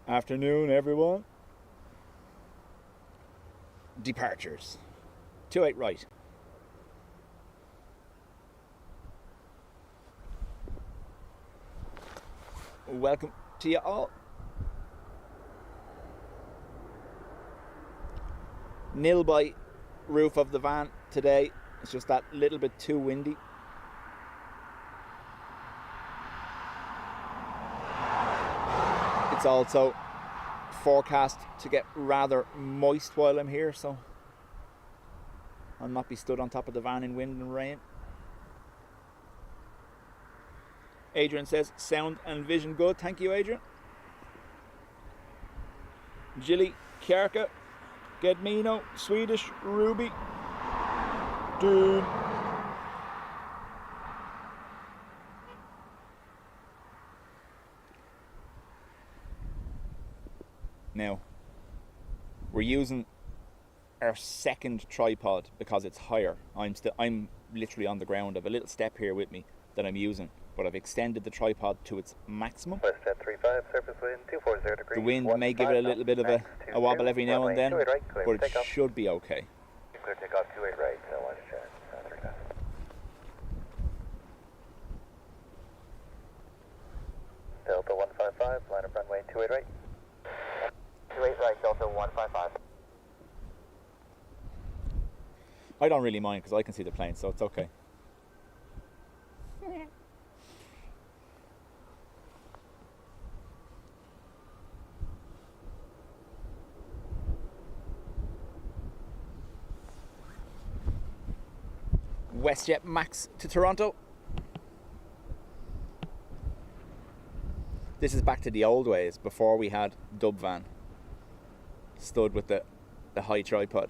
Afternoon, everyone. Departures. 28 right. Welcome to you all. Nil by roof of the van today. It's just that little bit too windy. It's also forecast to get rather moist while I'm here, so I'll not be stood on top of the van in wind and rain. Adrian says sound and vision good. Thank you, Adrian. Gilly, Kjarka, Gedmino, Swedish, Ruby, Dude. Now, we're using our second tripod because it's higher. I'm literally on the ground. I have a little step here with me that I'm using, but I've extended the tripod to its maximum. Westjet 35, surface wind 240 degrees. The wind may give it a little bit of a wobble every now and then, but it should be okay. Clear takeoff 28 right, so watch jet 35. Delta 155, line of runway 28 right. 28 right, Delta 155. I don't really mind because I can see the plane, so it's okay. WestJet Max to Toronto. This is back to the old ways before we had Dub Van. Stood with the high tripod.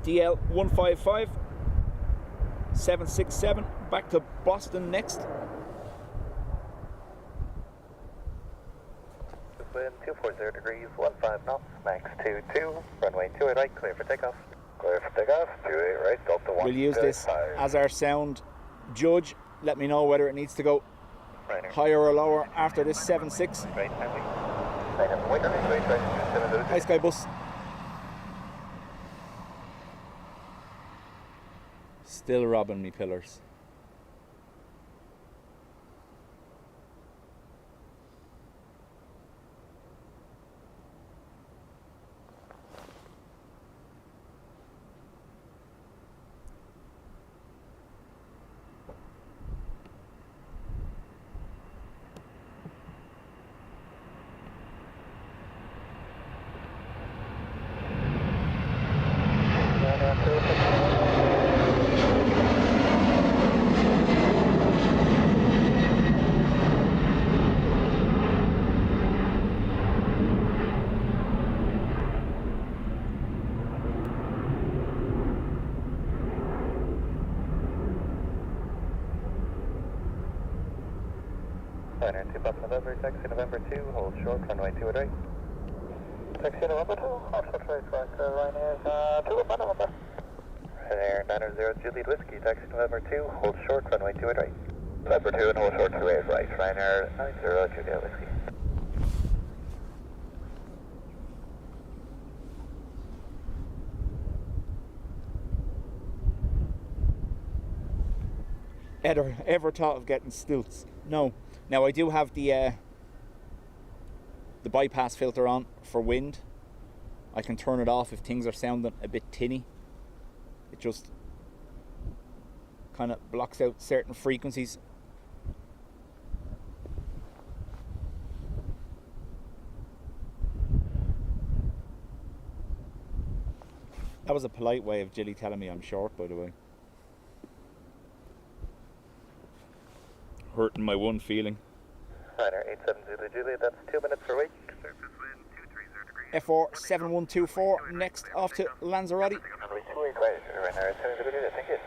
DL 155 767 back to Boston next. Wind 240 degrees, 15 knots, max 22, runway 28 right, clear for takeoff. Clear for takeoff, 28 right, Delta 1. We'll use this as our sound judge. Let me know whether it needs to go higher or lower after this 7.6. Right, Hi Skybus. Still robbing me pillars. Liner 2 Papa November, taxi November 2, hold short, runway 28 right. Taxi November 2, hold short, right, line is 2 Papa November. Ryanair 900 Juliet Whiskey, taxi November 2, hold short, runway 28 right. November 2 and hold short 28 right, Ryanair 90 Juliet Whiskey. Ever thought of getting stilts? No. Now I do have the bypass filter on for wind. I can turn it off if things are sounding a bit tinny. It just kind of blocks out certain frequencies. That was a polite way of Jilly telling me I'm short, by the way. hurting my one feeling. Liner 87 Zulu Juliet, that's 2 minutes for wake. F4 7124, next off to Lanzarote. Thank you.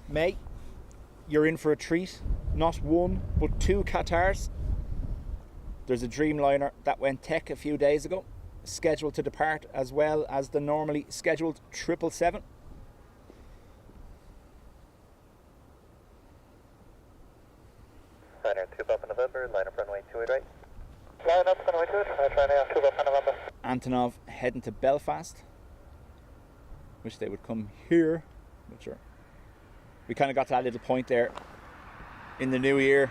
Mate, you're in for a treat. Not one, but 2 Qatars. There's a Dreamliner that went tech a few days ago, scheduled to depart, as well as the normally scheduled 777. Liner 2 Papa November, line up runway 28 right. Line up runway 28, trying to 2 Papa November. Antonov heading to Belfast. Wish they would come here, but sure. We kind of got to that little point there in the new year,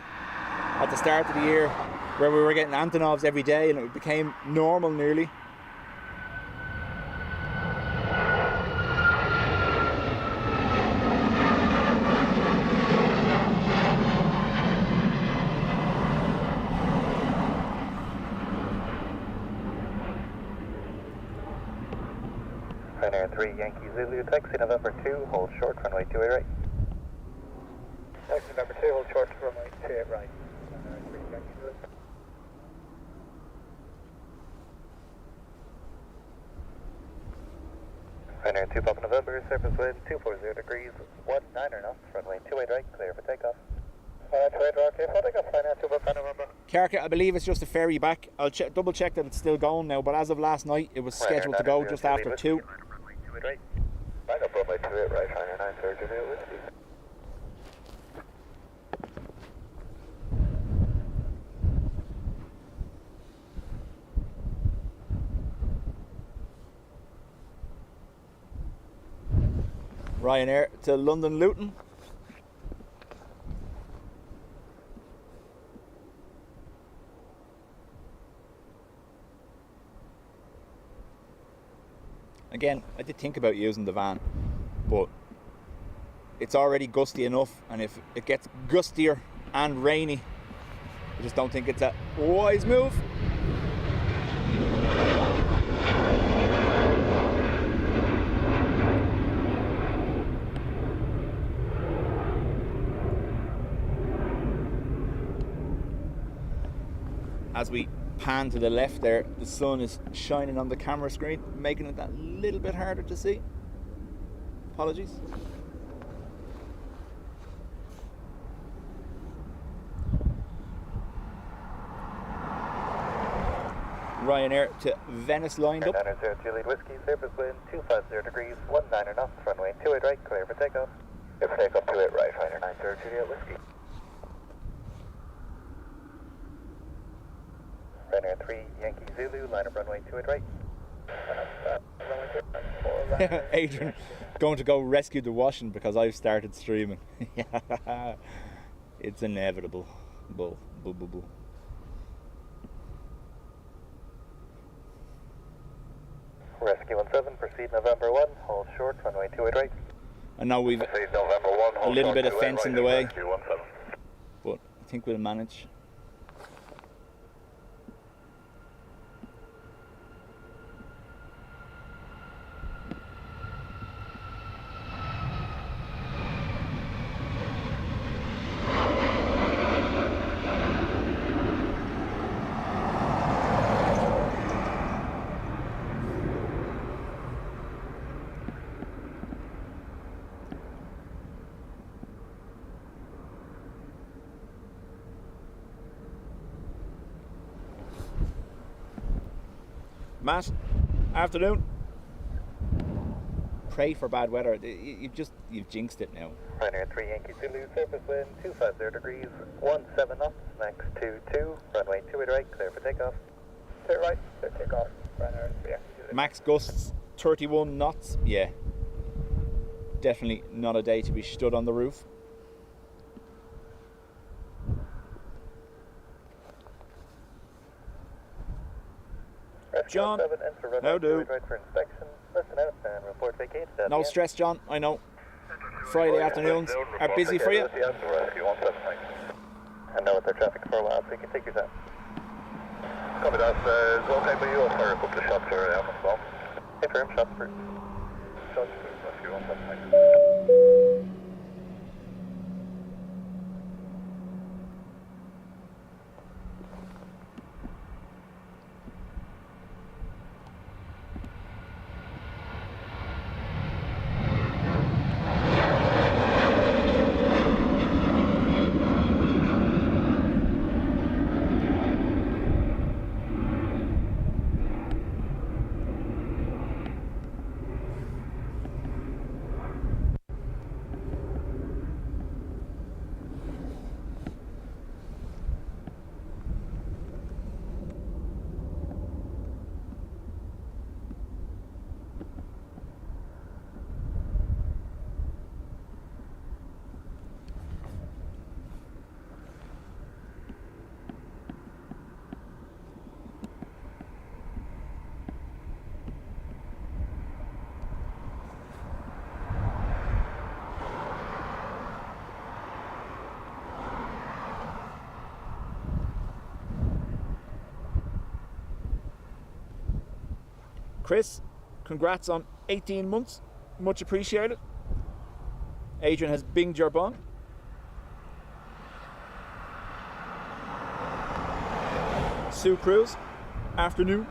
at the start of the year, where we were getting Antonovs every day and it became normal nearly. Ryanair 3 Yankee Zulu, taxi November 2, hold short, runway 28 right. Taxi November 2, hold short, runway 28 right. Ryanair 3 Yankee Zulu. Ryanair 2 Papa November, surface wind 240 degrees, 19 knots, runway 28 right, clear for takeoff. 28 right, okay, for takeoff, Ryanair 2 Papa November. Carrick, I believe it's just a ferry back. I'll double check that it's still going now, but as of last night it was scheduled to go just after 2. Right. Line up runway 28 right, Ryanair 930 Juliet Whiskey. Ryanair to London Luton. Again, I did think about using the van, but it's already gusty enough, and if it gets gustier and rainy, I just don't think it's a wise move. As we pan to the left there, the sun is shining on the camera screen, making it that little bit harder to see. Apologies. Ryanair to Venice lined up. 990 Juliet Whiskey, surface wind 250 degrees, 19 knots, runway 28 right, clear for takeoff. Clear for takeoff 28 right, Ryanair 990 Juliet Whiskey. Ryanair 3 Yankee Zulu, line up runway 28 right. Adrian, going to go rescue the washing because I've started streaming. It's inevitable. Bull. Rescue 17, proceed November 1, hold short, runway 28 right. I know we've Proceed November 1, a hold little short, bit of 28 fence in right, the way, Rescue 17. but I think we'll manage. Matt, afternoon. Pray for bad weather. You've jinxed it now. Ryanair 3 Yankee Zulu, surface wind 250 degrees, 17 knots, max 22, runway 28 right, clear for takeoff. Clear right, clear takeoff. Ryanair 3 Yankee Zulu. Max gusts 31 knots. Yeah. Definitely not a day to be stood on the roof. John, how do? Right for inspection. Listen out and report vacated. No stress, John. I know. Friday afternoons are busy for you. I know it's their traffic for a while, so you can take your time. Copy that. Is it okay for you? I'll fire a couple of shots for Alpha as well. Hey, firm, shots first. Shots first, rescue 3175. Chris, congrats on 18 months. Much appreciated. Adrian has binged your bong. Sue Cruz, afternoon.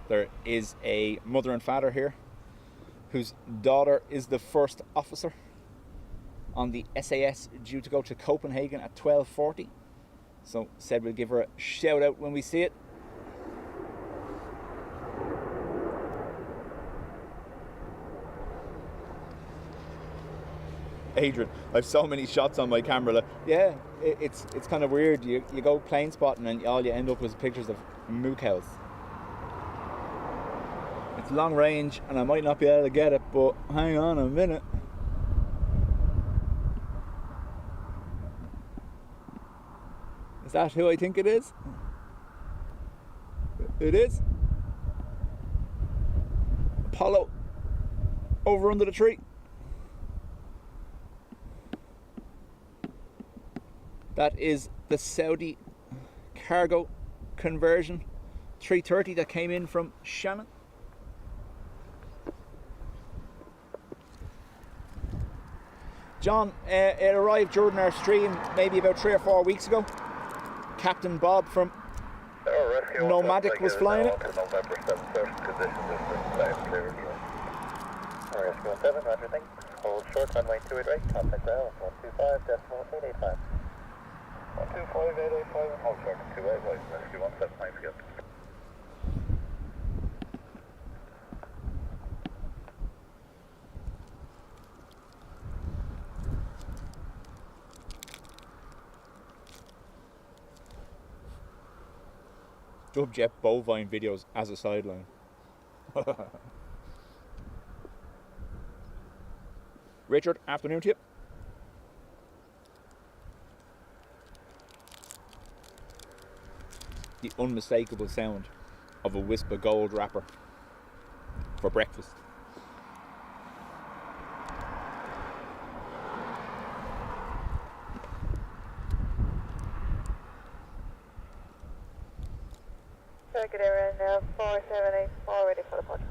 There is a mother and father here whose daughter is the first officer on the SAS due to go to Copenhagen at 12:40. So said we'll give her a shout out when we see it. Adrian, I've so many shots on my camera. Like, yeah, it's kind of weird. You go plane spotting and all you end up with pictures of moo cows. It's long range and I might not be able to get it, but hang on a minute. Is that who I think it is? It is. Apollo over under the tree. That is the Saudi cargo conversion 330 that came in from Shannon. John, it arrived during our stream maybe about 3 or 4 weeks ago. Captain Bob from Nomadic was flying it. November 7th, conditions Rescue 17, roger, thanks. Hold short, runway 28 right, contact dial 125.885. 125.885, hold short, 28 right, Rescue 17, thanks again. Dubjet bovine videos as a sideline. Richard, afternoon to you. The unmistakable sound of a wisp of gold wrapper for breakfast. Good air and 4784 ready for the pod.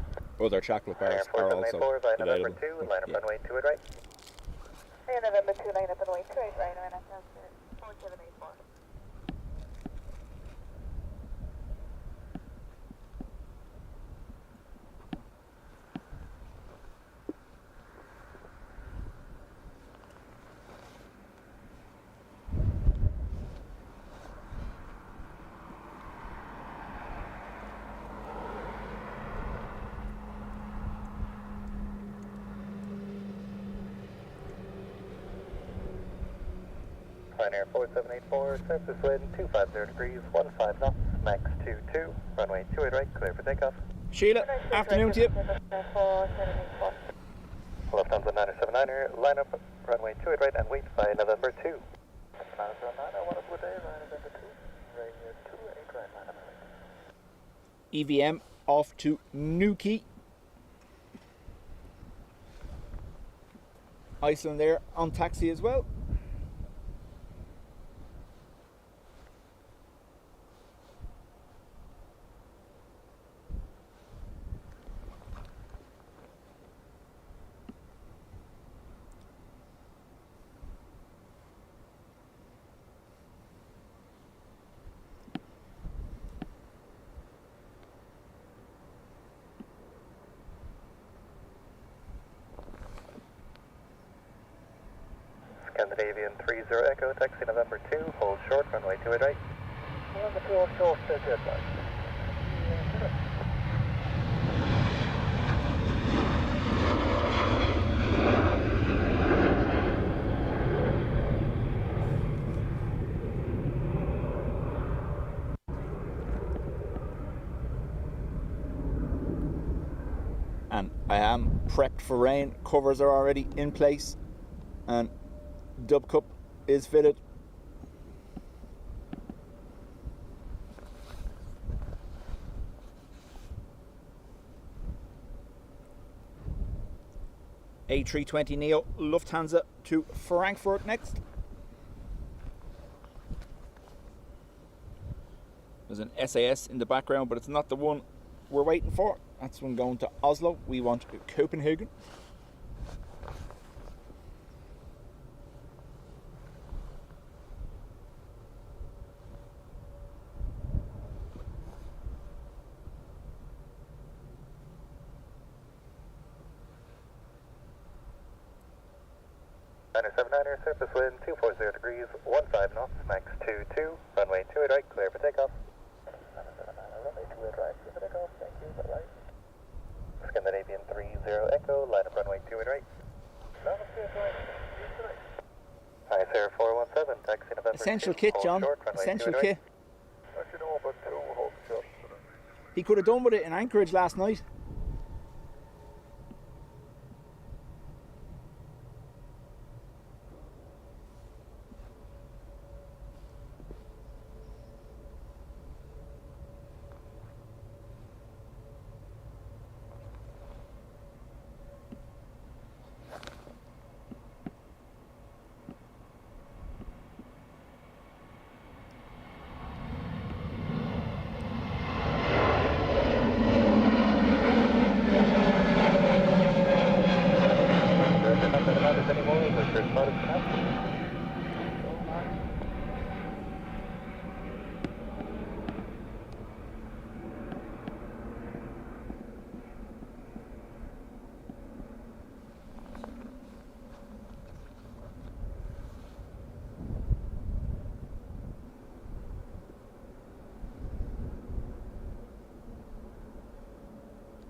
Other chocolate bars are also line November available. 2, line up runway 28 right. And November 2, line up runway 28 right, and 4784. Air 4784, surface wind 250 degrees, 15 knots, max 22, runway 28 right, clear for takeoff. Sheila, afternoon to you. Lufthansa 979er, line up runway 28 right and wait by November 2. EVM off to Newquay. Iceland there on taxi as well. Scandinavian 30 Echo, taxi November 2, hold short, runway 28 right. November 2, hold short, stay jet line. And I am prepped for rain. Covers are already in place and Dub Cup is fitted. A320neo Lufthansa to Frankfurt next. There's an SAS in the background, but it's not the one we're waiting for. That's one going to Oslo. We want Copenhagen. Niner surface wind 240 degrees, 15 knots, max 22, runway 28 right, clear for takeoff. Runway 28 right, clear for takeoff, thank you, bye-bye. Scandinavian 30 Echo, line up runway 28 right. Line up 28 right, Hi, Sarah 417, taxi November Essential 2, kit, hold John. short, runway Essential 28 kit. right. Actually, no, but 2, hold short. He could have done with it in Anchorage last night.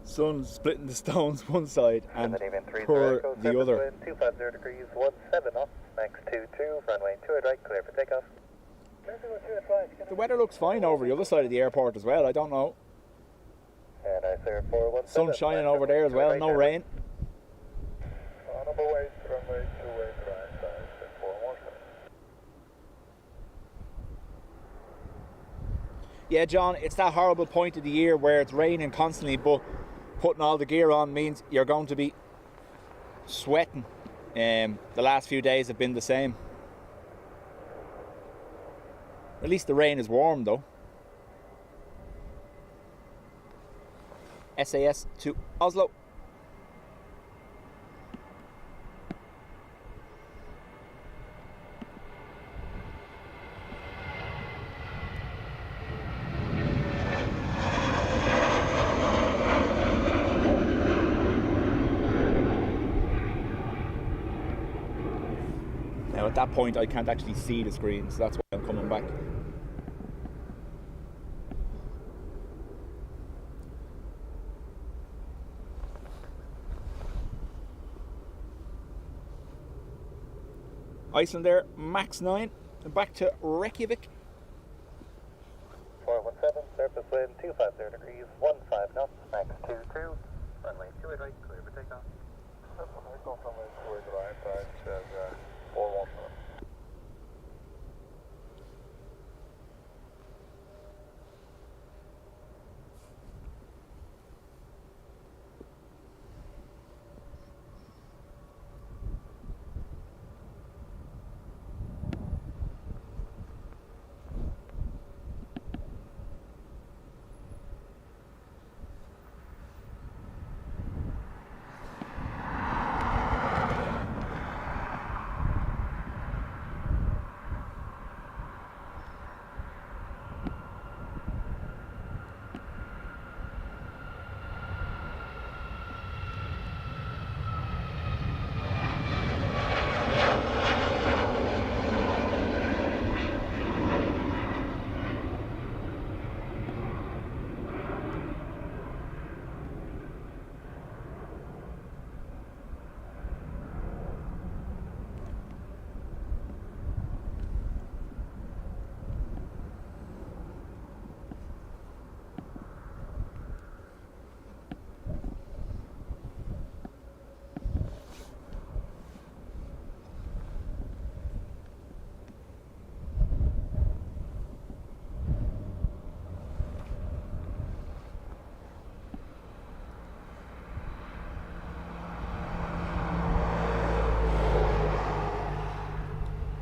Sun splitting the stones one side and poor the other. 250 degrees, 17 knots, max 22, runway 28 right, clear for takeoff. The weather looks fine over the other side of the airport as well. I don't know. And I say 417. Sun shining over there as well. No rain. Number 8, runway 28 right, 417. Yeah, John, it's that horrible point of the year where it's raining constantly, but putting all the gear on means you're going to be sweating. The last few days have been the same. At least the rain is warm though. SAS to Oslo. Now at that point I can't actually see the screen, so that's why I'm coming back. Iceland there, max 9, and back to Reykjavik. 417, surface wind 250 degrees, 15 knots, max 22, runway 28 right, clear for takeoff. Takeoff runway 28 right, says 417.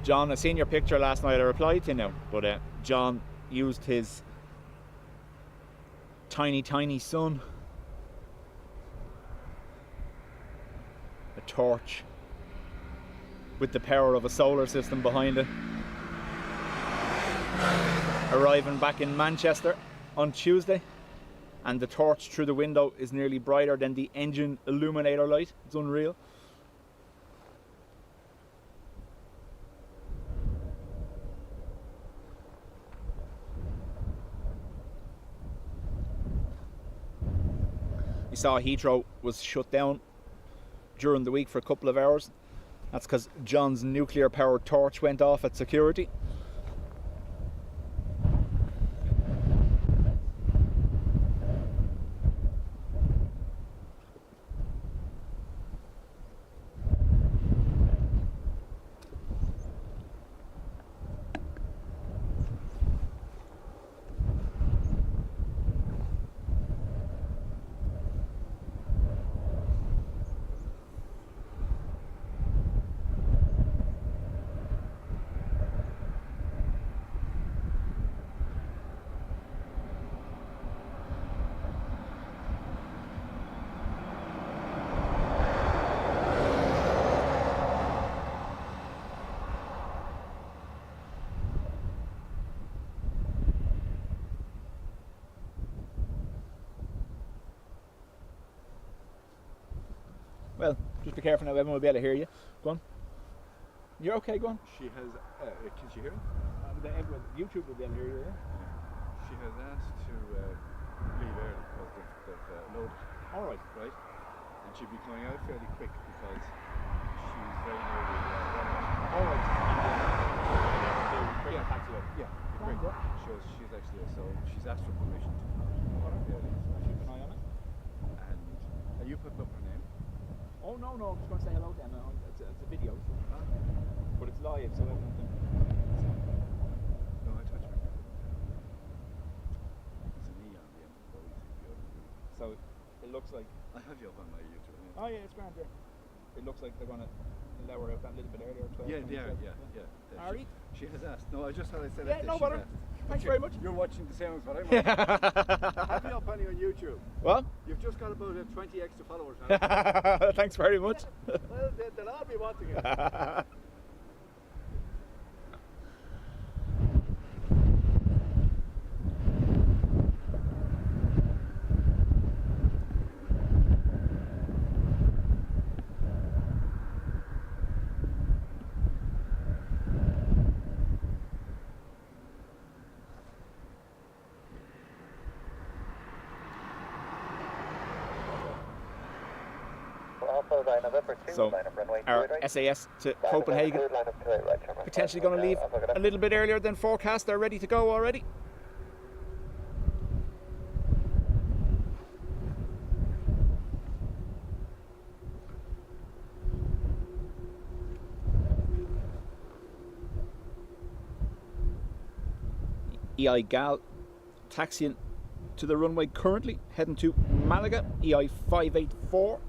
John, I seen your picture last night. I replied to you now, but John used his tiny son, a torch with the power of a solar system behind it, arriving back in Manchester on Tuesday, and the torch through the window is nearly brighter than the engine illuminator light. It's unreal. You saw Heathrow was shut down during the week for a couple of hours. That's because John's nuclear powered torch went off at security. Well, just be careful now, everyone will be able to hear you. Go on. You're okay, go on. She has, can she hear me? YouTube will be able to hear you. She has asked to leave early because they've loaded. Alright. Right? And she'll be coming out fairly quick because she's very near the runway. Alright. Yeah. Taxiway. Yeah. Great. Great. She's actually, so she's asked for permission to come out early. So Keep an eye on it. and are you putting up her name? Oh no, I'm just going to say hello to Emma. It's a video, so. But it's live, so everyone can. No, I touched her. It's an E on the end of the Boeing. So it looks like. I have you up on my YouTube. Yeah. Oh yeah, it's grand, yeah. It looks like they're going to lower out that little bit earlier. 12, Yeah. Ari? She has asked. No, I just thought I said Yeah, that. no She's bother. asked. Thanks But very much. You're watching the same as what I'm watching. Have you up on YouTube? What? You've just got about 20 extra followers now. Thanks very much. Well, they'll all be wanting it. So our SAS to Copenhagen, potentially going to leave a little bit earlier than forecast. They're ready to go already. EI Gal taxiing to the runway currently, heading to Malaga, EI 584.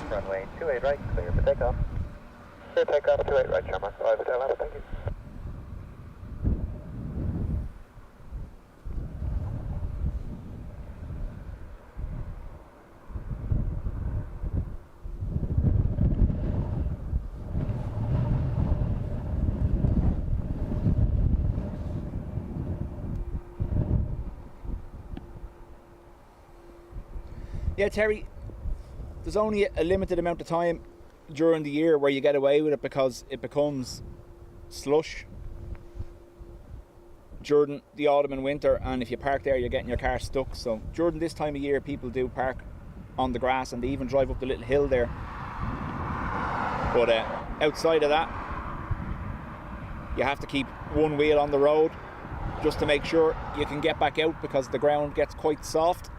Runway 28 right, clear for takeoff. Clear takeoff, 28 right, Sharma. 5 Hotel Alpha, thank you. Yeah, Terry, there's only a limited amount of time during the year where you get away with it because it becomes slush during the autumn and winter, and if you park there you're getting your car stuck. So during this time of year people do park on the grass and they even drive up the little hill there. But outside of that you have to keep one wheel on the road just to make sure you can get back out because the ground gets quite soft.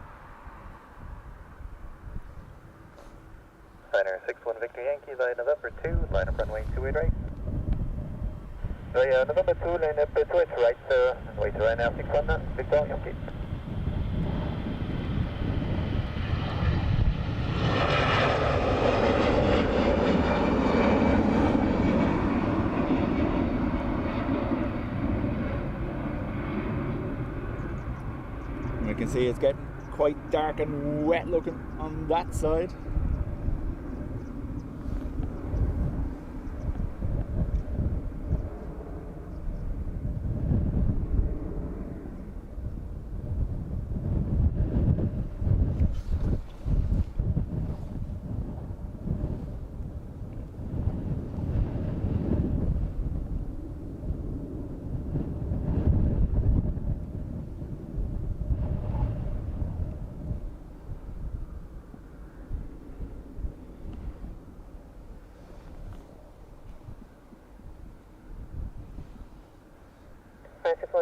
Center 6 Oscar Yankee, line November 2, line up runway 28 right. Right, November 2, line up 28 right, wait right now, 61, Victor Yankee. We can see it's getting quite dark and wet looking on that side.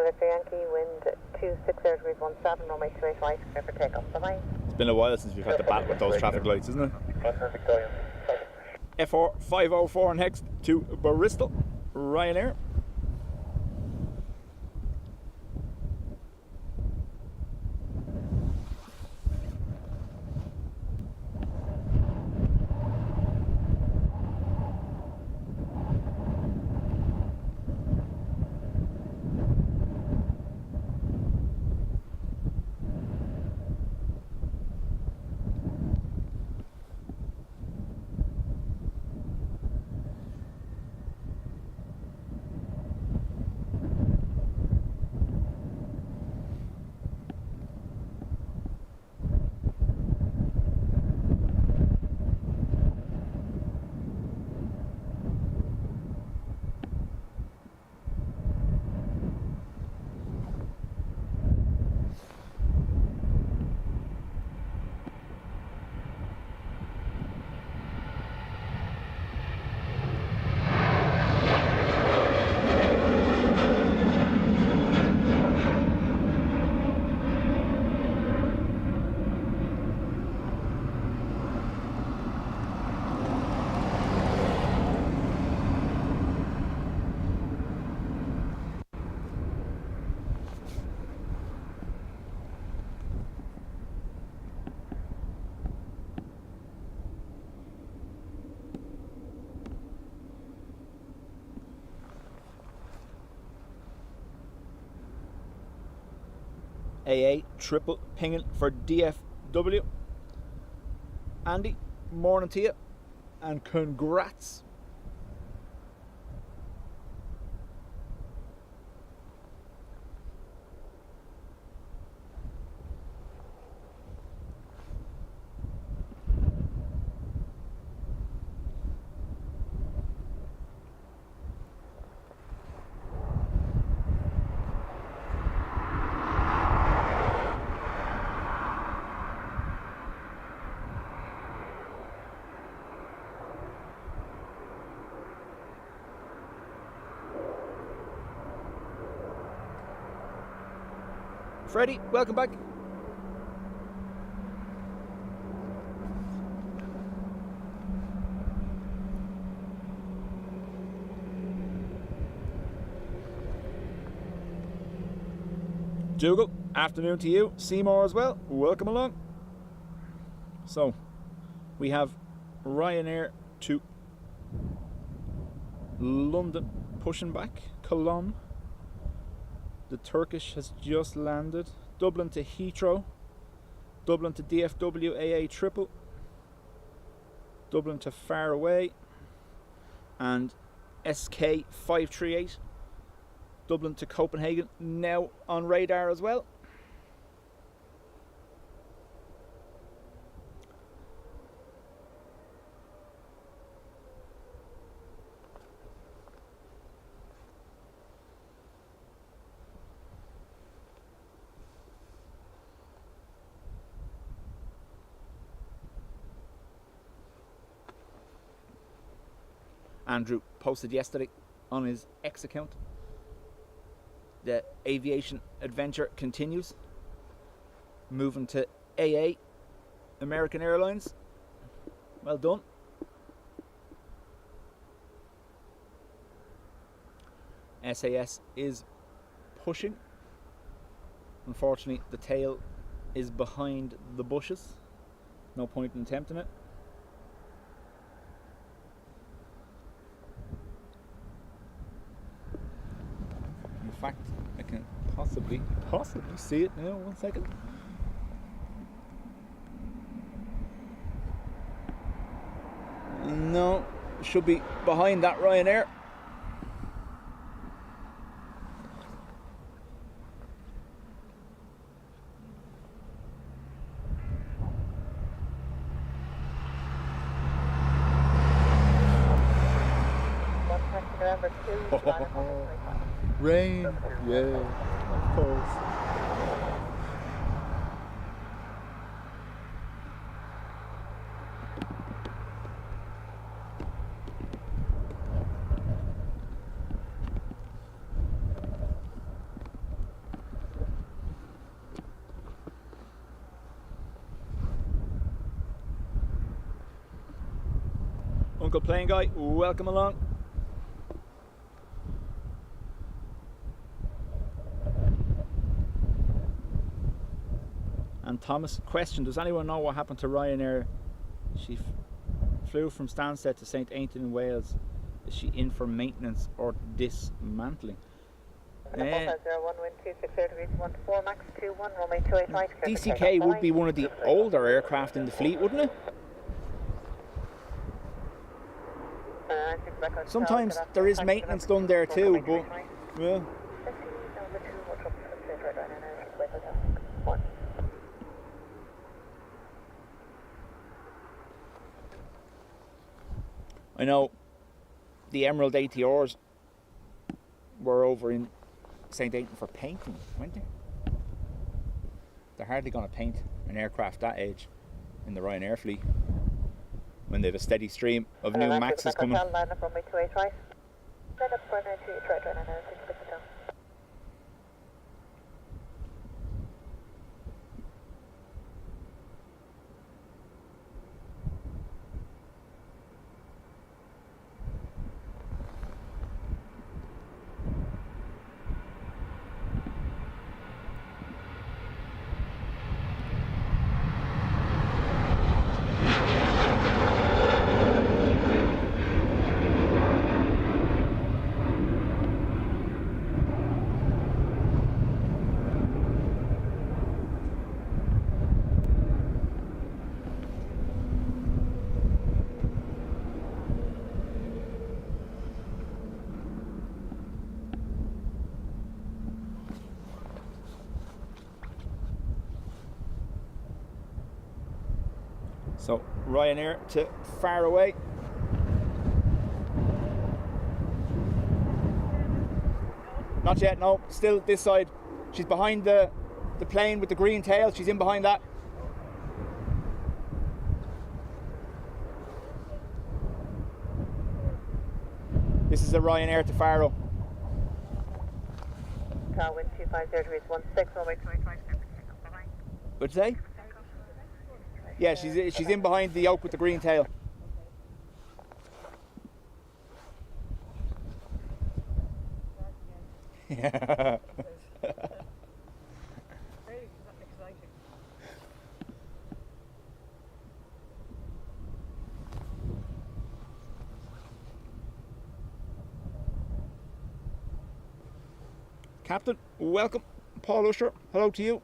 Victor Yankee, wind 26 degrees 17, runway 28 right, clear for takeoff. Bye-bye. It's been a while since we've had to battle with those traffic lights, isn't it? FR 504 next to Bristol, Ryanair. AA triple pinging for DFW. Andy, morning to you and congrats. Freddie, welcome back. Dougal, afternoon to you. Seymour as well, welcome along. So, we have Ryanair to London pushing back, Cologne. The Turkish has just landed. Dublin to Heathrow. Dublin to DFW AA triple. Dublin to Faraway. And SK 538. Dublin to Copenhagen now on radar as well. Andrew posted yesterday on his X account. The aviation adventure continues. Moving to AA, American Airlines. Well done. SAS is pushing. Unfortunately, the tail is behind the bushes. No point in attempting it. In fact, I can possibly see it now. 1 second. No, should be behind that Ryanair. November 2, Rain, yeah, of course. Uncle Plane Guy, welcome along. And Thomas, question, does anyone know what happened to Ryanair? She flew from Stansted to St. Aitken in Wales. Is she in for maintenance or dismantling? DCK would be one of the older aircraft in the fleet, wouldn't it? Sometimes there is maintenance done there too, but yeah. I know the Emerald ATRs were over in St. Aitken for painting, weren't they? They're hardly going to paint an aircraft that age in the Ryanair fleet when they have a steady stream of new Maxes coming. So Ryanair to far away. Not yet, no. Still this side. She's behind the plane with the green tail. She's in behind that. This is a Ryanair to Faro. Wind 250 degrees 16, runway 25. What'd you say? Yeah, she's in behind the yoke with the green tail. Yeah. Very exciting. Captain, welcome. Paul Usher, hello to you.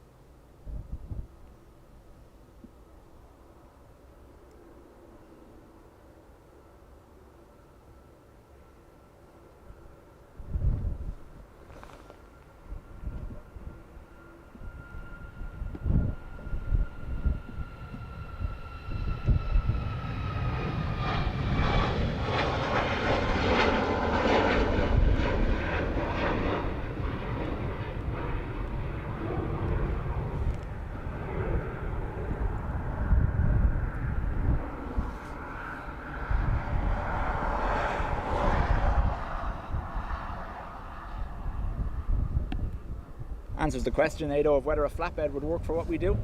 Answers the question, Ado, of whether a flatbed would work for what we do.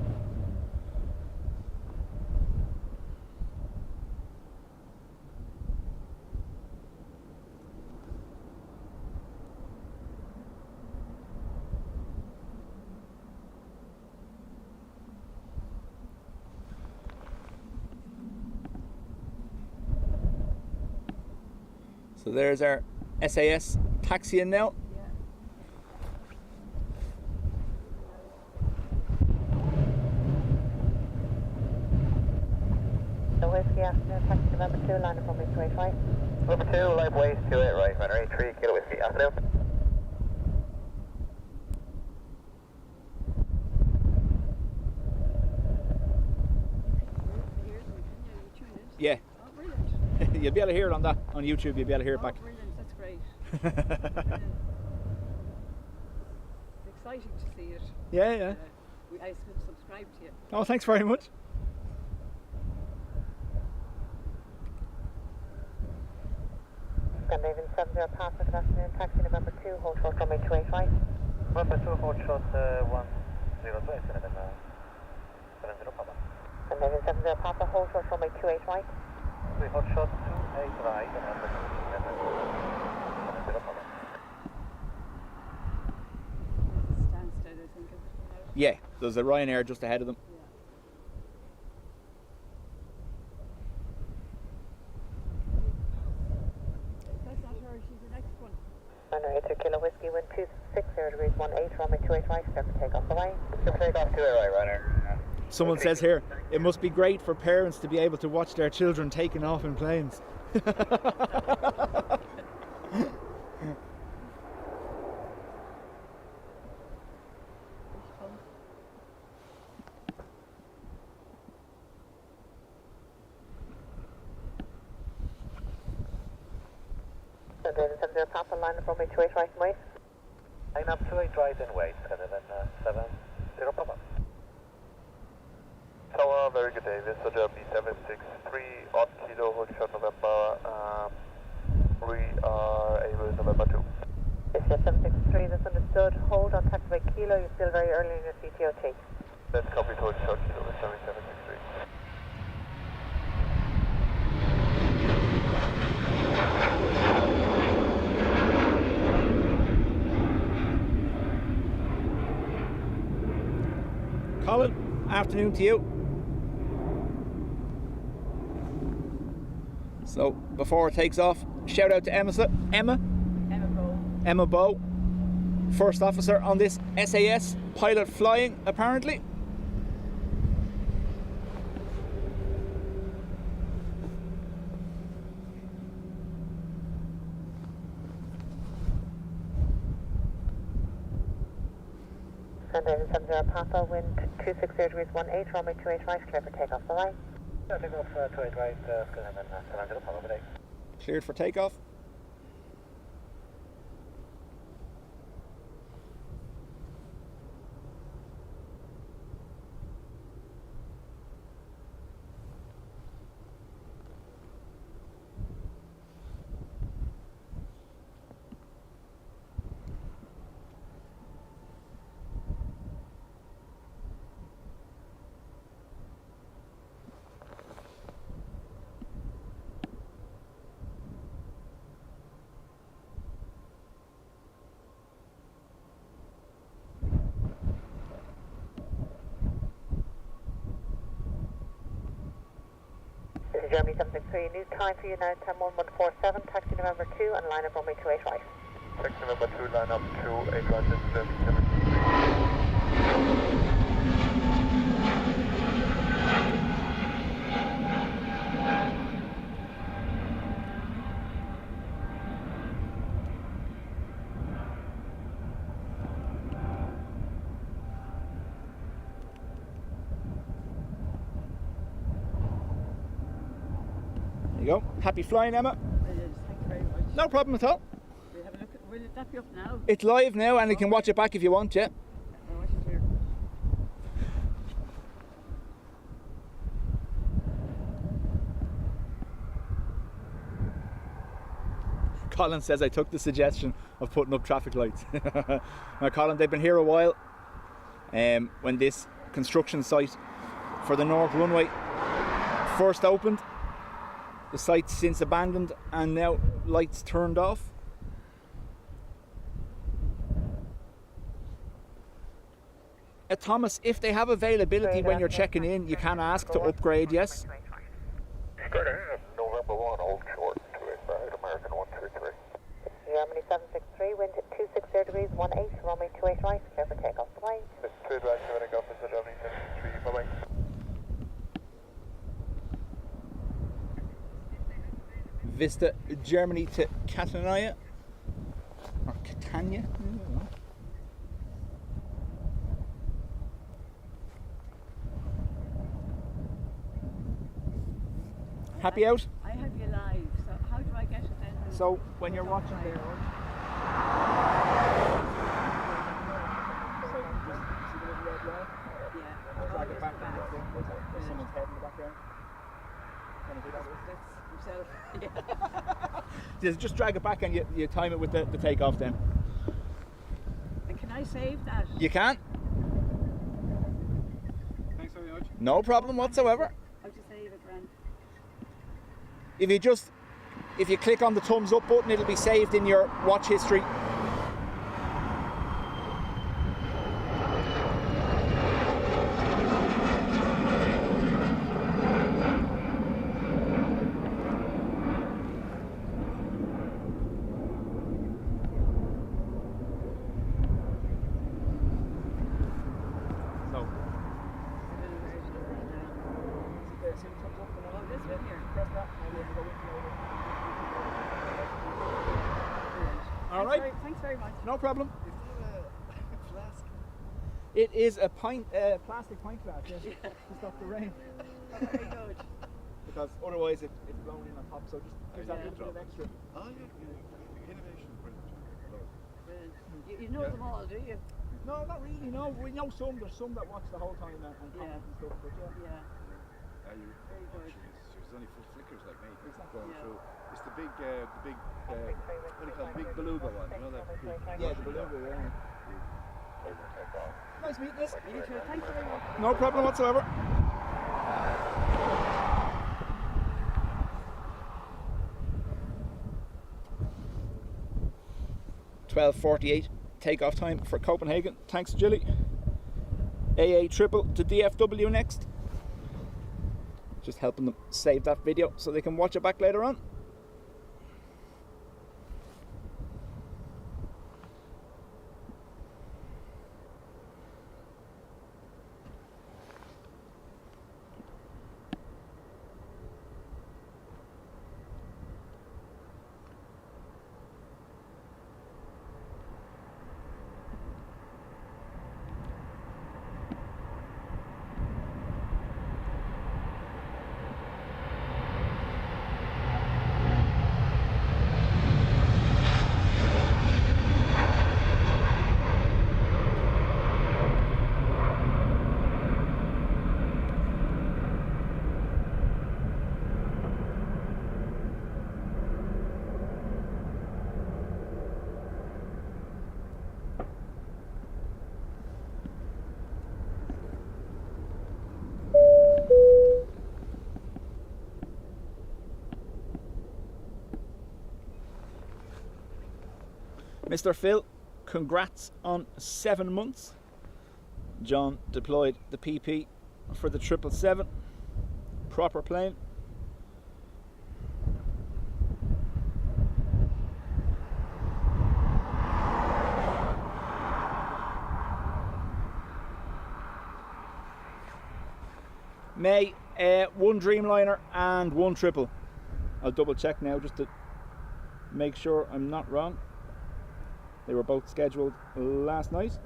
So there's our SAS taxiing now. The whiskey afternoon, taxi November 2, line up on me 285. Number 2, live waste 28 right, runway 3, kilo whiskey, afternoon. Yeah. Oh, brilliant. You'll be able to hear it on YouTube, you'll be able to hear it back. Oh, brilliant, that's great. Brilliant. It's exciting to see it. Yeah. I subscribe to you. Oh, thanks very much. Scandinavian 70 Papa, good afternoon, taxi November 2, hold short runway 285. Number 2, hold short 102, 70 Papa. Scandinavian 70 Papa, hold short runway 28 right. We hold short 28 right, and number 70 Papa. There's a standstill, I think, is it? Yeah, there's a Ryanair just ahead of them. That's not her, she's the next one. Runway 2 kilo whiskey, wind 260 degrees 18, runway 28 right, clear for takeoff away. Take off 28 right, runner. Someone says here, it must be great for parents to be able to watch their children taking off in planes. Scandinavian 70 Papa, line up runway 28 right and wait. Line up 28 right and wait, and then 70 Papa. Tower, very good day. This is B763 odd kilo, hold short November. We are able November 2. This is 763, that's understood. Hold on taxiway kilo, you're still very early in your CTOT. Let's copy hold short kilo, 763. Colin, afternoon to you. So before it takes off, shout out to Emma Bow, first officer on this SAS, pilot flying apparently. Scandinavian 70 Papa, wind 260 degrees 18, runway 28 right, clear for takeoff away. Take off 28 right, and then 70 Papa over there. Cleared for takeoff. This is Jeremy 763, new time for you now, 101147, taxi November 2, and line up runway 28 right. Taxi November 2, line up 28 right, this is Jeremy 763. There you go. Happy flying, Emma. Brilliant, thank you very much. No problem at all. We'll have a look at, will that be up now? It's live now and you can watch it back if you want, yeah. I'll watch it here. Colin says I took the suggestion of putting up traffic lights. Now Colin, they've been here a while. When this construction site for the North Runway first opened, the site's since abandoned and now lights turned off. Thomas, if they have availability when you're checking in, you can ask to upgrade, yes? November 1, hold short, 28 right, American 132. 763, wind at 260 degrees, 18, runway 28 right, clear for takeoff. Bye. Mr. Trade right, running off Mr. Germany 763, bye-bye. Vista, Germany to Catania. Or Catania? I don't know. Happy out? I have you live, so how do I get it then? So when you're watching there, Yeah. drag it back. back. There's someone's head in the background. Want to do that? That's himself. Yeah. Just drag it back and you time it with the takeoff then. And can I save that? You can. Thanks very much. No problem whatsoever. How to save it, Ren? If you click on the thumbs up button, it'll be saved in your watch history. Oh, this one here. All right. Thanks very much. No problem. Is that a flask? It is a plastic pint glass, yes, to stop the rain. Very good. Because otherwise it's blown in on top, so just gives that Yeah. little bit of extra. Oh, yeah. Innovation is brilliant. Love it. Brilliant. You know them all, do you? No, not really, no. We know some, there's some that watch the whole time and comment Yeah. and stuff, but yeah. Yeah. You, Very good. She's only full flickers like me. Going Yeah. through. It's the big, what do you call it? Big beluga one. You know that big. Yeah, the beluga, yeah. Nice meeting us. You too. Thanks very much. No problem whatsoever. (12:48) takeoff time for Copenhagen. Thanks, Jilly. AA triple to DFW next. Just helping them save that video so they can watch it back later on. Mr. Phil, congrats on 7 months. John deployed the PP for the 777. Proper plane. May, one Dreamliner and one triple. I'll double check now just to make sure I'm not wrong. They were both scheduled last night.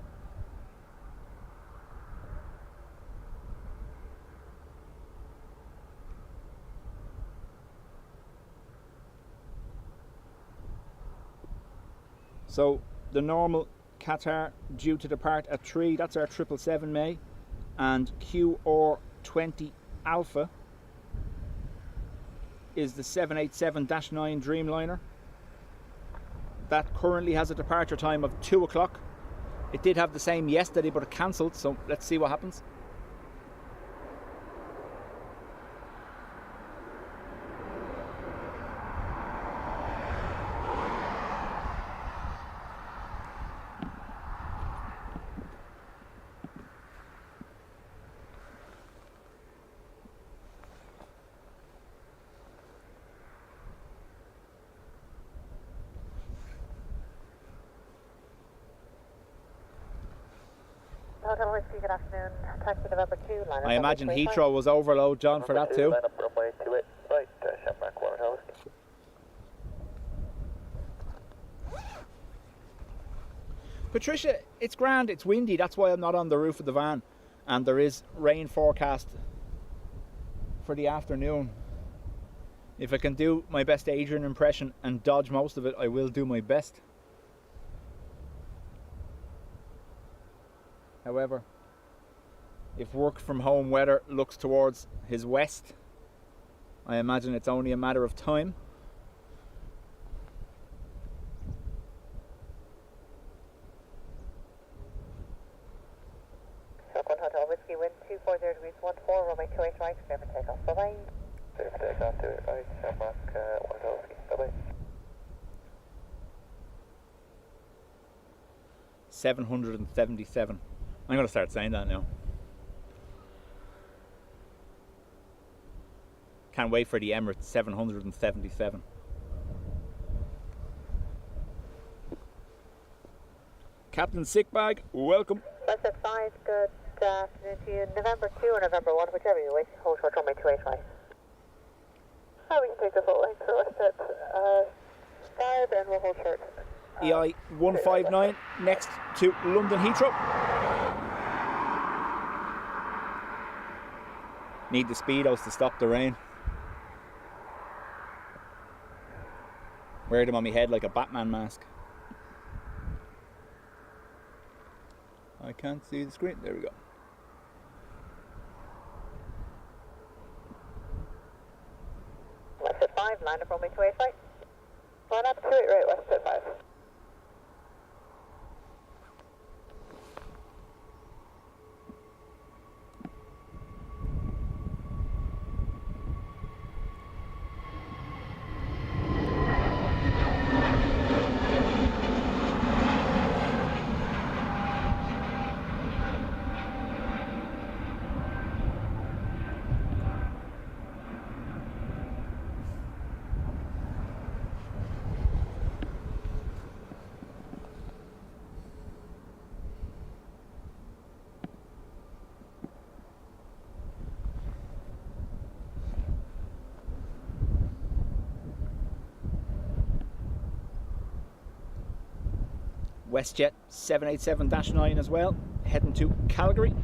So the normal Qatar due to depart at 3, that's our 777 May, and QR20 Alpha is the 787-9 Dreamliner. That currently has a departure time of 2 o'clock. It did have the same yesterday, but it cancelled, so let's see what happens. Hotel Whiskey, good afternoon. Taxi November 2, line up I imagine runway Heathrow was overload, John, for that Number two, too. line up runway 28 right, Shamrock 1 Hotel Whiskey. Patricia, it's grand, it's windy, that's why I'm not on the roof of the van. And there is rain forecast for the afternoon. If I can do my best Adrian impression and dodge most of it, I will do my best. However, if work from home weather looks towards his west, I imagine it's only a matter of time. Shamrock 1 Hotel Whiskey, wind 240 degrees 14, runway 28 right, clear for takeoff. Bye-bye. Clear for takeoff, 28 right, Shamrock 1 Hotel Whiskey. Bye-bye. 777. I'm going to start saying that now. Can't wait for the Emirates 777. Captain Sickbag, welcome. West at 5, good afternoon to you. November 2 or November 1, whichever you wish. Hold short runway 28 right. We can take the full length for West at 5 and we'll hold short. EI 159 next to London Heathrow. Need the speedos to stop the rain. Wear them on my head like a Batman mask. I can't see the screen. There we go. West at 5, line up runway 28 right. Line up 28 right, West at 5. WestJet 787-9 as well, heading to Calgary.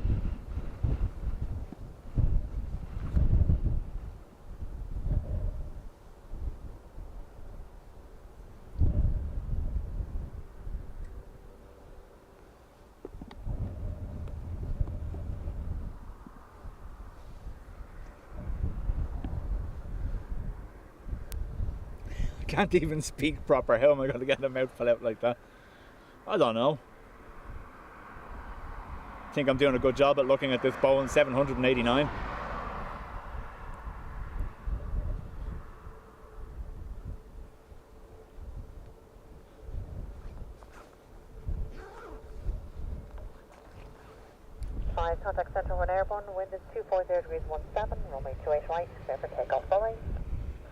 I can't even speak proper. How am I going to get the mouthful out like that? I don't know. I think I'm doing a good job at looking at this Boeing 789. Contact center when airborne, wind is 240 degrees 17, runway 28 right, clear for takeoff. Bye-bye.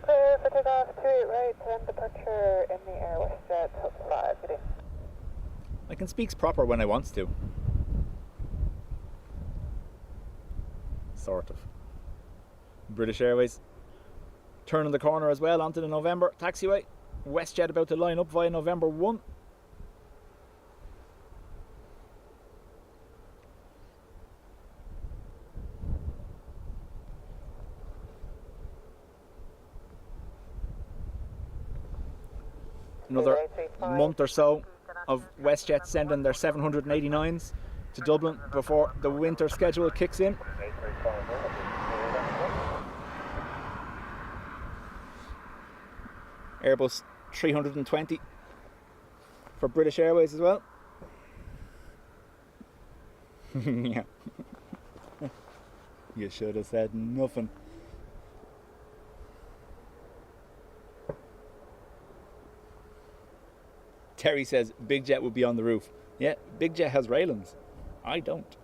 Clear for takeoff, 28 right, and departure in the air WestJet 5, good day. I can speak proper when I want to. Sort of. British Airways turning the corner as well onto the November taxiway. WestJet about to line up via November 1. Another month or so of WestJet sending their 789s to Dublin before the winter schedule kicks in. Airbus 320 for British Airways as well. Yeah. You should have said nothing. Terry says Big Jet would be on the roof. Yeah, Big Jet has railings. I don't.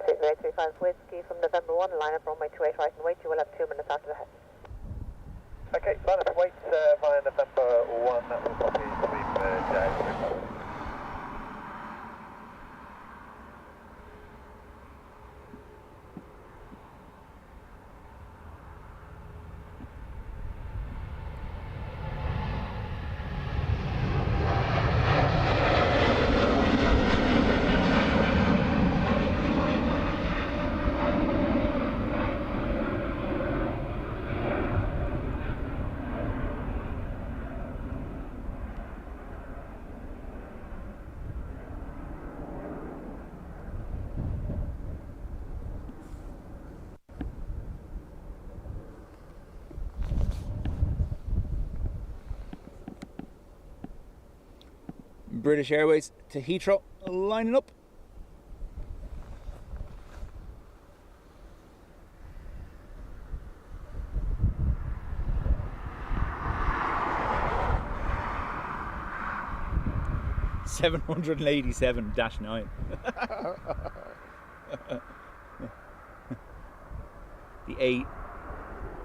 Sydney 835 Whiskey from November 1, line up runway 28 right and wait. You will have 2 minutes after the head. Okay, line up weights via November 1, that will copy sweep down. British Airways to Heathrow, lining up. (787-9). The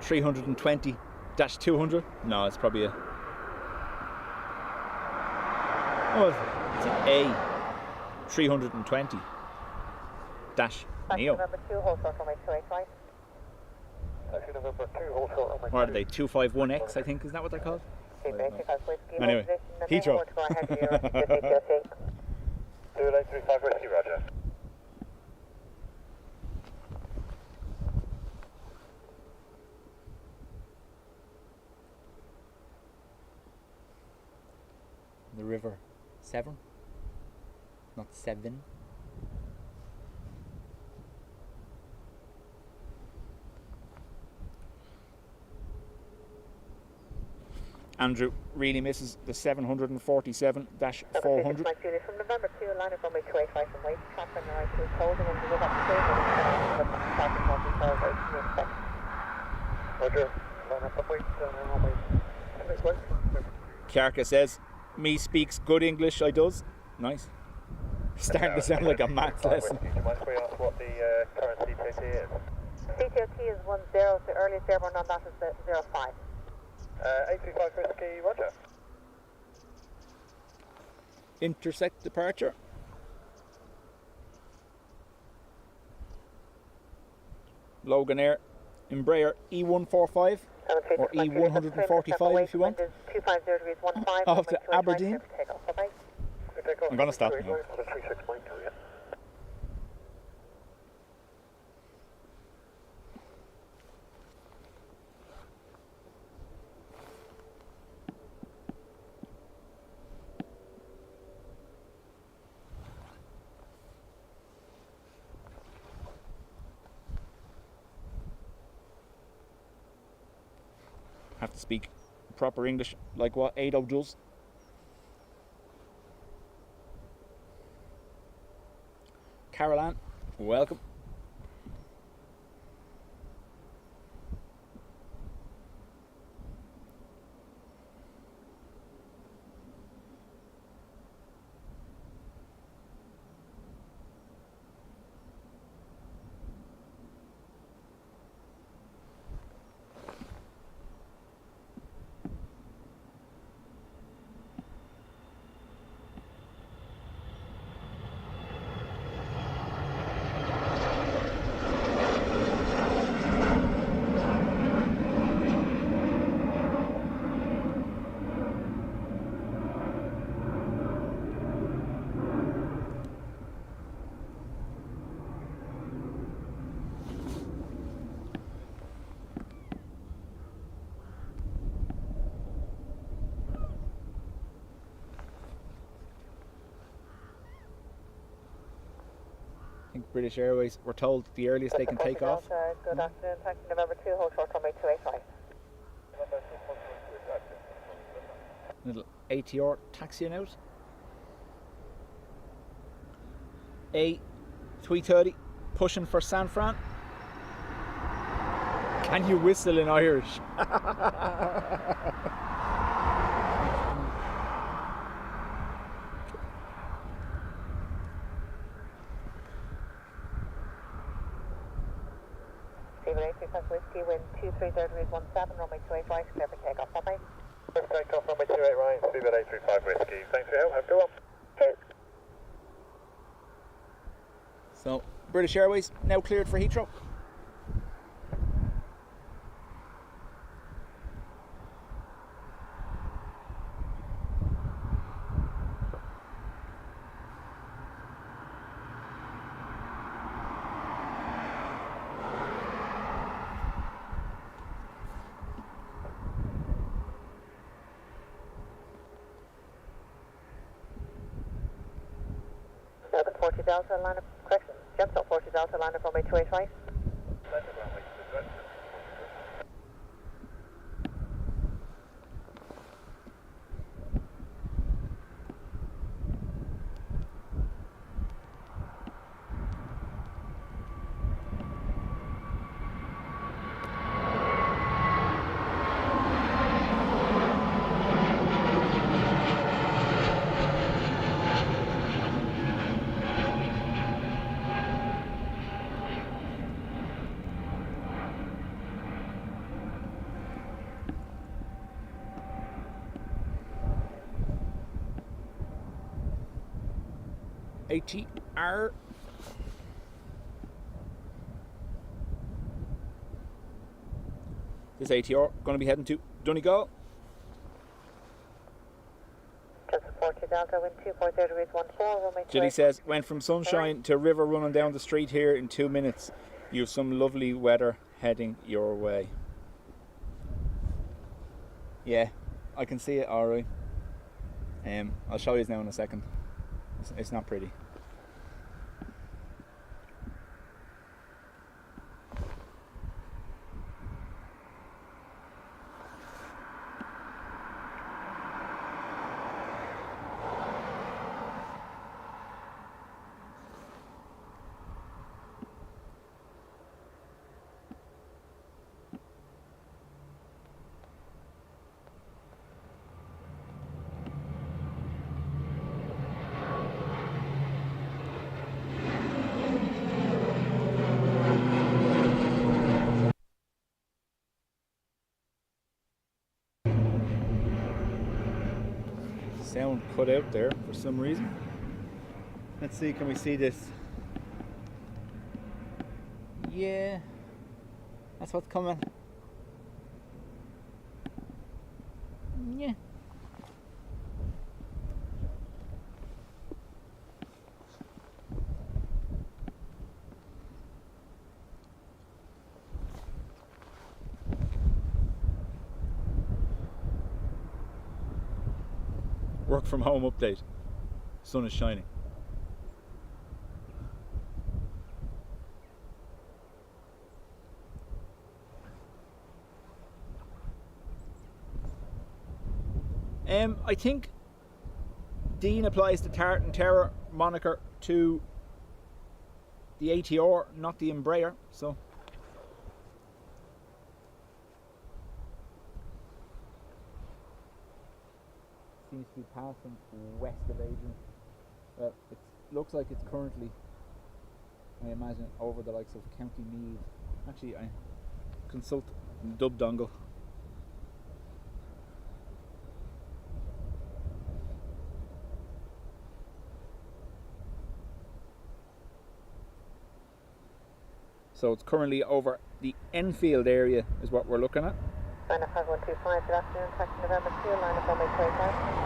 A320-200. No, it's probably a... Oh, it's an A320 dash Neo. November 2, hold short runway 28 right. Taxi November 2, hold short runway 2. What are they? 251X, I think, is that what they're called? Anyway, Heathrow. 2835 Whiskey, roger. The river 7, not 7. Andrew really misses the 747-400. From November 2, line up runway 28 right and wait. Traffic on the right to holding and move up to Roger. Line up wait, runway 28 right. Kiarka says, me speaks good English, I does. Nice. Starting to sound like a maths lesson. Do you mind if we ask what the current CTOT is? CTOT is 10, the earliest airborne on that is 05. 835 Whiskey, roger. Intersect departure. Logan Air, Embraer E145 or E145 if you want. 250 degrees 15. Off to Aberdeen. I'm going to stop now. 36.2, yeah. Have to speak proper English like what Ado does. Caroline, welcome. I think British Airways were told the earliest they can take off. Good afternoon, taxi November 2, hold short runway 28 right. Little ATR taxiing out. A330 pushing for San Fran. Can you whistle in Irish? Stephen 835 Whiskey, 50, wind 230 degrees 17, runway 28 right, clear for takeoff. Bye-bye. First takeoff, runway 28 right, speed at 835 whiskey. Thanks for your help, have a good one. Cheers. So, British Airways now cleared for Heathrow. Open 40 Delta, line of, correction, Jetstop 40 Delta, line of runway 28 right. ATR. This ATR going to be heading to Donegal. Jetstop 40 Delta, wind 240 degrees 14, runway 28. Jilly says, went from sunshine to river running down the street here in 2 minutes. You have some lovely weather heading your way. Yeah, I can see it alright. I'll show you now in a second. It's not pretty. Sound cut out there for some reason. Let's see, can we see this? Yeah, that's what's coming. Yeah. Work from home update. Sun is shining. I think Dean applies the Tartan Terror moniker to the ATR, not the Embraer, so seems to be passing west of Adrian. Well, it looks like it's currently, I imagine, over the likes of County Meath. Actually, I consult Dub Dongle. So it's currently over the Enfield area is what we're looking at. Line of 5125, good afternoon, taxi November 2, line of runway 25.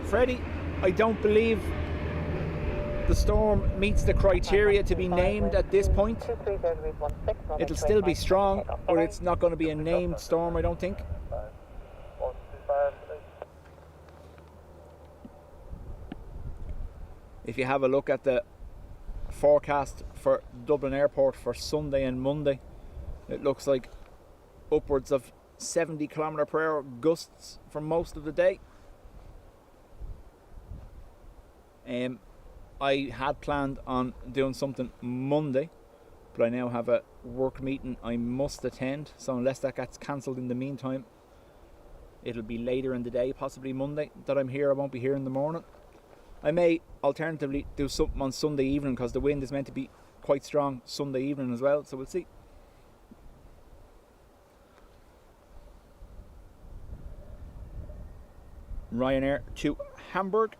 Freddie, I don't believe the storm meets the criteria to be named at this point. 230 degrees 16, runway It'll 28 still be right, strong, take off but runway. it's not going to be a named storm, I don't think. 125 today. If you have a look at the forecast for Dublin Airport for Sunday and Monday, it looks like upwards of 70 km/h gusts for most of the day. I had planned on doing something Monday, but I now have a work meeting I must attend, so unless that gets cancelled in the meantime, it'll be later in the day, possibly Monday, that I'm here. I won't be here in the morning. I may alternatively do something on Sunday evening because the wind is meant to be quite strong Sunday evening as well, so we'll see. Ryanair to Hamburg.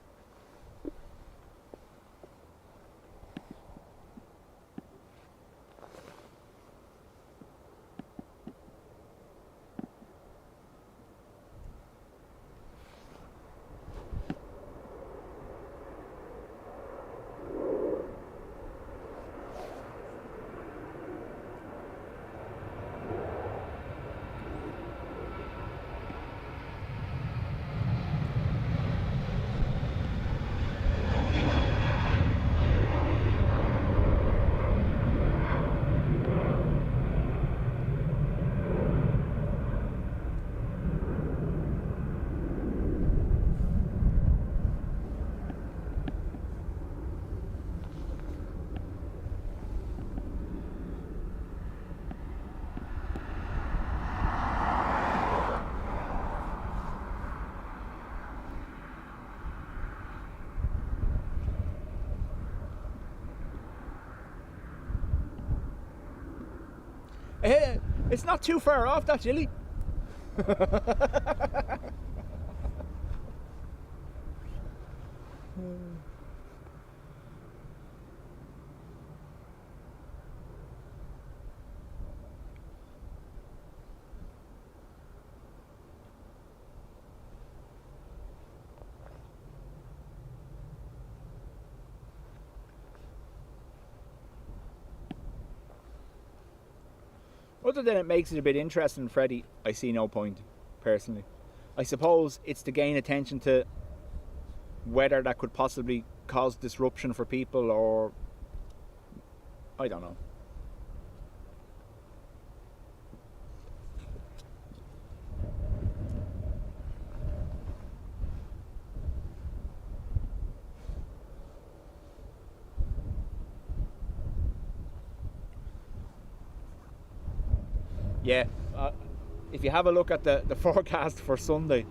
It's not too far off that, Jilly. Other than it makes it a bit interesting, Freddie, I see no point, personally. I suppose it's to gain attention to weather that could possibly cause disruption for people, or I don't know. Yeah, if you have a look at the forecast for Sunday,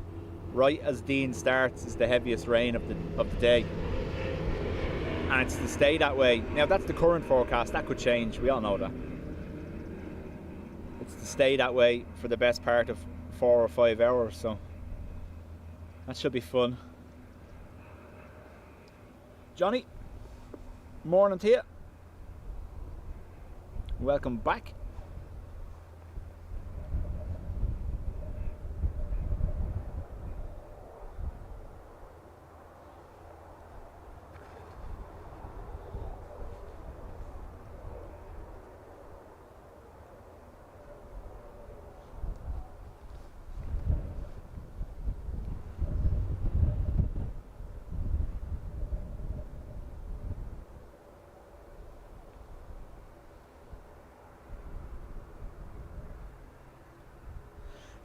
right as Dean starts is the heaviest rain of the day, and it's to stay that way. Now that's the current forecast. That could change. We all know that. It's to stay that way for the best part of 4 or 5 hours, so that should be fun. Johnny, morning to you. Welcome back.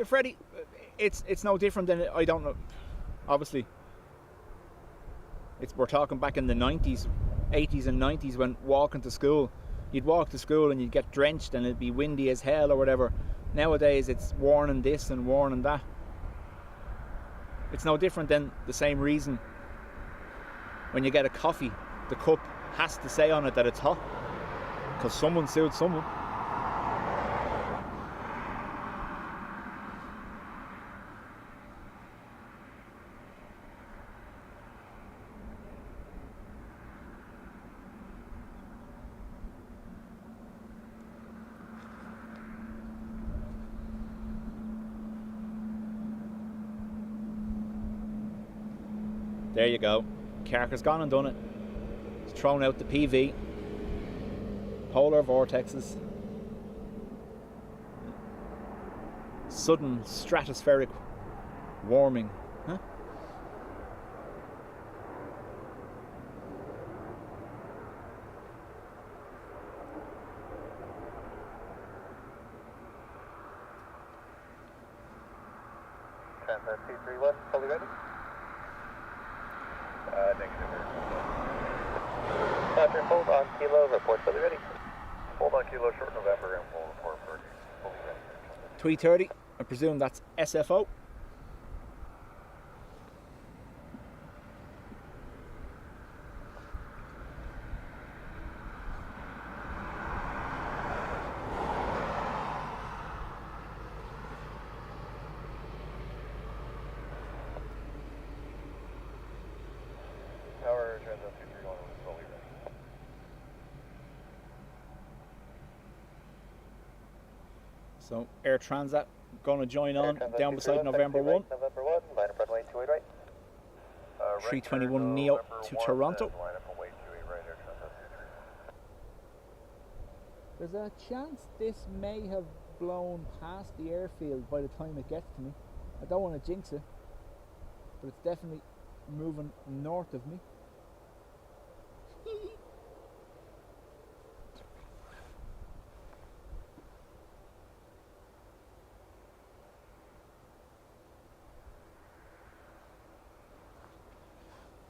Freddie, it's no different than, I don't know, obviously we're talking back in the 90s, 80s and 90s, when walking to school, you'd walk to school and you'd get drenched and it'd be windy as hell or whatever. Nowadays it's warning this and warning that. It's no different than the same reason when you get a coffee, the cup has to say on it that it's hot, because someone sued someone. There you go. Carker's gone and done it. He's thrown out the PV. Polar vortexes. Sudden stratospheric warming. Huh? Transat 231, fully ready? Negative. Roger, hold on kilo, report fully ready. Hold on kilo, short November, and we'll report for fully ready. 330. I presume that's SFO. Tower, Transat 231 is fully ready. So Air Transat going to join Air on Transat down beside 231, November taxi 1. right, November 1, line up runway 28 right. 321 Neo to Toronto. Line up runway 28 right, Air Transat 231. There's a chance this may have blown past the airfield by the time it gets to me. I don't want to jinx it, but it's definitely moving north of me.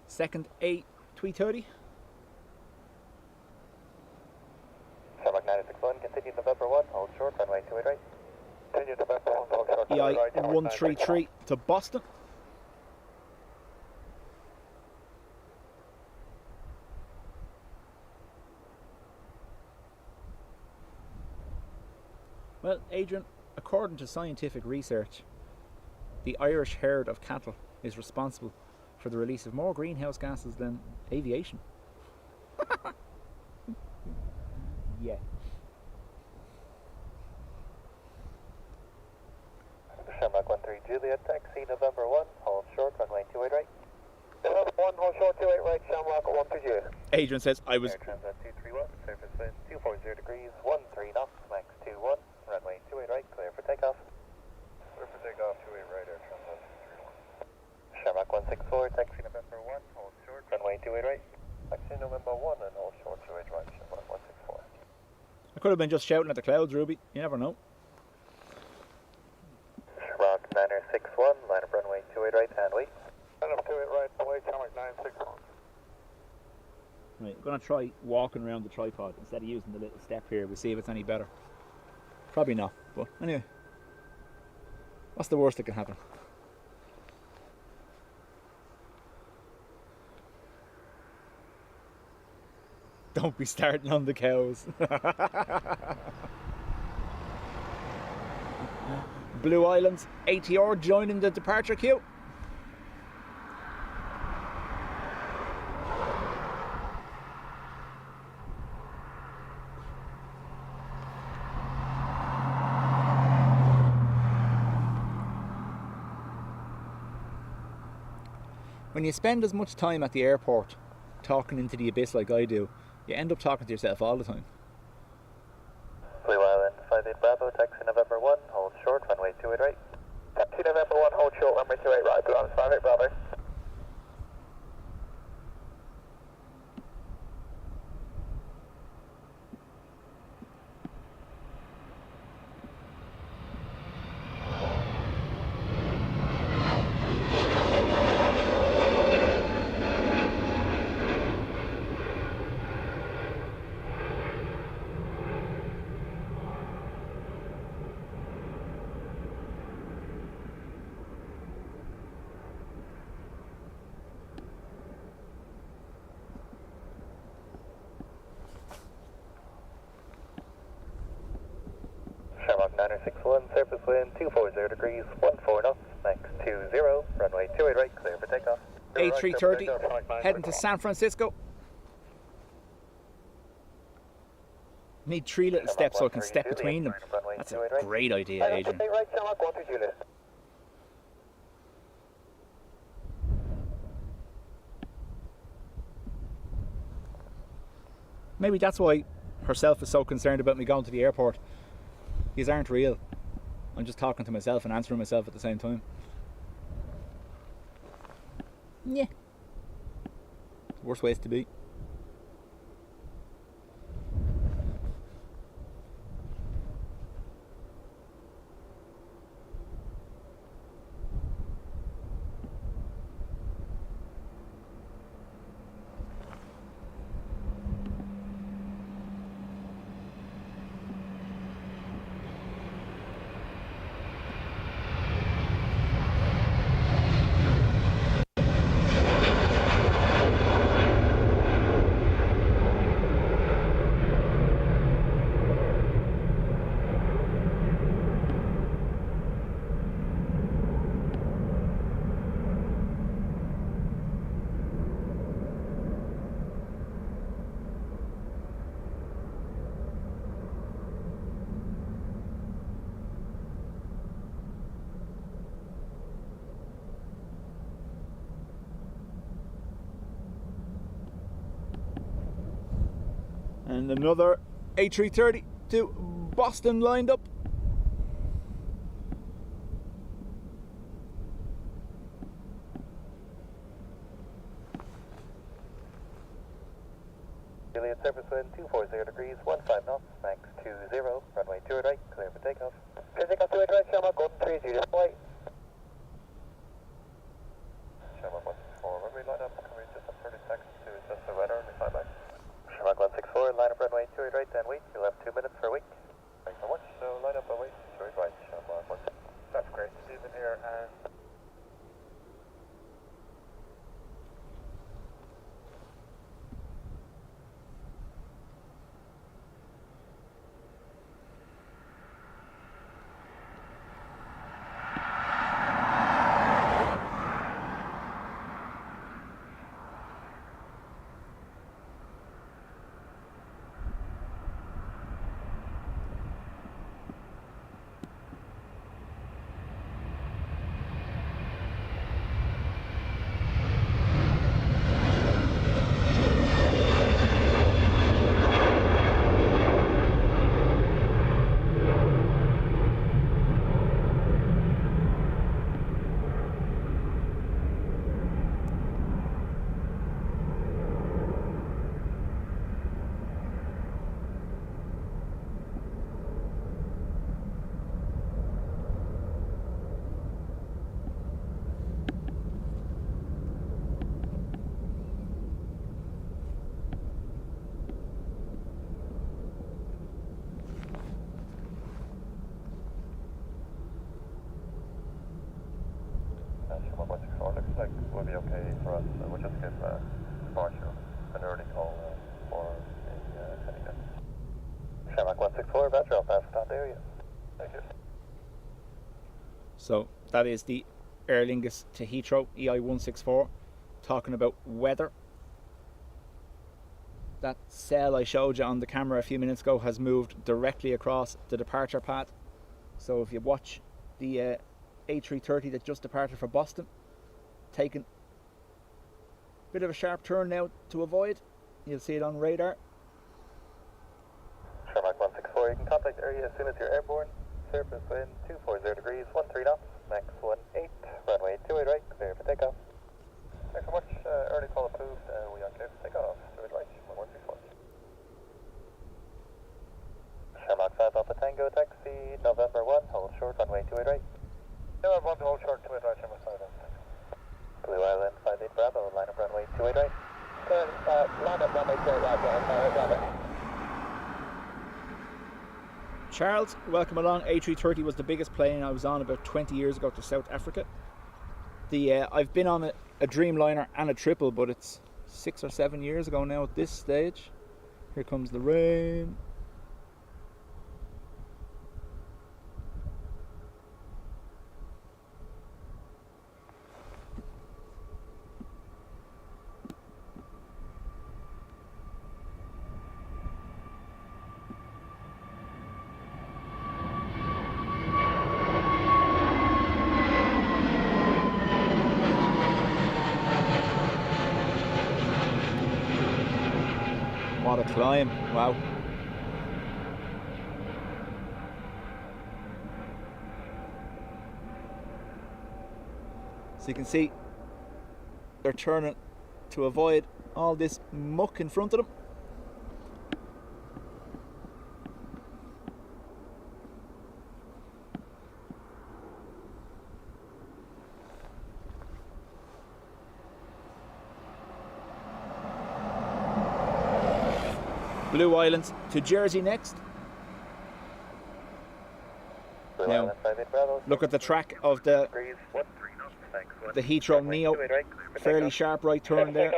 Second A330. Shamrock 961, continue November 1, hold short, runway 28 right. Continue November 1, hold short, runway right. EI133 to Boston. Well, Adrian, according to scientific research, the Irish herd of cattle is responsible for the release of more greenhouse gases than aviation. Yeah. Shamrock 13 Juliet, taxi November 1, hold short, runway 28 right. November 1, hold short, 28 right, Shamrock 13 Juliet. Adrian says I was. Air Transat 231, surface wind 240 degrees, 13 knots, max 21, runway 28 right, clear for takeoff. Clear for takeoff, 28 right, Air Transat 231. Shamrock 164, taxi November 1, hold short, runway 28 right. Taxi November 1 and hold short, 28 right, Shamrock 164. I could have been just shouting at the clouds, Ruby. You never know. Shamrock 961, line up runway 28 right, and wait. Line up 28 right, away, Shamrock 961. Right, I'm going to try walking around the tripod instead of using the little step here. We'll see if it's any better. Probably not, but anyway. What's the worst that can happen? Don't be starting on the cows. Blue Islands, ATR joining the departure queue. When you spend as much time at the airport talking into the abyss like I do, you end up talking to yourself all the time. Blue Island 58 Bravo, taxi November 1, hold short, runway 28 right. Taxi November 1, hold short, runway 28 right, Blue Island 58 Bravo. Shamrock 961, surface wind 240 degrees, 14 knots, max 20, runway 28 right, clear for takeoff. A330 heading to San Francisco. Need 3 little steps so I can step between them. That's a great idea, Adrian. Right, Shamrock 13 Juliet. Maybe that's why herself is so concerned about me going to the airport. These aren't real. I'm just talking to myself and answering myself at the same time. Yeah. Worst ways to be. And another A330 to Boston lined up. Juliet surface wind 240 degrees, 15 knots, max 20, runway 2 right, clear for takeoff. Clear takeoff 2 right, Shamrock, golden 30, display. Shamrock 164, runway line up, coverage just up 30 seconds to adjust the weather and fly back. Shamrock 164, line up runway 2 right, then wait, you'll have 2 minutes for a wait. Thanks so much, so line up and wait, 2 right, Shamrock 164. That's great, Stephen here, and Shamrock 164 looks like we'll be okay for us. We'll just give Marshall an early call for the heading in. Shamrock 164, battery off Ascot area. Thank you. So that is the Aer Lingus to Heathrow EI164 talking about weather. That cell I showed you on the camera a few minutes ago has moved directly across the departure path. So if you watch the A330 that just departed for Boston, taking a bit of a sharp turn now to avoid, you'll see it on radar. Shamrock 164, you can contact the area as soon as you're airborne. Surface wind 240 degrees, 13 knots, max 18, runway 2 right, clear for takeoff. Thanks so much, early call approved, we are clear for takeoff, 2 right, 164. Shamrock 5 Alpha Tango, taxi, November 1, hold short, runway 2 right. November 1, hold short, 2 right, Shamrock 5 Alpha. Blue Island 58 Bravo, line up runway 2 right. Line up runway 2 right, Bravo. Charles, welcome along. A330 was the biggest plane I was on about 20 years ago to South Africa. I've been on a Dreamliner and a triple, but it's 6 or 7 years ago now at this stage. Here comes the rain. What a climb, wow. So you can see they're turning to avoid all this muck in front of them. Blue Islands to Jersey next. Now, look at the track of the Heathrow Neo. Fairly sharp right turn there.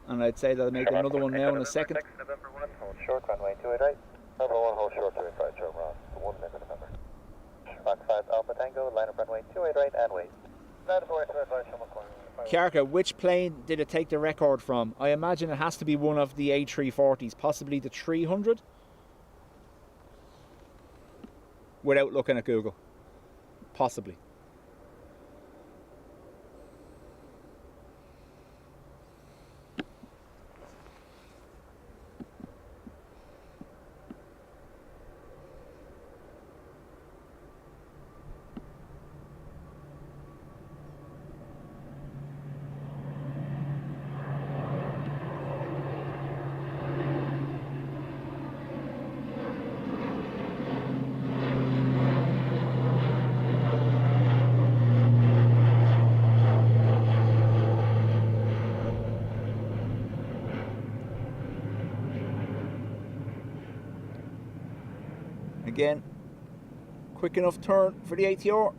And I'd say they'll make another one now in a second. November 1, hold short, runway 28 right. Number 1, hold short, 28 right, show wrong. 1 minute, November. Rock 5 Alpha Tango, line up runway 28 right and wait. Kiarka, which plane did it take the record from? I imagine it has to be one of the A340s, possibly the 300? Without looking at Google. Possibly. Again, quick enough turn for the ATR.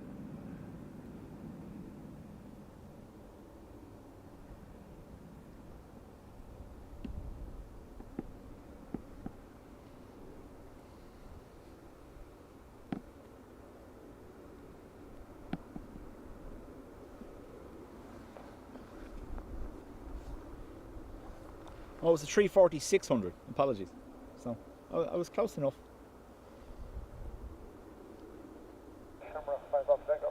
Oh, it was a 340-600. Apologies. So I was close enough. Shamrock 5 Alpha Tango.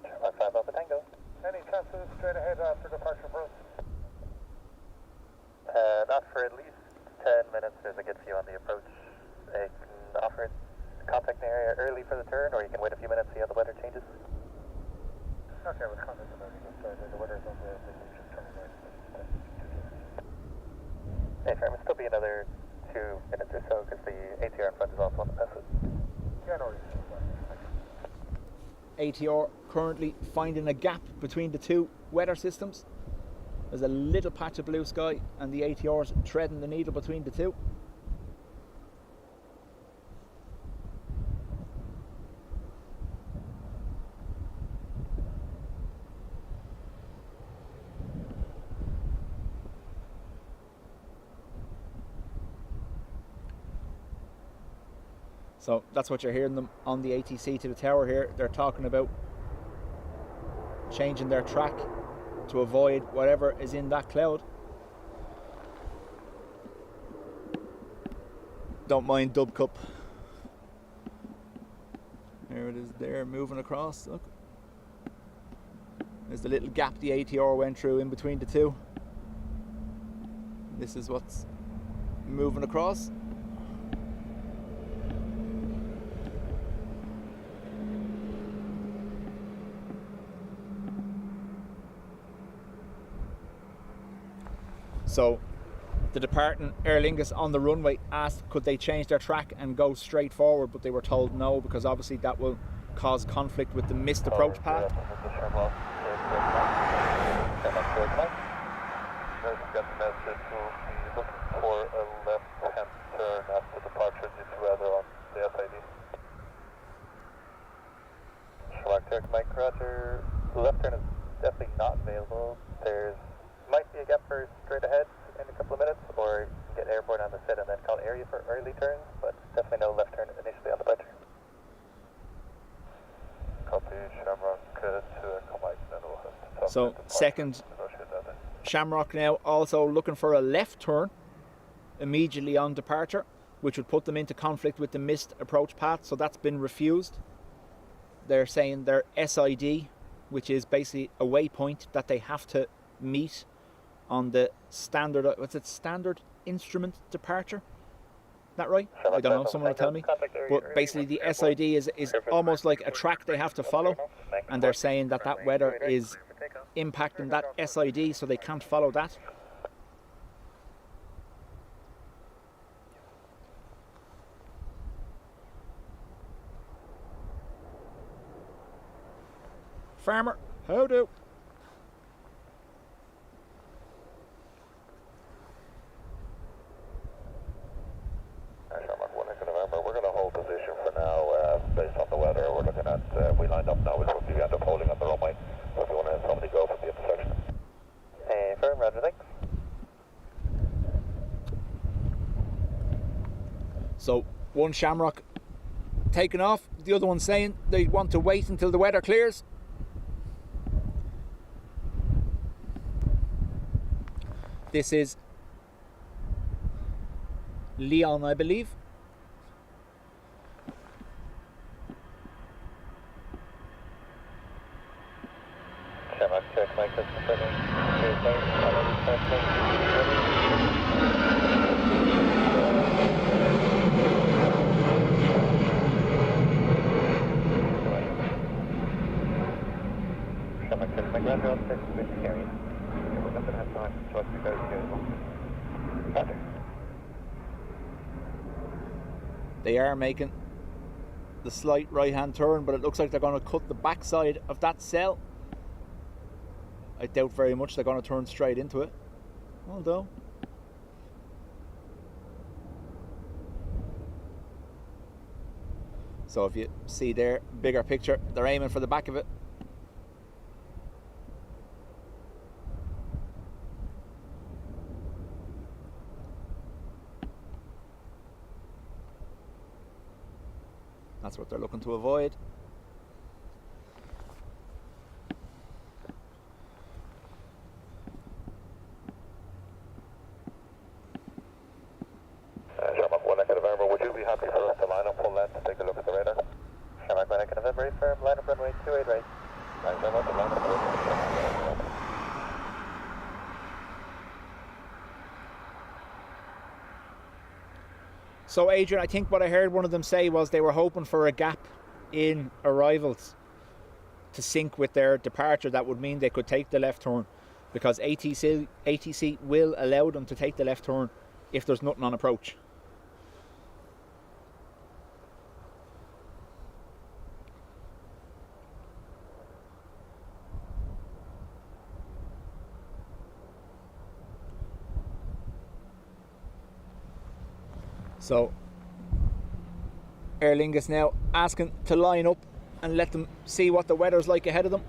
Shamrock 5 Alpha Tango. Any chances straight ahead after departure for us? Not for at least 10 minutes. There's a good view on the approach. I can offer contact the area early for the turn, or you can wait a few minutes, see how the weather changes. Okay, with contact the the weather's on the just turning right. Hey, firm, it'll still be another 2 minutes or so because the ATR in front is also on the pass it. Yeah, no worries. ATR currently finding a gap between the two weather systems. There's a little patch of blue sky and the ATR's threading the needle between the two. So that's what you're hearing them on the ATC to the tower here. They're talking about changing their track to avoid whatever is in that cloud. Don't mind Dub Cup. There it is there, moving across. Look. There's the little gap the ATR went through in between the two. This is what's moving across. So the departing Aer Lingus on the runway asked could they change their track and go straight forward, but they were told no, because obviously that will cause conflict with the missed approach path. Got the message to be looking for a left-hand turn after departure due to weather on the SID. Shamrock Turk, Mike, Roger. The left turn is definitely not available. There's might be a gap for straight ahead in a couple of minutes, or you can get airborne on the set and then call area for early turns, but definitely no left turn initially on departure. Copy, Shamrock to Echo Mike, then we'll have to So second Shamrock now also looking for a left turn immediately on departure, which would put them into conflict with the missed approach path, so that's been refused. They're saying their SID, which is basically a waypoint that they have to meet on the standard, what's it, standard instrument departure? That right? I don't know, someone will tell me. But basically the SID is almost like a track they have to follow, and they're saying that that weather is impacting that SID, so they can't follow that. Farmer, how do? We're going to hold position for now based on the weather. We're looking at, we lined up now, we'll probably end up holding on the runway. So if you want to somebody go from the intersection. Firm, roger, thanks. So one Shamrock taking off, the other one saying they want to wait until the weather clears. This is Leon, I believe. Shamrock, check, Mike, that's confirming. Shamrock, check, Mike, roger, on 6, which carry. We're going to have time to talk to you guys here as well. Roger. They are making the slight right hand turn, but it looks like they're going to cut the backside of that cell. I doubt very much they're going to turn straight into it, although so if you see there, bigger picture, they're aiming for the back of it. That's what they're looking to avoid. Shamrock 1 Echo November, would you be happy for us to line up full length to take a look at the radar? Shamrock 1 Echo November, firm, line up runway 28 right. Right, line up. So Adrian, I think what I heard one of them say was they were hoping for a gap in arrivals to sync with their departure. That would mean they could take the left turn, because ATC will allow them to take the left turn if there's nothing on approach. So Aer Lingus now asking to line up and let them see what the weather's like ahead of them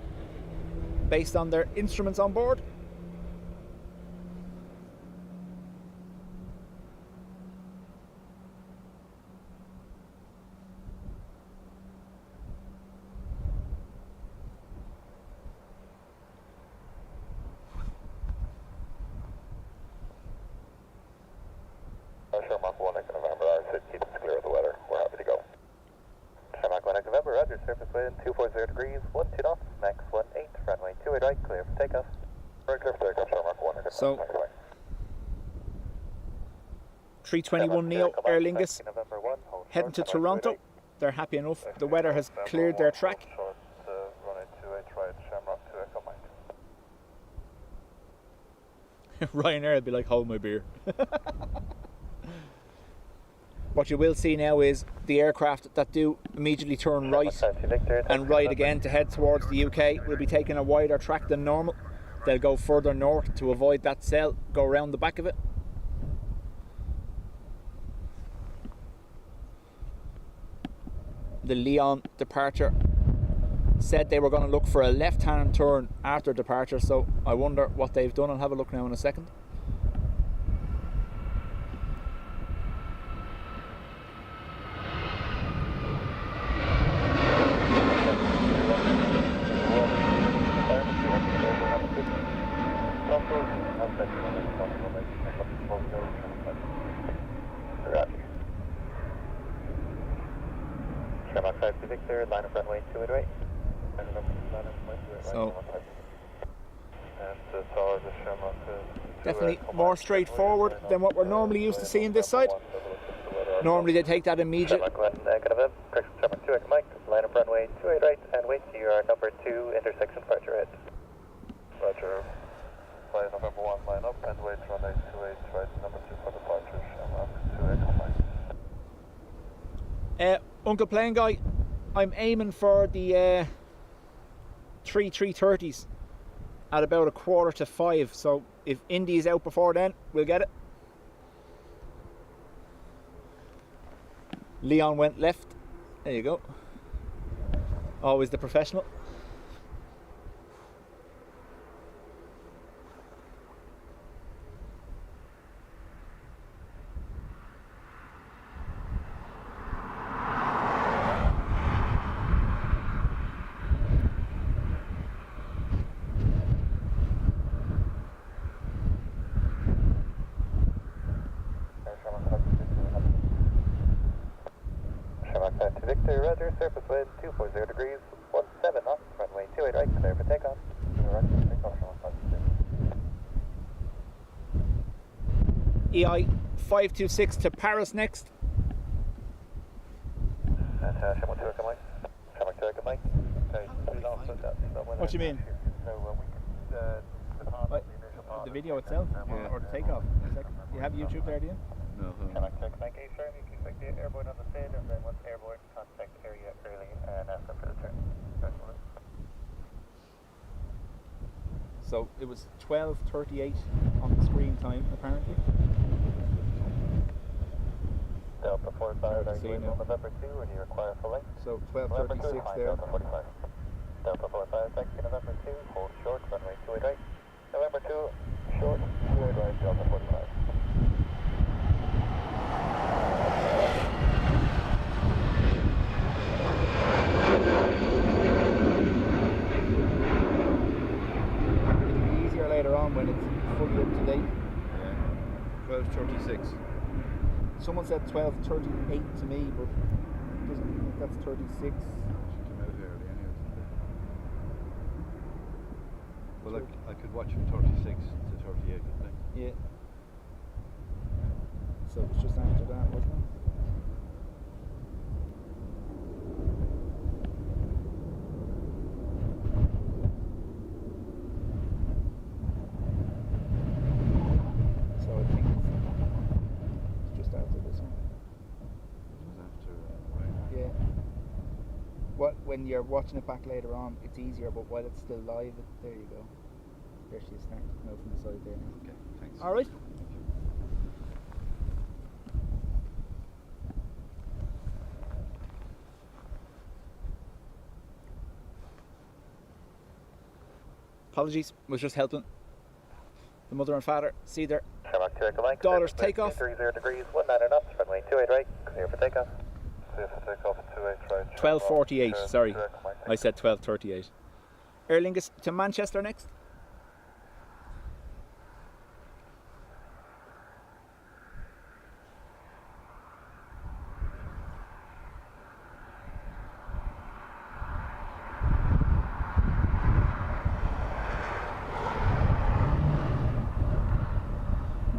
based on their instruments on board. Shamrock 1 Echo November, our sit keeps us clear of the weather. We're happy to go. Shamrock 1 Echo November, roger, surface wind 240 degrees, 12 knots, max 18, runway 28 right, clear for takeoff. Very clear for takeoff, Shamrock 1 Echo November. So 321 Neo Aer Lingus heading to Toronto. They're happy enough. The weather has cleared their track. Runway 28 right, Shamrock 2 Echo Mike. Ryanair will be like, hold my beer. What you will see now is the aircraft that do immediately turn right and right again to head towards the UK will be taking a wider track than normal. They'll go further north to avoid that cell, go around the back of it. The Leon departure said they were going to look for a left-hand turn after departure, so I wonder what they've done. I'll have a look now in a second. Shamrock 5 Victor, line up runway 28 right. So and so the Shamrock Definitely more straightforward than what we're normally used to seeing this side. Normally they take that immediate. Negative. Correction, traffic 2 Mike. Line up runway 28 right and wait to your number 2 intersection departure ahead. Roger. Flight November 1 line up and wait runway 28 right, number 2 for departure. Shamrock 2 Mike. Uncle Plane Guy, I'm aiming for the 330s at about 4:45, so if Indy is out before then, we'll get it. Leon went left. There you go. Always the professional. To Victor, Roger, surface wind 240 degrees, 17 knots, runway 28 right, clear for takeoff. EI 526 to Paris next. What do you mean? The video itself? Or the takeoff? You have YouTube there, do you? No. Thank you, sir. You can expect the airborne on the stage, and then once airborne, contact area early and ask them for the turn. So it was 12:38 on the screen time, apparently. Delta 45, are See you in now. November 2, or do you require full length? So November 2, 12:36 fine, there. Delta 45. Delta 45, taxi November 2, hold short, runway 28 right. November 2, short, 28 right, Delta 45. It'll be easier later on when it's fully up to date. Yeah. 12:36. Someone said 12:38 to me, but that's 36. She came out early anyway. Well, I could watch from 36 to 38, couldn't I? Yeah. So it's just after that, wasn't it? So I think it's just after this one. It was after, right. Yeah. When you're watching it back later on, it's easier, but while it's still live, there you go. There she is starting to come out from the side there now. Okay, thanks. All right. Thank you. Apologies, was just helping the mother and father see their Shamrock 2 Echo Mike. daughter's takeoff. 30 degrees, 19 knots, runway 28 right, clear for takeoff. Clear for takeoff at 28 right. 12:48, sorry. 2 Echo Mike. I said 12:38. Aer Lingus to Manchester next.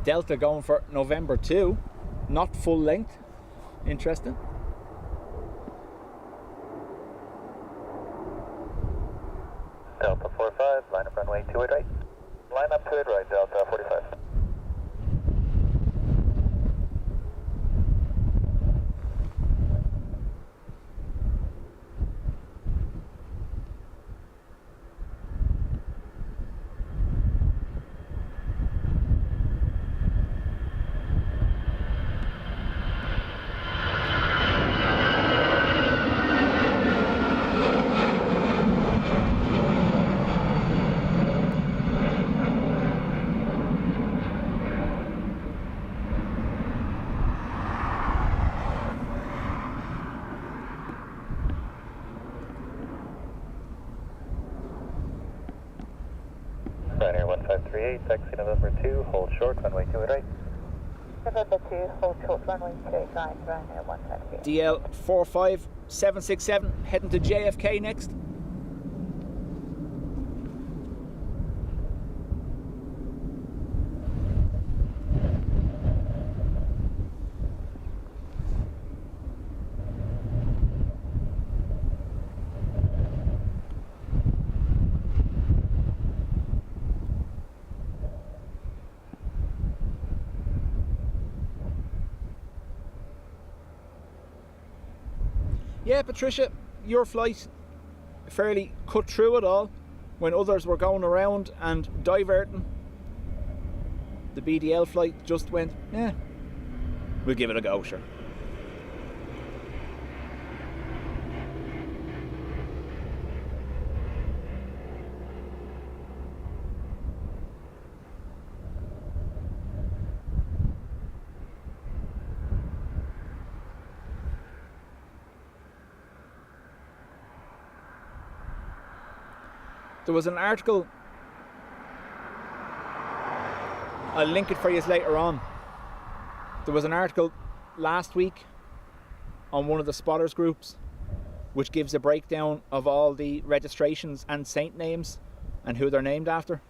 Delta going for November 2, not full length. Interesting. Delta 45, line up runway 28 right. Line up 28 right, Delta 45. Ryanair 1538, taxi November 2, hold short, runway 28 right. November 2, hold short, runway 28 right, Ryanair 158. DL 45767 heading to JFK next. Yeah, Patricia, your flight fairly cut through it all when others were going around and diverting. The BDL flight just went, yeah, we'll give it a go, sure. There was an article, I'll link it for you later on. There was an article last week on one of the spotters groups which gives a breakdown of all the registrations and saint names and who they're named after.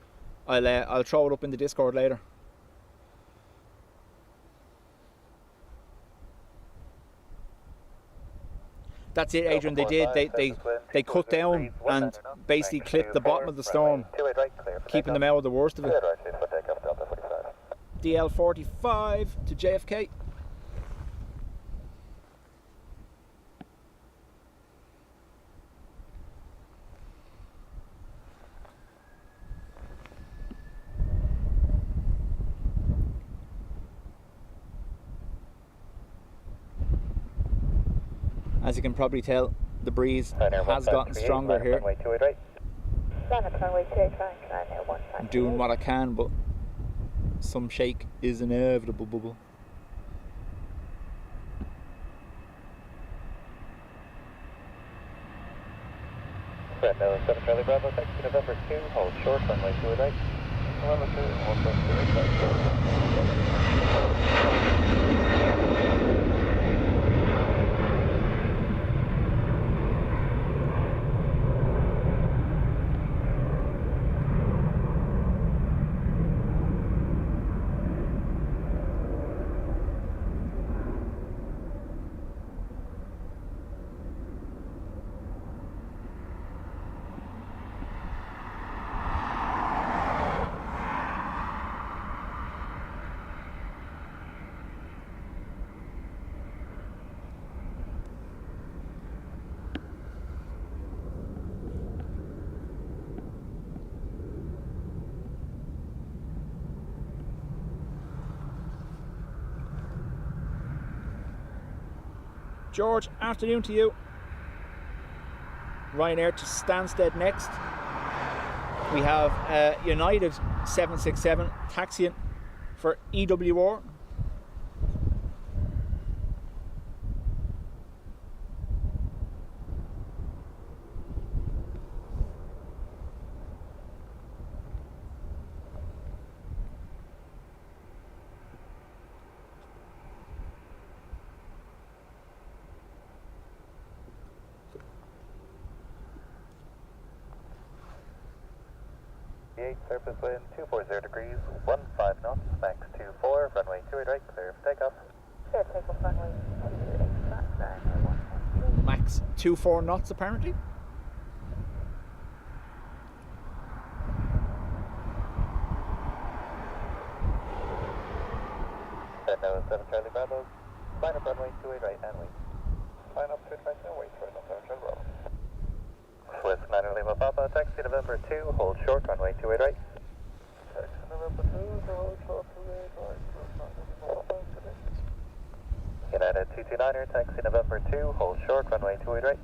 I'll throw it up in the Discord later. That's it, Adrian. They cut down and basically clipped the bottom of the storm, keeping them out of the worst of it. DL45 to JFK. As you can probably tell, the breeze has gotten stronger here. I'm doing what I can, but some shake is inevitable, bubble. Red Nose 7 Charlie Bravo, taxi November 2, hold short, runway 28 right. November 2, hold short, 28 right. George, afternoon to you. Ryanair to Stansted next. We have United 767 taxiing for EWR. Surface wind 240 degrees, 15 knots, max 24, runway 28 right, clear for takeoff. Clear takeoff, runway 28 right, Max 24 knots apparently. Red Nose 7 Charlie Bravo, line up runway 28 right and wait. Line up 28 right and wait for November 7 Charlie Bravo. Swiss 9 Lima Papa, taxi November 2, hold short, runway 28 right. Taxi November 2, hold short, 28 right. United 229er, taxi November 2, hold short, runway 28 right.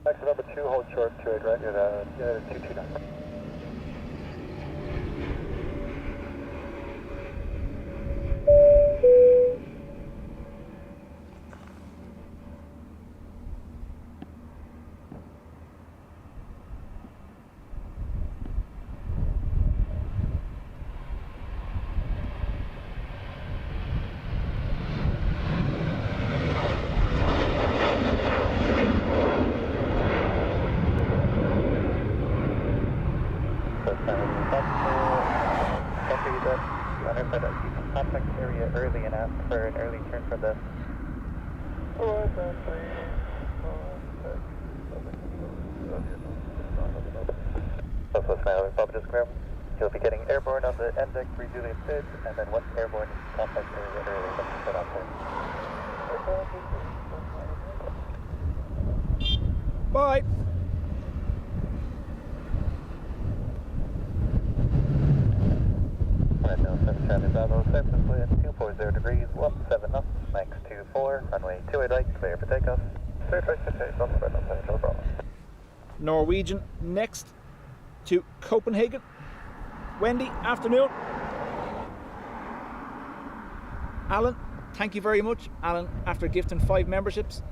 Taxi November 2, hold short, 28 right, United 229. Contact area early and ask for an early turn from the Southwest Miami, Bob just confirm. You'll be getting airborne on the end deck for Juliet Bid, and then once airborne, contact area early. Let's set up there. Bye. Red Nose 7 traffic Bravo, surface wind 240 degrees, 17 knots, max 24, runway 28 right, clear for takeoff. Clear for takeoff, Red Nose 7 Bravo. Norwegian next to Copenhagen. Wendy, afternoon. Alan, thank you very much. Alan, after gifting 5 memberships.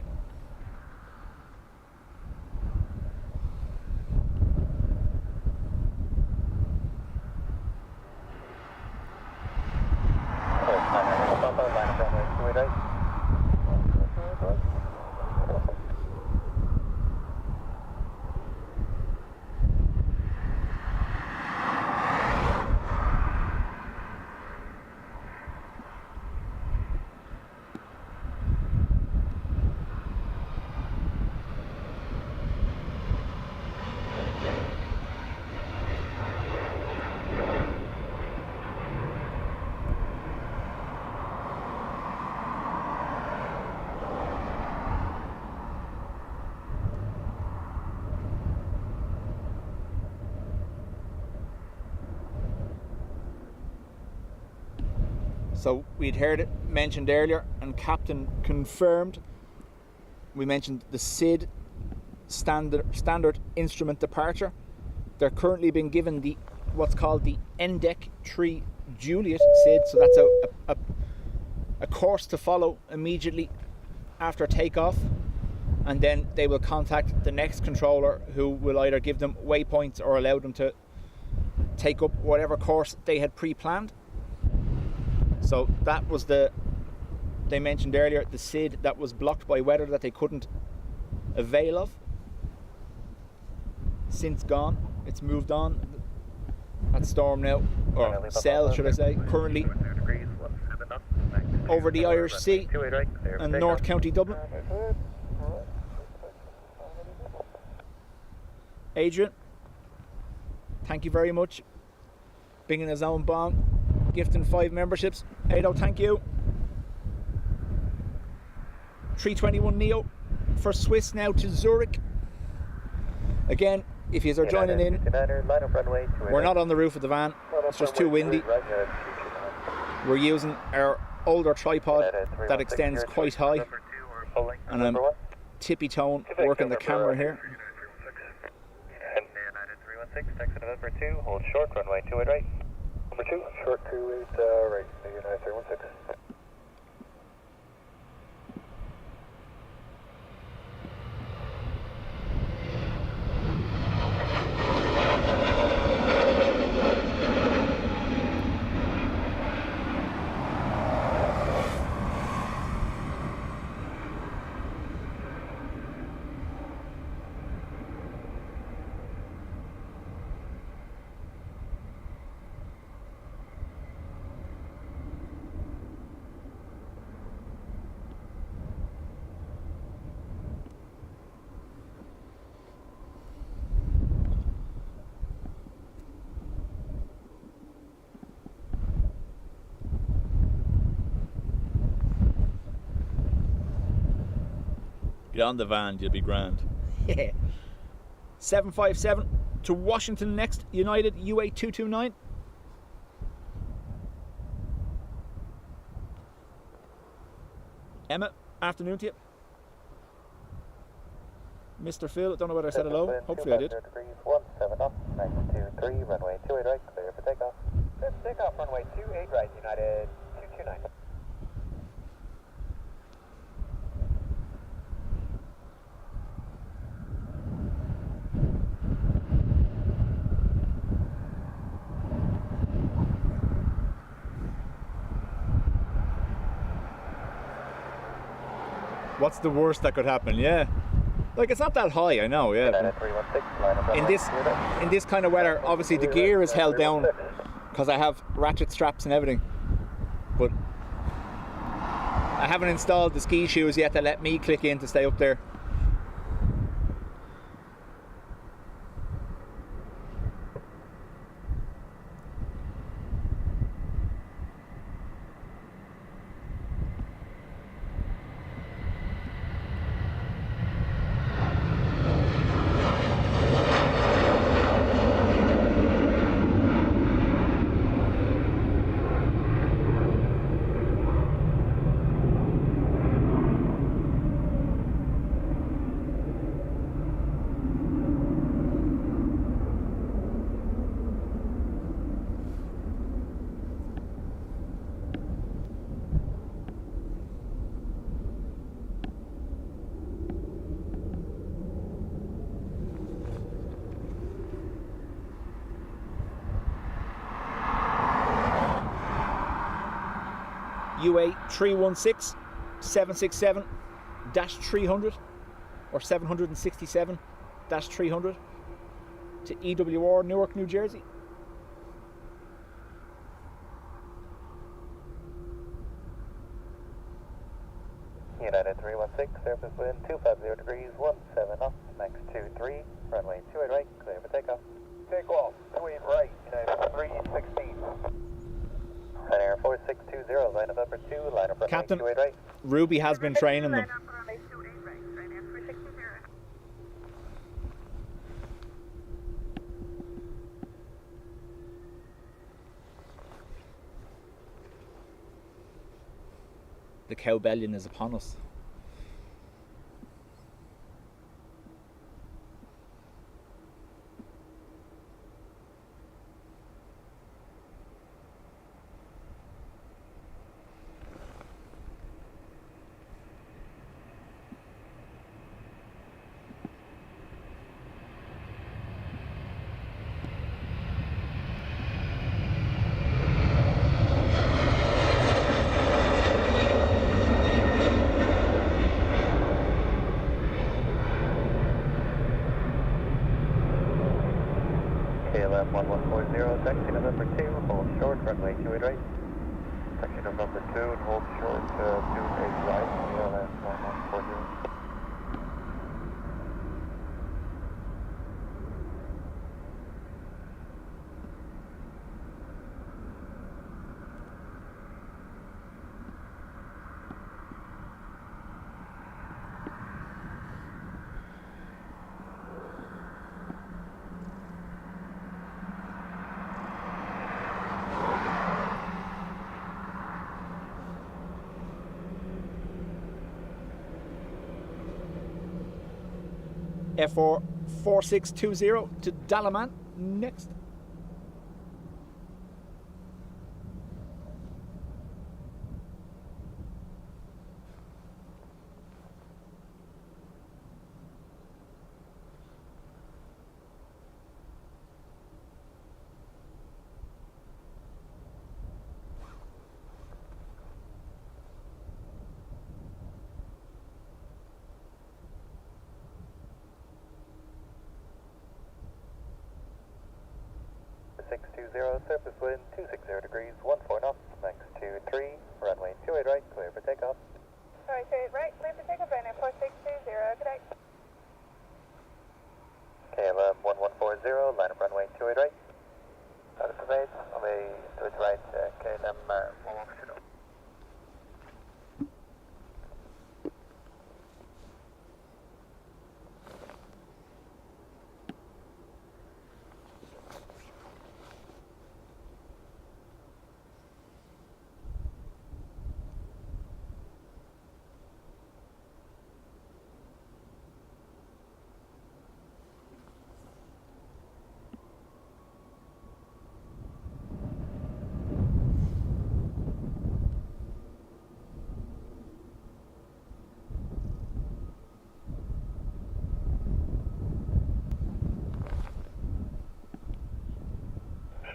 So we'd heard it mentioned earlier, and Captain confirmed. We mentioned the SID, standard instrument departure. They're currently being given the what's called the NDEC 3 Juliet SID. So that's a course to follow immediately after takeoff, and then they will contact the next controller, who will either give them waypoints or allow them to take up whatever course they had pre-planned. So that was they mentioned earlier, the SID that was blocked by weather that they couldn't avail of. Since gone, it's moved on. That storm now, or cell should I say, currently over the Irish Sea and North County Dublin. Adrian, thank you very much. Binging his own bomb, gifting 5 memberships. Ado, thank you. 321 Neo for Swiss now to Zurich. Again, if you are joining in, we're not on the roof of the van, it's just too windy. We're using our older tripod that extends quite high, and I'm tippy-toeing working the camera here. United 316, taxi November 2, hold short, runway 28 right. Number 2, short 28 right, United 316. Get on the van, you'll be grand. Yeah. 757 to Washington next, United UA 229. Emma, afternoon to you. Mr. Phil, don't know whether I said hello. Hopefully I did. 17 knots, 923, runway 28 right, clear for takeoff. Clear for takeoff, runway 28 right, United 229. What's the worst that could happen? Yeah. Like, it's not that high, I know, yeah. In this kind of weather, obviously the gear is held down because I have ratchet straps and everything. But I haven't installed the ski shoes yet that let me click in to stay up there. UA 316 767 300 or 767 300 to EWR, Newark, New Jersey. United 316, surface wind 250 degrees, 17 knots, max 23, runway 28 right, clear for takeoff. Take off, 28 right, United 316. Ryanair 4620, line of upper 2, line of runway Captain, 28 right. Ruby has been training them. The cowbellion is upon us. KLM 1140, taxi November 2, hold short, runway 28 right. Taxi November 2, and hold short, 28 right, KLM 1140. FR 4620 to Dalaman next. Surface wind 260 degrees, 14 knots, max 23, runway 28 right, clear for takeoff. Alright, 28 right, clear for takeoff, Ryanair 4620, good night. KLM 1140, line up runway 28 right. Surveyed, runway 28 right, KLM 1140.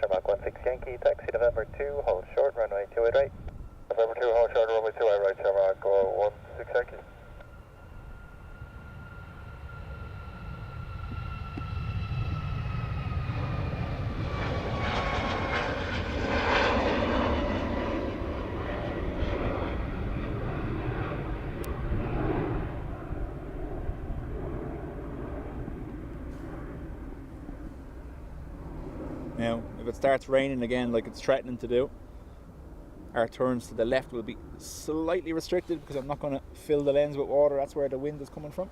Sherlock 16 Yankee, taxi November 2, hold short, runway 28 right. November 2, hold short, runway 28 right, Sherlock 16 Yankee. Now, if it starts raining again like it's threatening to do, our turns to the left will be slightly restricted because I'm not going to fill the lens with water. That's where the wind is coming from.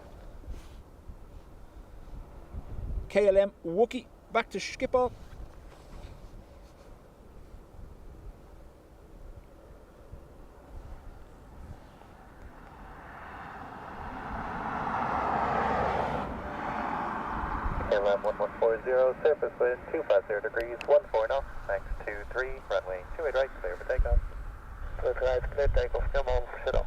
KLM Wookie back to Schiphol. KLM 1140, surface wind 250 degrees, 14 knots, max 23, runway 28 right, clear for takeoff. Clear for right, clear takeoff, come on, sit up.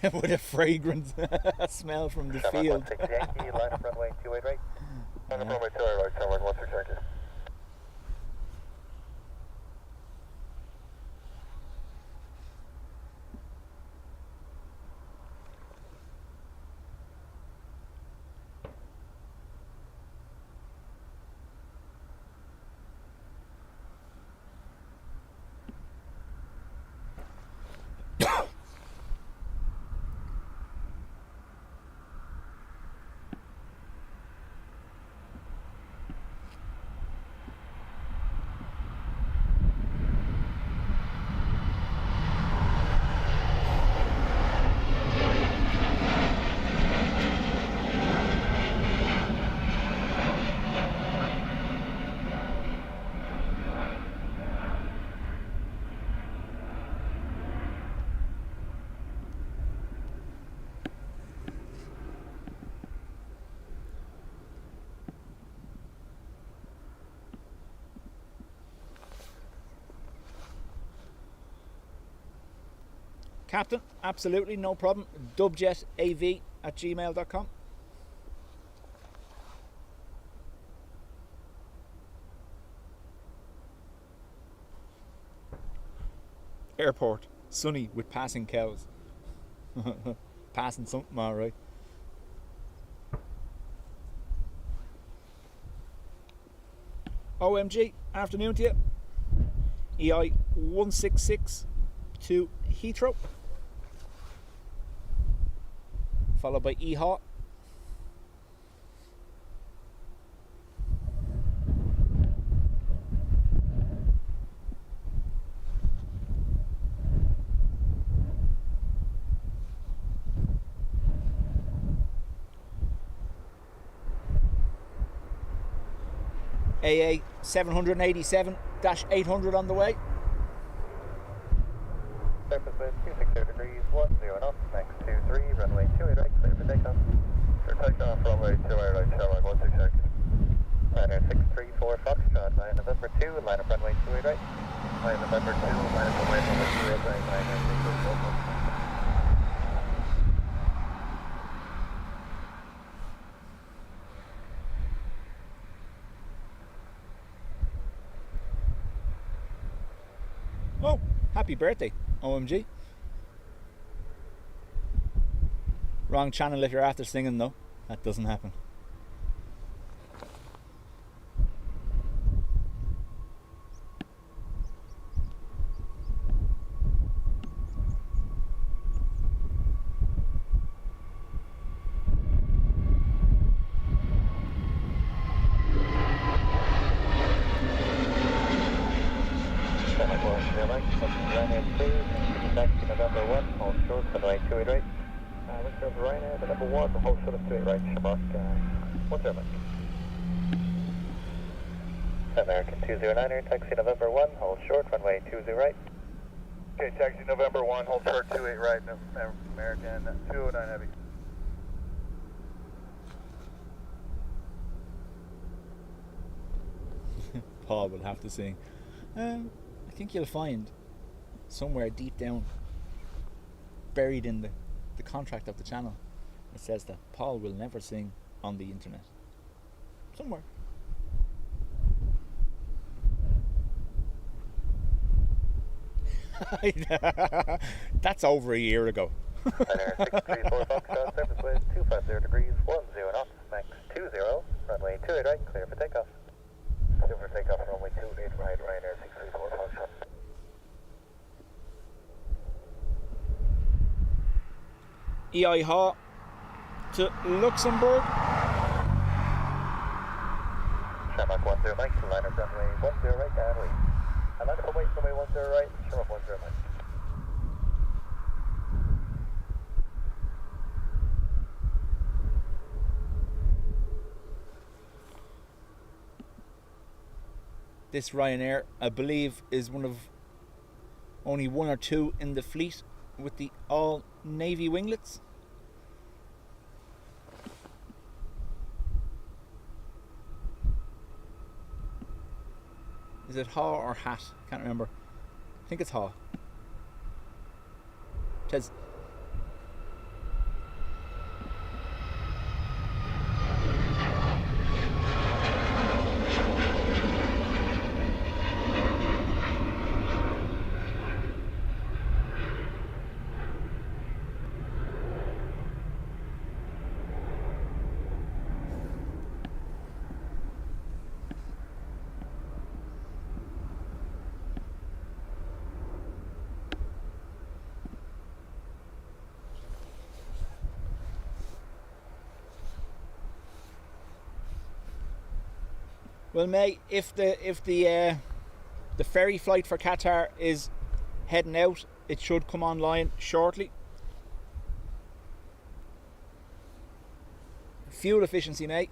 with a fragrant smell from the Shamrock field. 16 Yankee, line up runway 28 right. Line up Yeah. runway 28 right, Shamrock 16 Yankee. Captain, absolutely no problem. Dubjetav@gmail.com. Airport, sunny with passing cows. Passing something, alright. OMG, afternoon to you. EI 166 to Heathrow, followed by EHA. AA 787-800 on the way. Surface wind 260 degrees, 10 knots, max 23, runway 28 right, clear for takeoff. For takeoff, runway 28 right, Shamrock 16 Yankee. Liner 634 Foxtrot, line November 2, line up runway 28 right. Line November 2, line up runway 28 right, liner 634 Foxtrot. Oh, happy birthday, OMG. Wrong channel if you're after singing though. That doesn't happen. Shamrock 16 right, Ryanair 2, taxi November 1, hold short, runway 28 right. Look for Ryanair, the number 1, hold short of 28 right, Shamrock 10 right. American 209er, taxi November 1, hold short, runway 20 right. Okay, taxi November 1, hold short 28 right, American 209 heavy. Paul will have to sing. I think you'll find somewhere deep down, buried in the contract of the channel, it says that Paul will never sing on the internet. Somewhere. That's over a year ago. Ryanair 634 Foxtrot, surface wind 250 degrees, 10 knots, max 20, runway 28 right, clear for takeoff. Clear for takeoff, runway 28 right, Ryanair 634 Foxtrot. EIHA to Luxembourg. Shamrock 10 Mike, line up runway 10 right, Adley. Line up runway 10 right, Shamrock 10 Mike. This Ryanair, I believe, is one of only one or two in the fleet with the all navy winglets. Is it Ha or Hat? Can't remember. I think it's Ha. It says Well, May, if the ferry flight for Qatar is heading out, it should come online shortly. Fuel efficiency, May.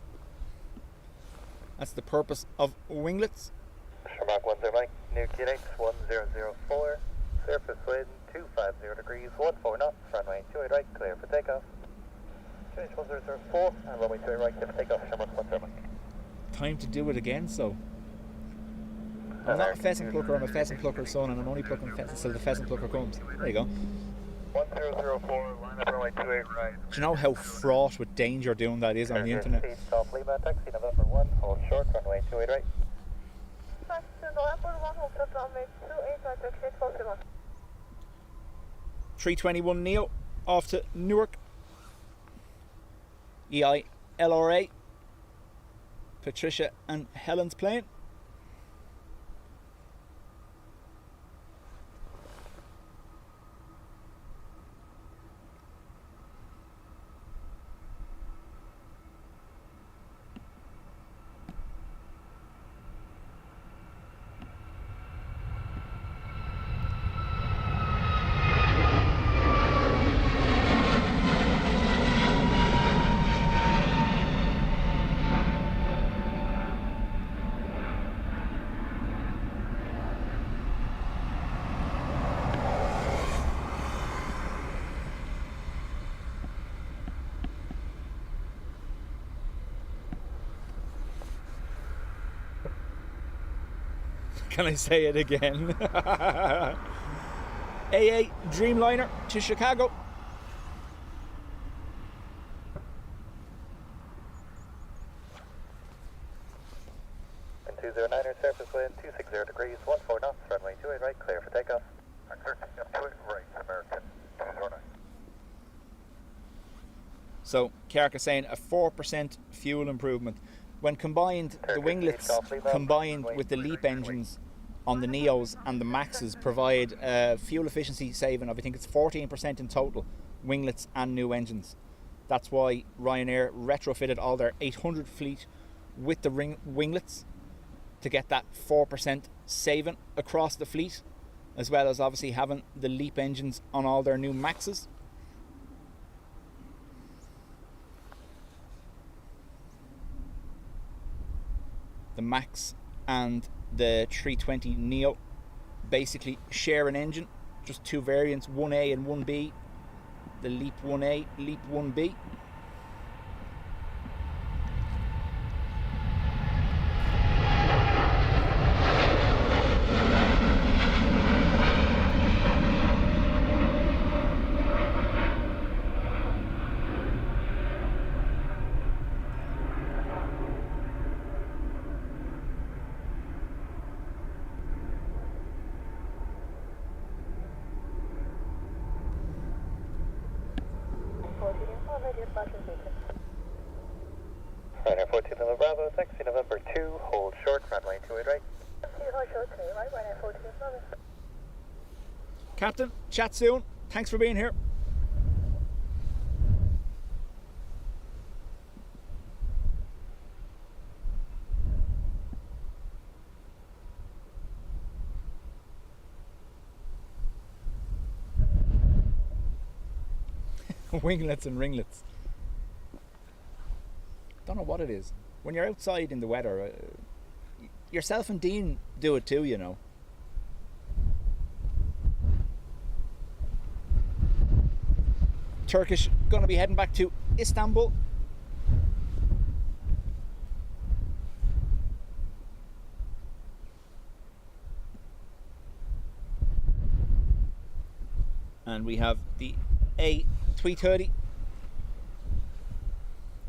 That's the purpose of winglets. Shamrock 10 Mike, New QNH 1004, surface wind 250 degrees, 14 knots, runway 28 right, clear for takeoff. QNH 1004, and runway 28 right, clear for takeoff, Shamrock 10 Mike. Time to do it again, so. I'm not a pheasant plucker, I'm a pheasant plucker's son, and I'm only plucking pheasants till the pheasant plucker comes. There you go. 1004, line up runway 28 right. Do you know how fraught with danger doing that is on the internet? Stop Lima, taxi November 1, hold short, runway 28 right. Taxi November 1, hold short, runway 28 right, taxi close to 1. 321 Neo off to Newark. EILRA. Patricia and Helen's plane. Can I say it again? AA Dreamliner to Chicago. And 209er, surface wind 260 degrees, 14 knots, runway 28 right, clear for takeoff. And 13 up 2 right, American 209. So Carrick is saying a 4% fuel improvement. When combined, the winglets combined with the LEAP engines on the Neos and the Maxes provide a fuel efficiency saving of, I think it's 14% in total, winglets and new engines. That's why Ryanair retrofitted all their 800 fleet with the winglets to get that 4% saving across the fleet, as well as obviously having the LEAP engines on all their new Maxes. The Max and the 320 Neo basically share an engine, just two variants, 1A and 1B. The LEAP 1A, LEAP 1B. Ryanair 14 November Bravo, taxi November 2, hold short, runway 28 right. Hold short, 28 right, Ryanair 14 November. Captain, chat soon. Thanks for being here. Winglets and ringlets. Don't know what it is. When you're outside in the weather, yourself and Dean do it too, you know. Turkish going to be heading back to Istanbul. And we have the A330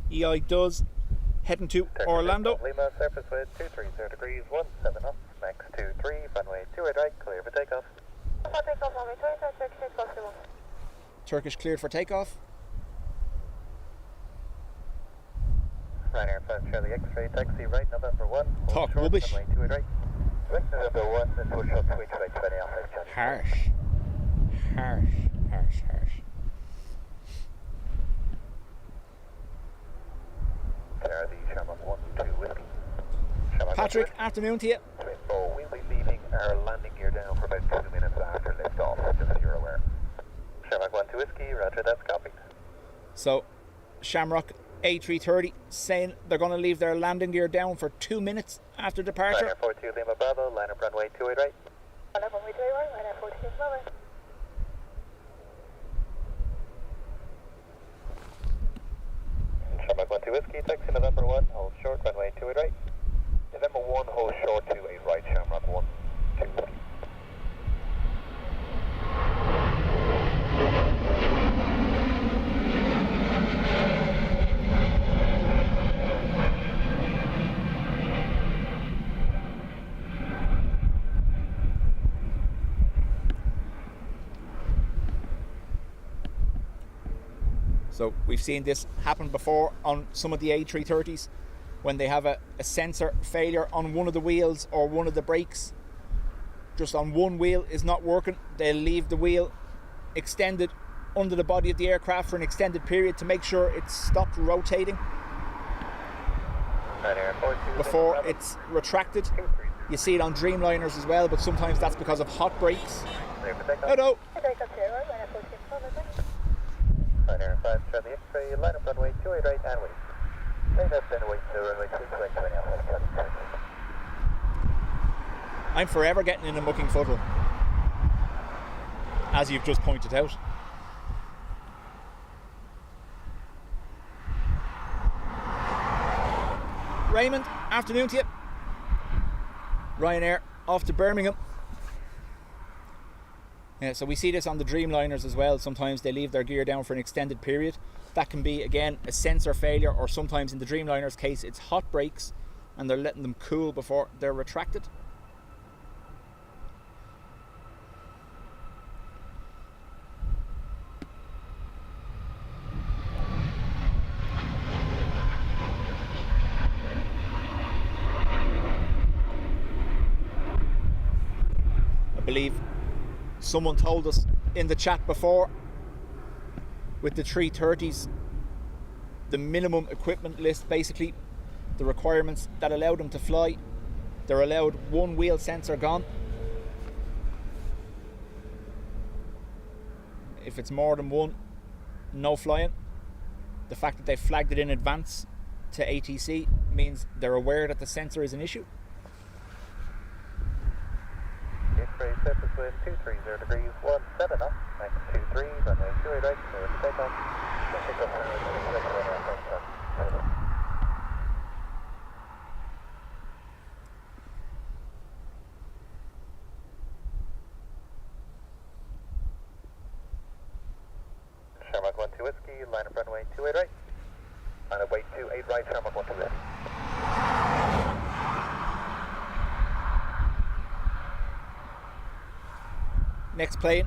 EIDWS heading to Orlando. Lima, surface wind 230 degrees, 17 knots, max 23, runway 28 right, clear for takeoff. Takeoff, runway 28 right, taxi close to 1. Turkish cleared for takeoff. Ryanair 5 Charlie X-ray, taxi right, November 1. Talk short, rubbish. runway 28 right. Wind November 1, and push up to 20 off right, Charlie. Harsh. Charlie, Shamrock 1, 2 whiskey. Shamrock Patrick, afternoon to you. Oh, we'll be leaving our landing gear down for about 2 minutes after liftoff, just so you're aware. Shamrock 1 to Whiskey, roger, that's copied. So, Shamrock A330 saying they're going to leave their landing gear down for 2 minutes after departure. Liner 42 Lima Bravo, line up runway 28 right. Line up runway 28 right, line up 42 Bravo. Shamrock 1 to Whiskey, taxi November 1, hold short, runway 28 right. November 1, hold short, 28 right, Shamrock 1, 2 Whiskey. So we've seen this happen before on some of the A330s when they have a sensor failure on one of the wheels or one of the brakes. Just on one wheel is not working, they'll leave the wheel extended under the body of the aircraft for an extended period to make sure it's stopped rotating before it's retracted. You see it on Dreamliners as well, but sometimes that's because of hot brakes. Hello. Liner 5, Charlie X-ray, line up runway 28 right and wait. Take up then wait to runway 28 right. I'm forever getting in a mucking fuddle, as you've just pointed out. Raymond, afternoon to you. Ryanair off to Birmingham. Yeah, so we see this on the Dreamliners as well. Sometimes they leave their gear down for an extended period. That can be, again, a sensor failure, or sometimes in the Dreamliners case it's hot brakes and they're letting them cool before they're retracted. I believe someone told us in the chat before, with the 330s, the minimum equipment list, basically the requirements that allow them to fly, they're allowed one wheel sensor gone. If it's more than one, no flying. The fact that they flagged it in advance to ATC means they're aware that the sensor is an issue. X-ray surface wind 230 degrees, 17 knots, max 23, runway 28 right, clear for takeoff. Shamrock 1 to Whiskey, line up runway 28 right. Line up wait 28 right, Shamrock 1 to Whiskey. Next plane,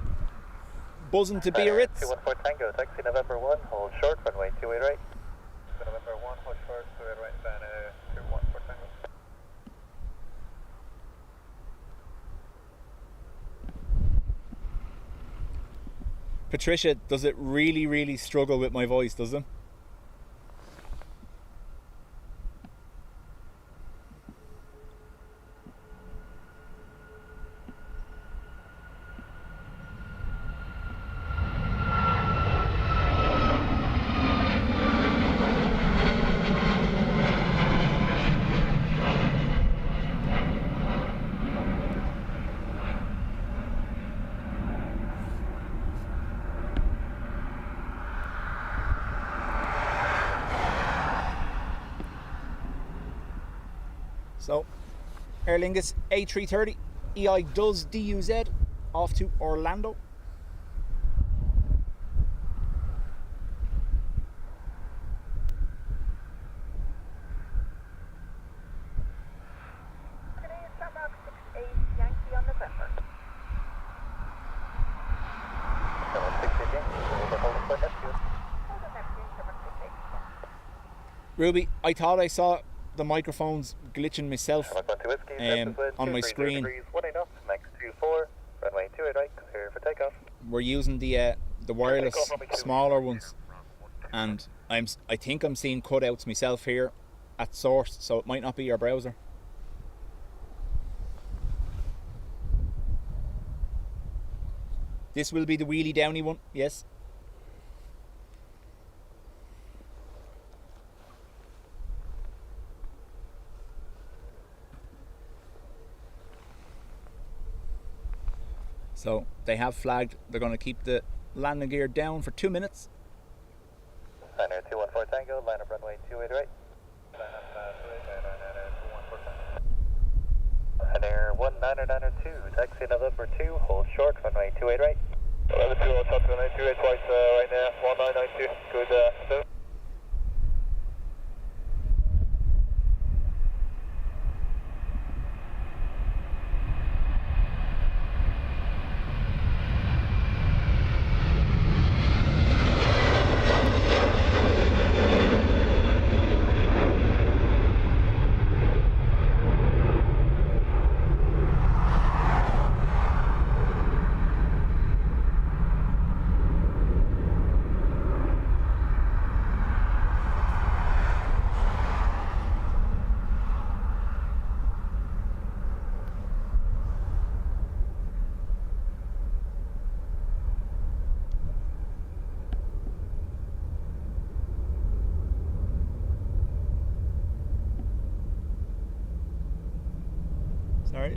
buzzing to Biarritz. 214 Tango, taxi November 1, hold short, runway 28 right. November 1, hold short, 28 right, then 214 Tango. Patricia, does it really struggle with my voice, does it? So, Aer Lingus A330 EIDWZ off to Orlando. Today is Shamrock 68 Yankee on November. Shamrock 68 Yankee, over holding point Neptune. Hold on Neptune, Shamrock 68. Ruby, I thought I saw the microphones glitching myself Shamrock 1 to Whiskey, surface wind on my 230 screen. degrees, 18 knots, max 24, runway 28 right, clear for takeoff. We're using the wireless smaller ones, and I think I'm seeing cutouts myself here at source, so it might not be your browser. This will be the wheelie downy one, yes. So they have flagged they're going to keep the landing gear down for 2 minutes. Liner 214 Tango, line up runway 28 right. Line up 214. Liner 1992, taxi November 2, hold short, runway 28 right. 11 2, hold short, runway 28 twice right now, 1992, good afternoon. Sorry.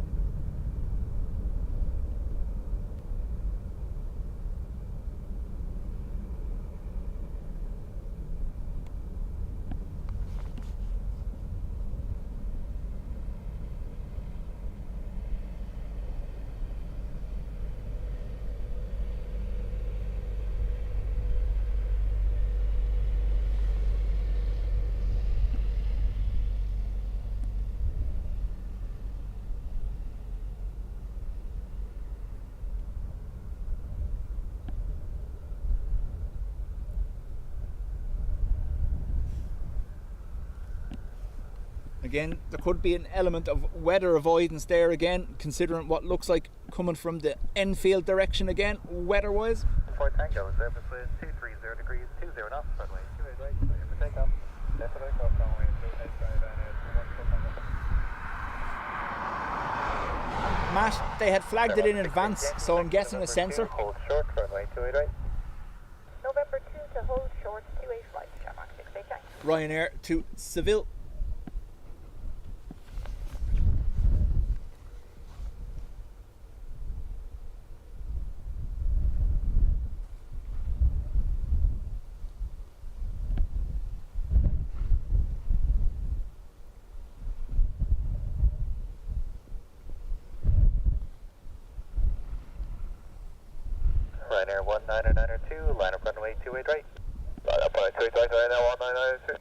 Again, there could be an element of weather avoidance there again, considering what looks like coming from the Enfield direction again, weather-wise. 4 Tango, service with 230 degrees, 20 knots, runway 28 right, clear for takeoff. Left for takeoff, runway 28 right, and Matt, they had flagged it in advance, so I'm guessing a sensor. Hold short, runway 28 right. November 2 to hold short, 28 right, Shamrock 68 tank. Ryanair to Seville. Ryanair 1992, line up runway 28 right. Line up runway 28 right, Ryanair 1992.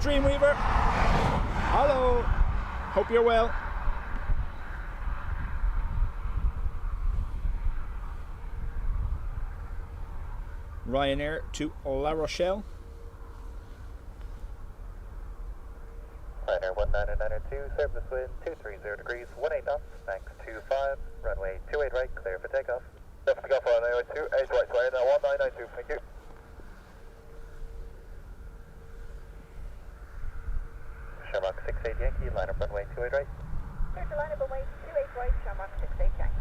Dreamweaver, hello, hope you're well. Ryanair to La Rochelle. Ryanair 1992, service wind 230 degrees, 18 knots, thanks 25, runway 28 right, clear for takeoff. Left for takeoff, runway 28 right, Ryanair 1992, thank you. Shamrock 68 Yankee, line up runway 28 right. Clear to line up runway 28 right, Shamrock 68 tank.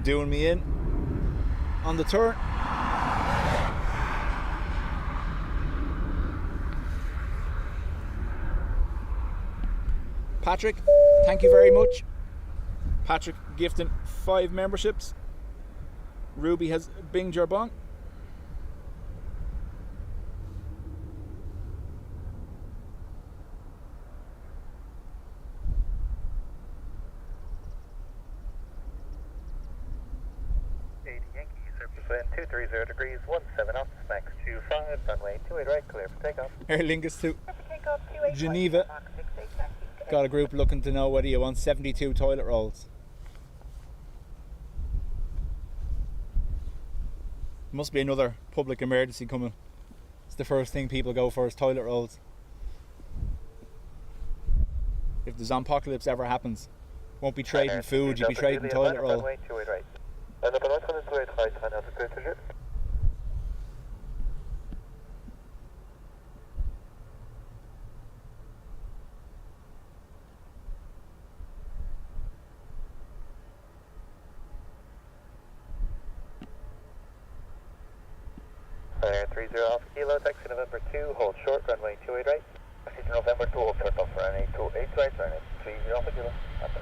doing me in on the turn. Patrick, thank you very much. Patrick gifting 5 memberships. Ruby has binged your bong. Yankee, surface wind 230 degrees, 17 knots, max 25, runway 28 right, clear for takeoff. Aer Lingus to Takeoff 28 Geneva. Mach 68 taxi. Got a group looking to know whether you want 72 toilet rolls. Must be another public emergency coming. It's the first thing people go for is toilet rolls. If the zompocalypse ever happens, won't be trading food, you'll be trading toilet roll. Runway 28 right. Line up on 128 right, find out the clear to shoot. Ryanair 30 Alpha Kilo, taxi November 2, hold short, runway 28 right. Taxi to November 2, hold short, off Ryanair 28 right, Ryanair 30 Alpha Kilo. After.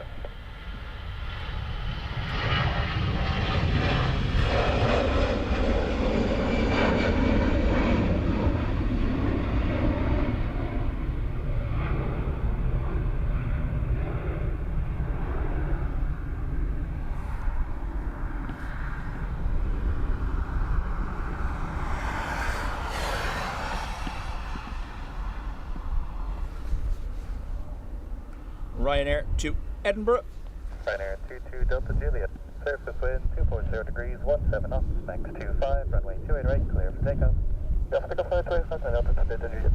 Ryanair to Edinburgh. Ryanair 22 Delta Juliet, surface wind 240 degrees, 17 knots, max 25, runway 28 right, clear for takeoff. Delta Pickle 525, and Delta Delta Juliet.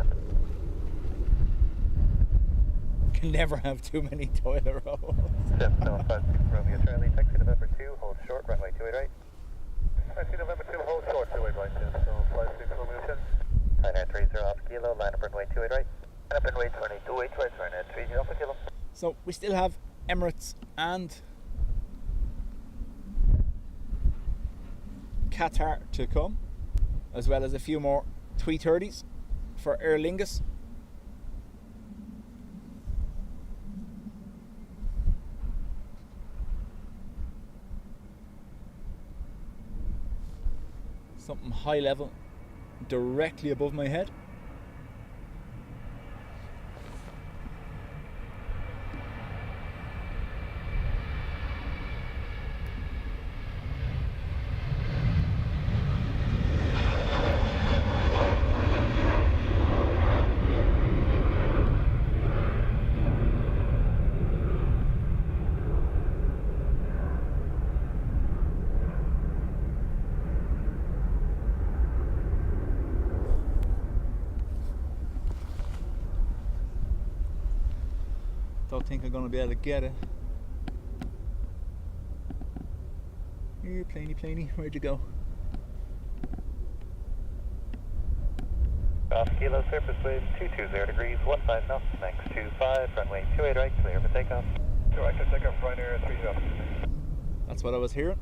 Can never have too many toilet rolls. 756 Romeo Charlie, taxi November 2, hold short, runway 28 right. Taxi November 2, hold short, 28 right, 756 Romeo Charlie. Ryanair 30 Alpha Kilo, line up runway 28 right. Line up runway 28 right, Ryanair 30 Alpha Kilo. So we still have Emirates and Qatar to come, as well as a few more 330s for Aer Lingus. Something high level directly above my head. Don't think I'm gonna be able to get it. Here, planey, where'd you go? Alpha Kilo, surface wind 220 degrees, 15 knots, max 25, runway 28 right, clear for takeoff. Direct to takeoff, Ryanair 30 Alpha. That's what I was hearing.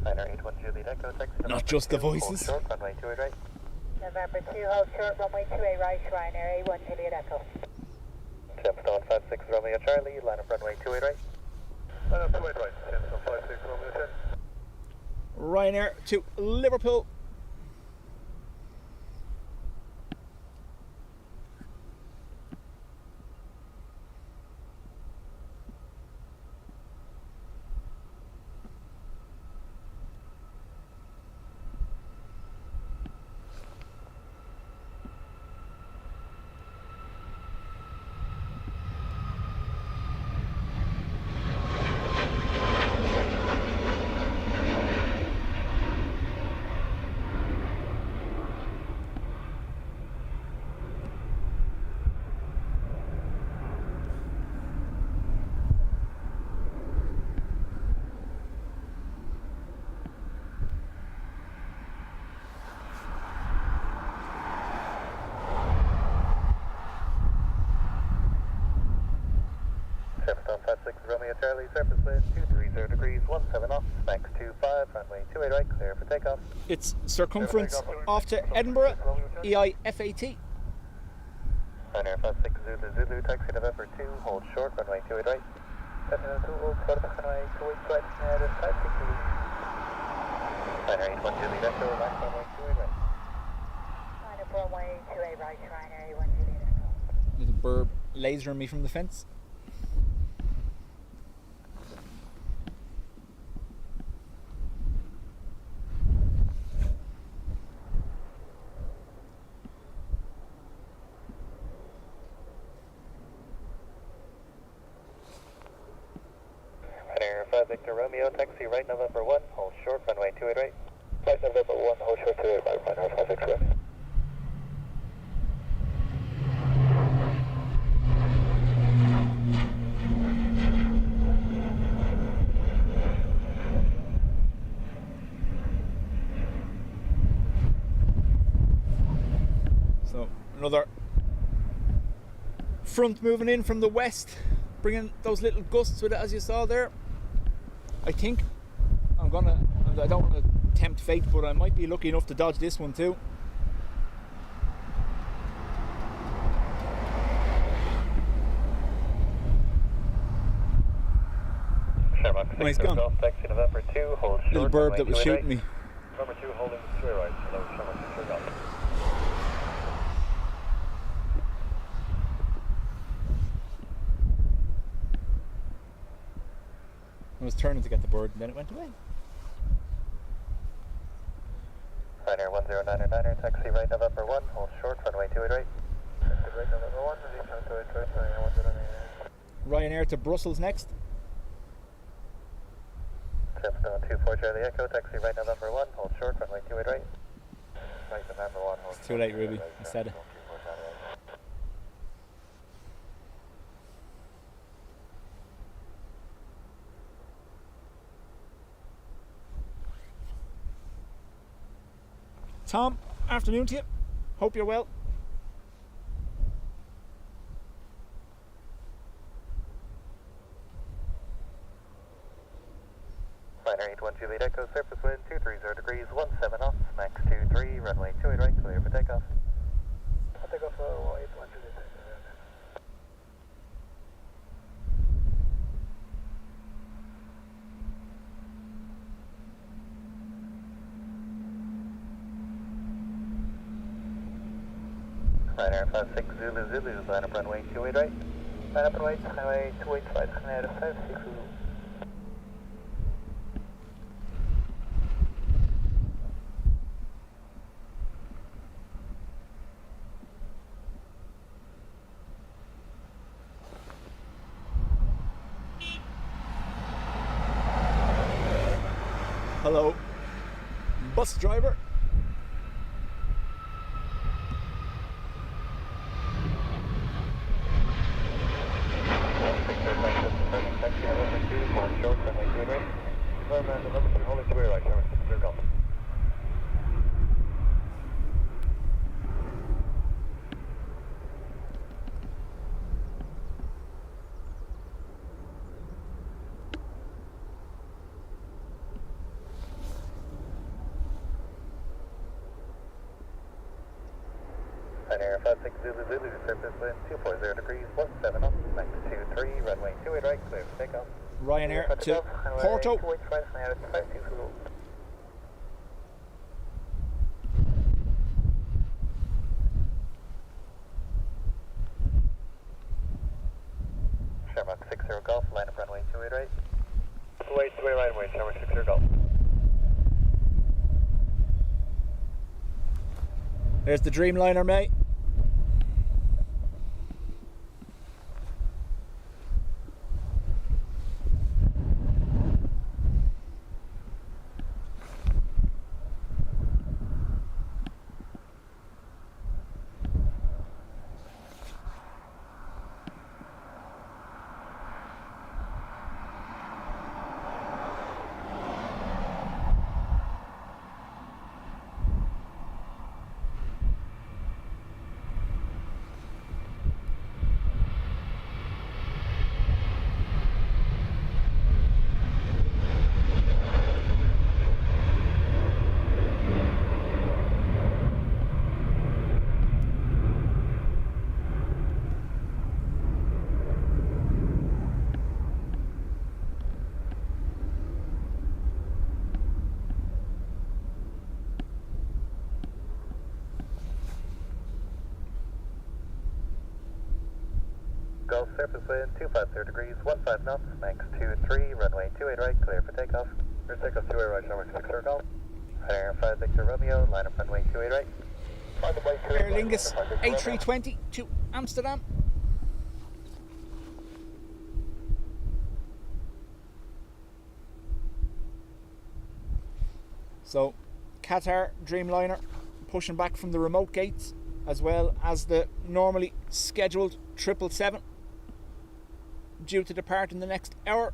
Ryanair 81 Juliet Echo, taxi Not just the hold voices. short, runway 28 right. November 2, hold short, runway 28 right, Ryanair 81 Juliet Echo. 756 Romeo Charlie, line up runway 28 right. Line up 28 right, 756 Romeo Charlie. Ryanair to Liverpool. Romeo Charlie, surface wind 230 240 degrees, 17 knots, max 25, runway 28 right, clear for takeoff. It's circumference off to Edinburgh, EIFAT. Ryanair 56 Zulu Zulu, taxi November 2, hold short, runway 28 right. Terminal 2, hold short, runway 28 right, and it's 560. Ryanair 81 Juliet Echo, last runway 28 right. Line up runway 28 right, Ryanair 81 Juliet Echo. Little burb lasering me from the fence. Ryanair 5 Victor Romeo, taxi right November 1, hold short, runway 28 right. Right November 1, hold short 28 right, Ryanair 5 Victor Romeo. So another front moving in from the west, bringing those little gusts with it, as you saw there. I think I don't want to tempt fate, but I might be lucky enough to dodge this one too. Sherlock Oh, he's 6 gone. Golf, taxi November 2, hold short, Little bird runway that was 28 shooting me. Number 2 holding 3 right, hello, Sherlock 6 Golf. I was turning to get the bird and then it went away. Ryanair 1099er, taxi right November 1, hold short, runway 28 right. Taxi right November 1, reach out to it, Ryanair 1099er. Ryanair to Brussels next. Tripstone 24 Charlie Echo, taxi right November 1, hold short, runway 28 right. Right November 1, hold It's too late, Ruby. I said it. Tom, afternoon to you. Hope you're well. Ryanair 81 Juliet Echo, surface wind 230 degrees, 17 knots, max 23, runway 28 right, clear for takeoff. I'll take off 81 Juliet Echo. Ryanair 56 Zulu Zulu, line up runway 28 right. Line up runway 28 right, Ryanair 56 Zulu. Hello, bus driver. Ryanair 56 Zulu Zulu, surface wind 240 degrees, 17 knots, max 23, runway 28 right, clear for takeoff. Ryanair to Porto. 28 right, Ryanair 56 Zulu. Sherlock 60 Golf, line up runway 28 right. 28 right, runway Sherlock 60 Golf. There's the Dreamliner, mate. Gulf surface wind 250 degrees, 15 knots, max 23, runway 28 right, clear for takeoff. Clear takeoff 28 right, number 6 Gulf. Air 5 Victor Romeo, line up runway 28 right. Aer Lingus A320 to Amsterdam. So, Qatar Dreamliner pushing back from the remote gates, as well as the normally scheduled 777 due to depart in the next hour.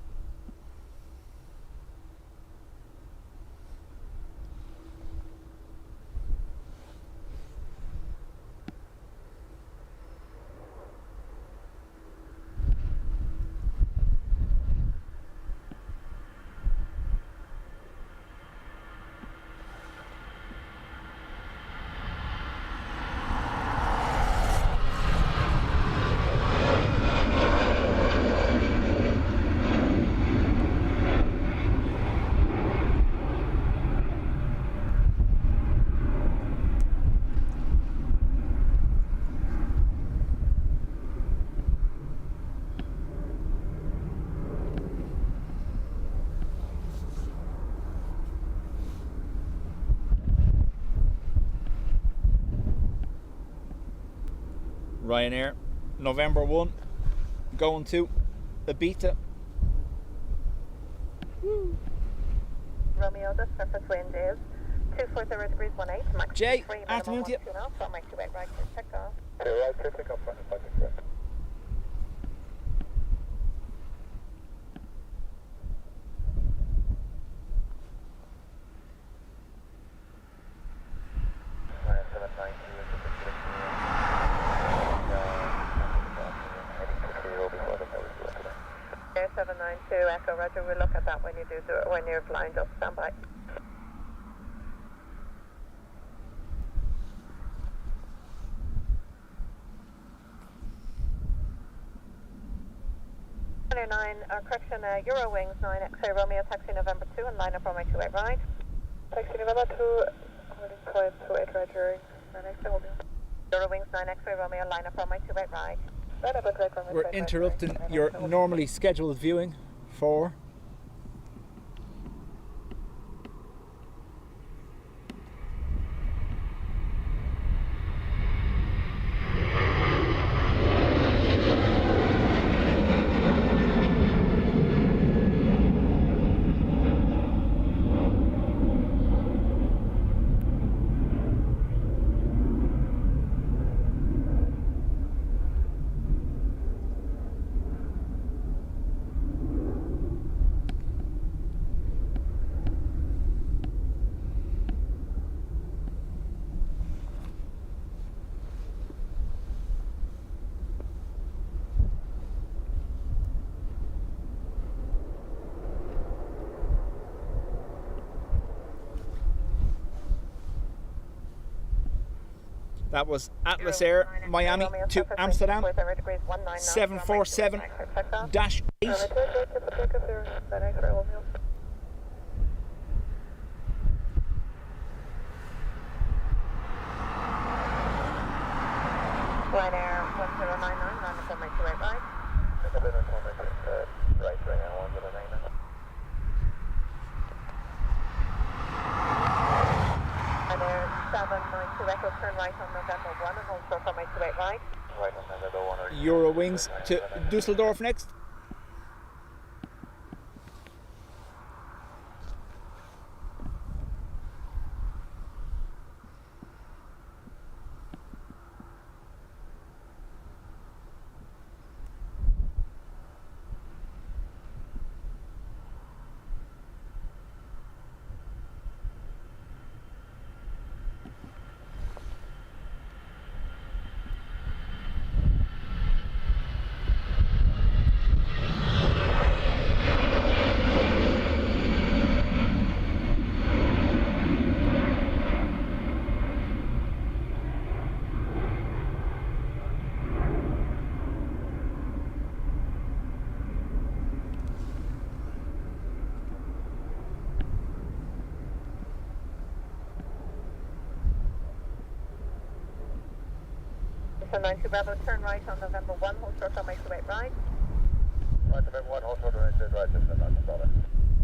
Ryanair, November 1, going to Ibiza. Romeo, the surface wind is 240 degrees 18, max Jay, 3, afternoon to you. 2 knots, runway 28 right, clear takeoff. 2 right, clear takeoff, runway 28 right. Air 792, Echo Roger, we'll look at that when you do it, when you're flying, just stand by. Correction, Euro Wings 9 X-ray Romeo, taxi November 2 and line up runway 28 right. Taxi November 2, holding climb 28 right, during 9 X-ray Romeo. Euro Wings 9 X-ray Romeo, line up runway 28 right. Line up at right, runway We're 28 right. interrupting your normally scheduled viewing for that was Atlas Air Miami to Amsterdam 747-8. Ryanair 1099, line up runway 28 right. Right, right now, 1099. Ryanair 792, Echo, turn right on November 1 and hold short runway 28 right. Right on November 1. Euro Wings to Dusseldorf next. Center 92 Bravo, turn right on November 1, hold short runway 28 right. Right, November 1, hold short right, right, just a $9.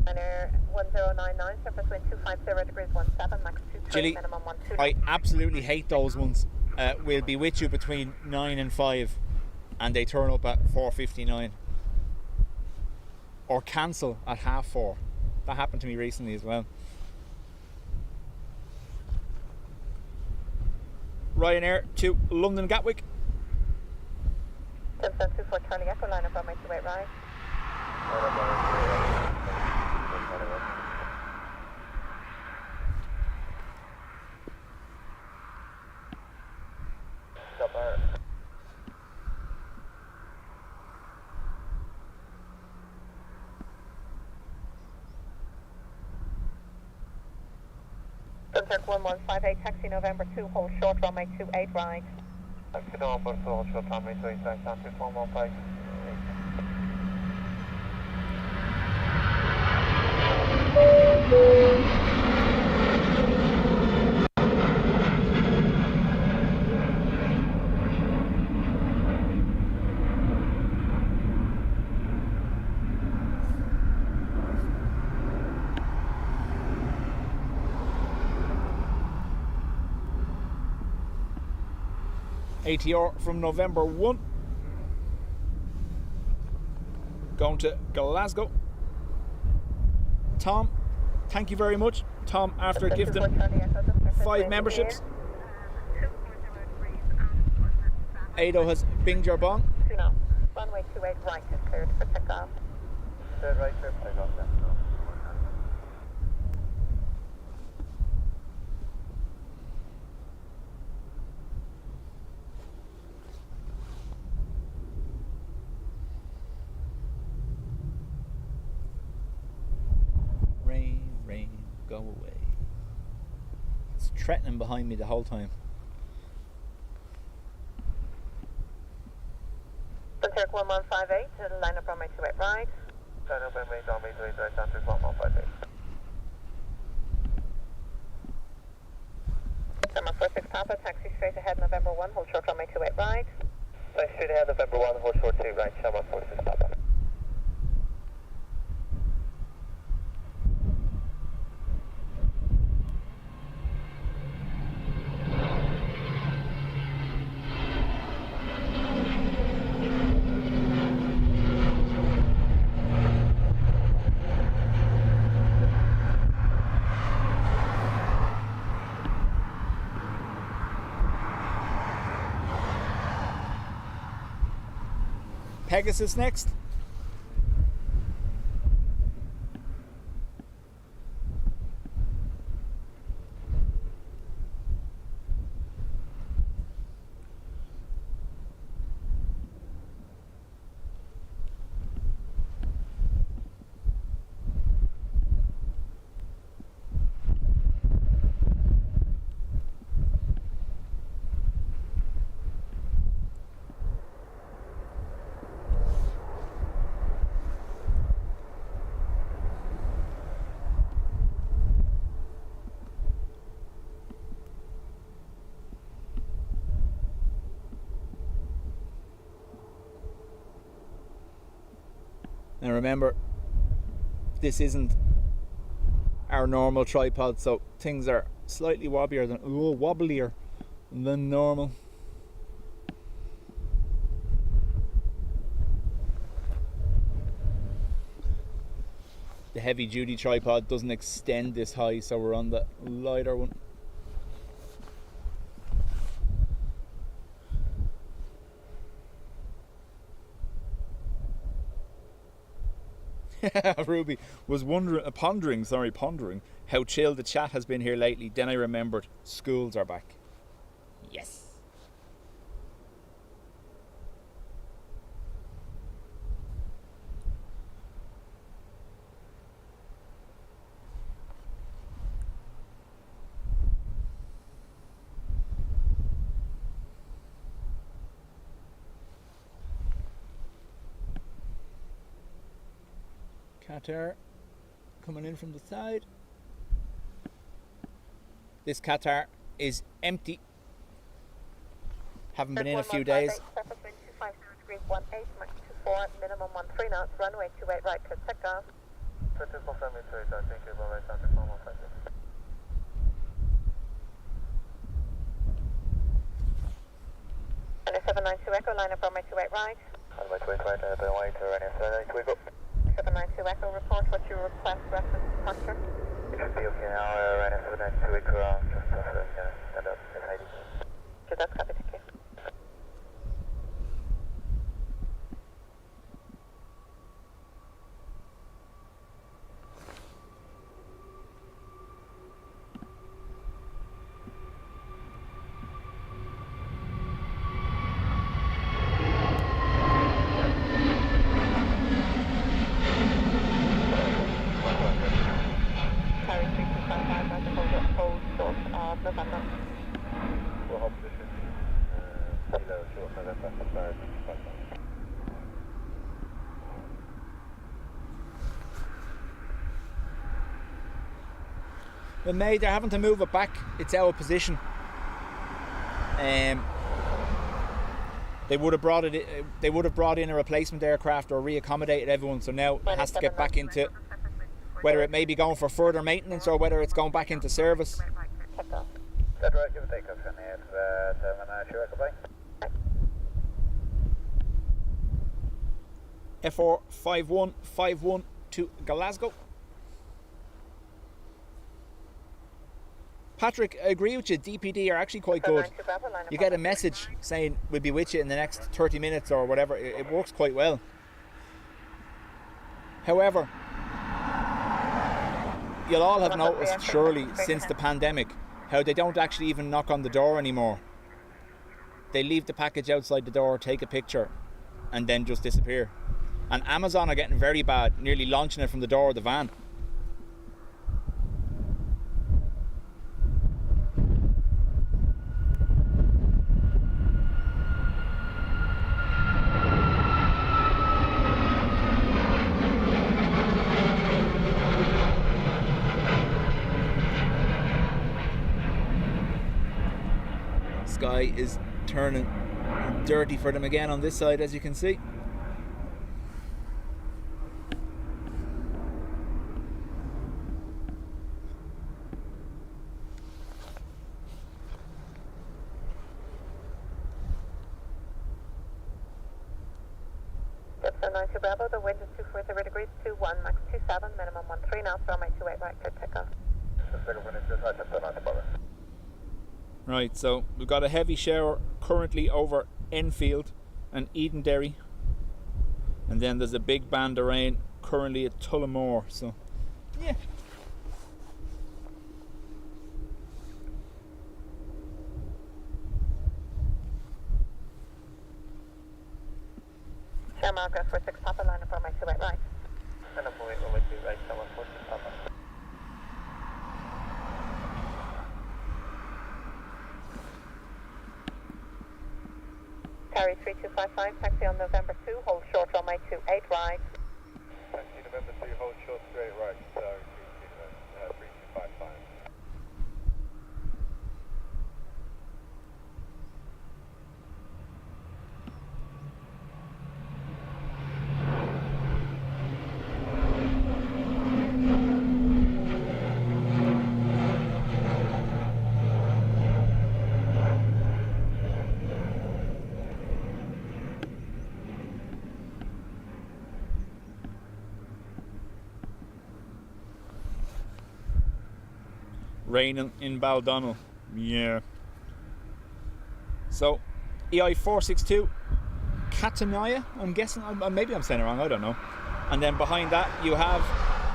And Air 1099, surface wind 250 degrees 17, max 23, Gilly, minimum 12. I absolutely hate those ones. We'll be with you between 9 and 5 and they turn up at 4:59. Or cancel at 4:30. That happened to me recently as well. Ryanair to London Gatwick. 724 Charlie Echo, line up runway 28 right. Stop there. Sunturk 1158, taxi November 2, hold short runway 28 right. Taxi November 2, hold short runway 28 right, Sunturk 1158. ATR from November 1. Going to Glasgow. Tom, thank you very much. Tom, after gifting 5 memberships. Ado has binged your bong. Runway 28 right is cleared for takeoff. Dead right, clear for takeoff then. Rain, go away. It's threatening behind me the whole time. Sunturk 1158, line up runway 28 right. Line up runway 28 right, Sunturk 1158. Summer 46 Papa, taxi straight ahead November 1, hold short runway 28 right. Taxi straight ahead November 1, hold short 2 right, Summer 46 Papa. Pegasus next. Now remember, this isn't our normal tripod, so things are slightly wobblier than normal. The heavy duty tripod doesn't extend this high, so we're on the lighter one. Ruby was pondering how chill the chat has been here lately. Then I remembered schools are back. Yes. Qatar coming in from the side. This Qatar is empty. Haven't been in a few days. Surface wind 250 degrees 18, Mach 24, minimum 13 knots, runway 28 right to take off. Just confirm me, sir. I think you're right on the phone. Thank you. And a 792 Echo, line up runway 28 right. Runway 28 right, the way to running 792 Echo. 792 Echo, report what you request, reference departure. It should be okay now, running 792 Echo, just stand up, it's ID. So that's copy, thank you. Carry 3255, right to hold short of November. We'll hold position. Kilo short November, sorry, 55. Well, May, they're having to move it back. It's our position. They would have brought it. They would have brought in a replacement aircraft or reaccommodated everyone. So now it has to get back into, whether it may be going for further maintenance or whether it's going back into service. That's right, give a take off in here. 792 Echo, bye. F4 5151 to Glasgow. Patrick, I agree with you. DPD are actually quite good. You get a message saying we'll be with you in the next 30 minutes or whatever. It works quite well. However, you'll all have noticed, surely, since the pandemic, how they don't actually even knock on the door anymore. They leave the package outside the door, take a picture, and then just disappear. And Amazon are getting very bad, nearly launching it from the door of the van. Sky is turning dirty for them again on this side, as you can see. That's 792 Bravo, the wind is 240 degrees, 21, max 27, minimum 13 knots, runway 28 right, clear takeoff. Right, so we've got a heavy shower currently over Enfield and Edenderry, and then there's a big band of rain currently at Tullamore. So yeah, Sherman, go for 6 Papa, line up runway 28 right. And I'm moving over to right, someone 14 Papa. Carry 3255, taxi on November 2, hold short runway 28 right. Taxi November 2, hold short straight right, so 3255. raining in Baldonnel. Yeah. So, EI 462 Katanaya, I'm guessing. Maybe I'm saying it wrong, I don't know. And then behind that you have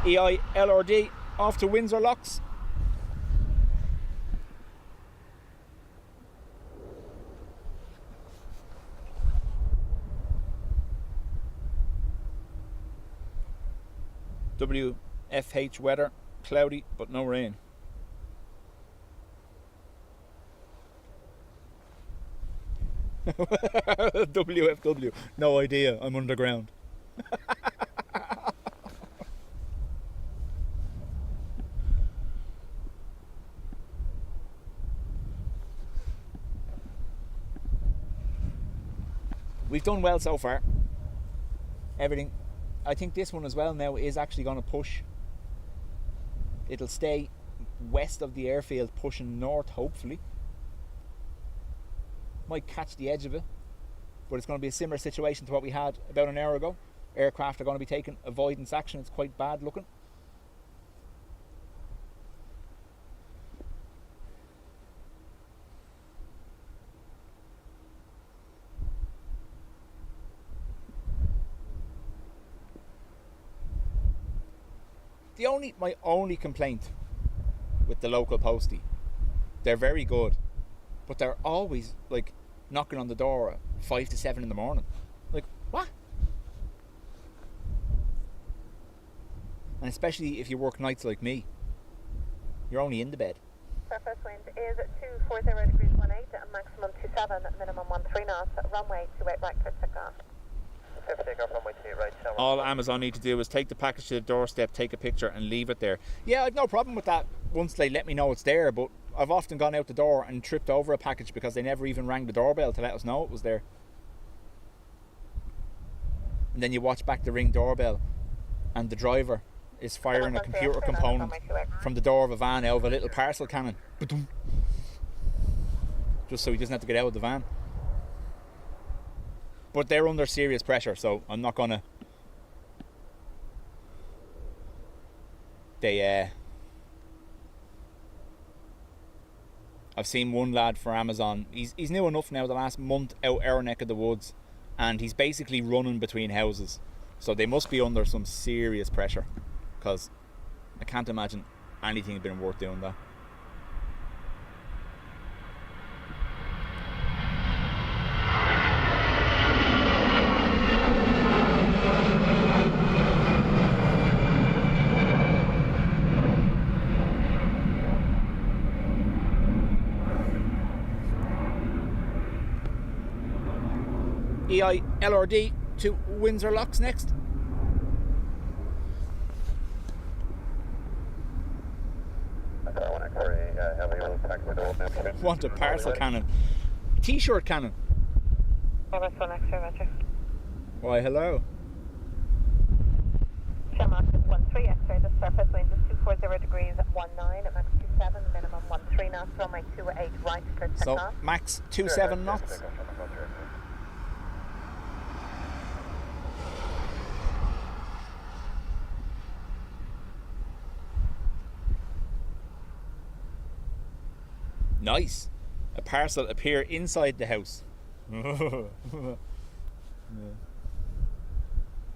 EI LRD off to Windsor Locks. WFH weather, cloudy but no rain. WFW, no idea, I'm underground. we've done well so far. Everything. I think this one as well now is actually going to push. It'll stay west of the airfield, pushing north, hopefully. Might catch the edge of it, but it's going to be a similar situation to what we had about an hour ago. Aircraft are going to be taking avoidance action. It's quite bad looking. My only complaint with the local postie, they're very good, but they're always like knocking on the door at 5 to 7 in the morning. Like, what? And especially if you work nights like me, you're only in the bed. Surface wind is 240 degrees 18, maximum 27, minimum 13 knots, runway 28 right, clear takeoff. Takeoff runway 28 right. All Amazon need to do is take the package to the doorstep, take a picture and leave it there. Yeah, I've no problem with that once they let me know it's there, but I've often gone out the door and tripped over a package because they never even rang the doorbell to let us know it was there. And then you watch back the ring doorbell and the driver is firing a computer component from the door of a van out of a little parcel cannon. Just so he doesn't have to get out of the van. But they're under serious pressure, so I'm not gonna. I've seen one lad for Amazon. He's new enough now. The last month out our neck of the woods, and he's basically running between houses. So they must be under some serious pressure, because I can't imagine anything had been worth doing that. EILRD to Windsor Locks next. Want a parcel cannon. T-shirt cannon. Why, hello. Shamrock is 13 X-ray, the surface wind is 240 degrees 19, max 27, minimum 13 knots, runway 28 right, clear So, takeoff. max 27 knots. Nice. A parcel appear inside the house. Yeah.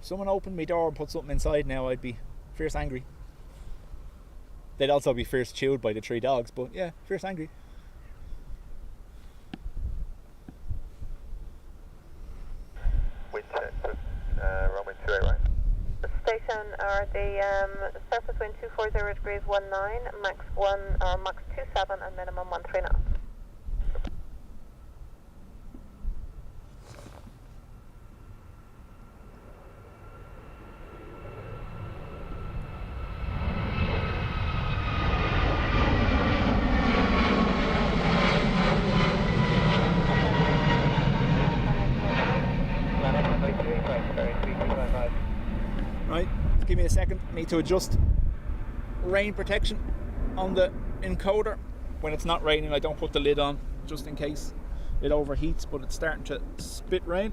If someone opened my door and put something inside now, I'd be fierce angry. They'd also be fierce chewed by the 3 dogs, but yeah, fierce angry. Wind check, runway 28 right. Station are the surface wind 240 degrees 19, max 27 and minimum 13 knots. Right, give me a second. I need to adjust rain protection on the encoder. When it's not raining, I don't put the lid on just in case it overheats, but it's starting to spit rain.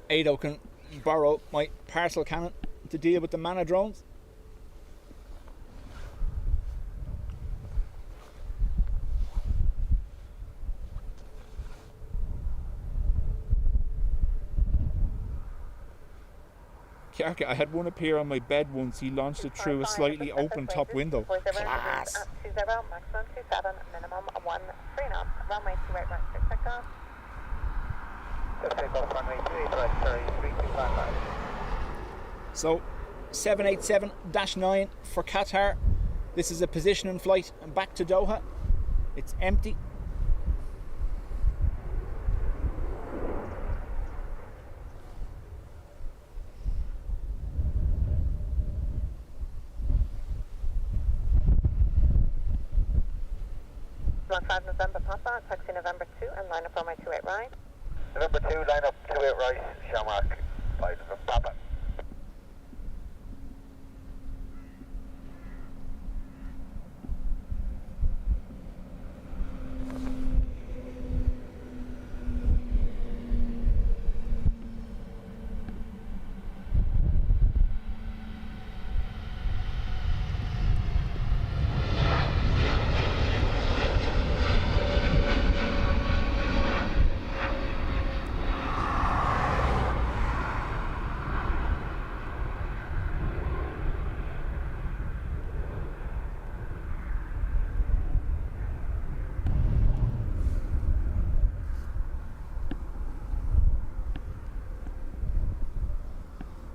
Ado can borrow my parcel cannon to deal with the mana drones. Kiarka, I had one appear on my bed once. He launched it through a slightly open top window. Class. 20, maximum 27, minimum 13 knots, runway 28 right, clear takeoff. Just take off runway 28 right, sorry, 3255. So 787-9 for Qatar. This is a positioning flight and back to Doha. It's empty. Block 5 November Papa, taxi November 2 and line up runway 28 right. November 2, line up 28 right, Shamrock 5 November Papa.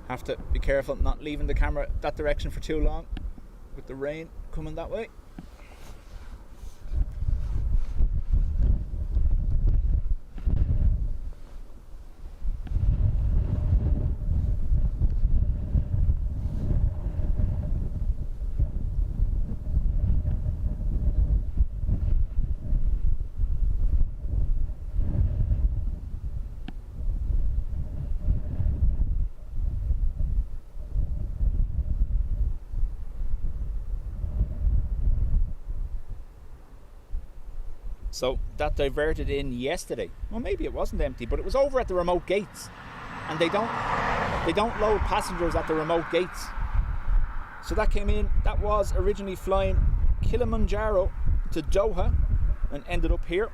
Have to be careful not leaving the camera that direction for too long with the rain coming that way. So that diverted in yesterday. Well, maybe it wasn't empty, but it was over at the remote gates, and they don't load passengers at the remote gates. So that came in. That was originally flying Kilimanjaro to Doha and ended up here,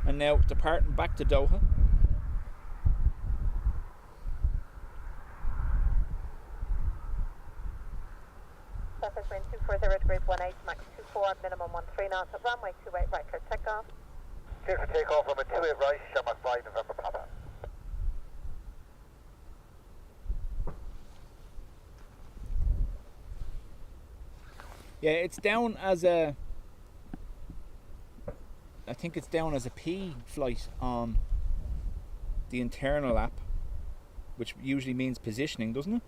and now departing back to Doha. Surface wind 240 degrees 18, max 24, minimum 13 knots at runway 28 right, clear takeoff. Clear for takeoff, runway 28 right, Shamrock 5 November Papa. Yeah, it's down as a... I think it's down as a P flight on the internal app, which usually means positioning, doesn't it?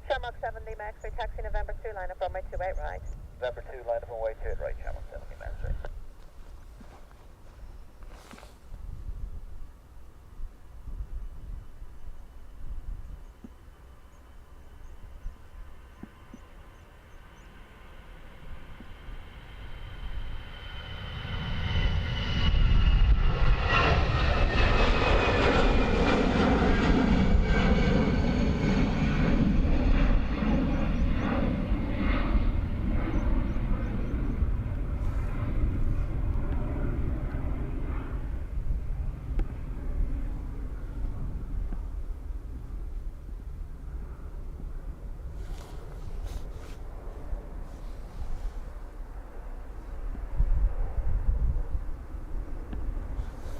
Shamrock 7 Lima X-ray taxi November 2, line up runway 28 right. November 2, line up runway 28 right, Shamrock 7 Lima X-ray.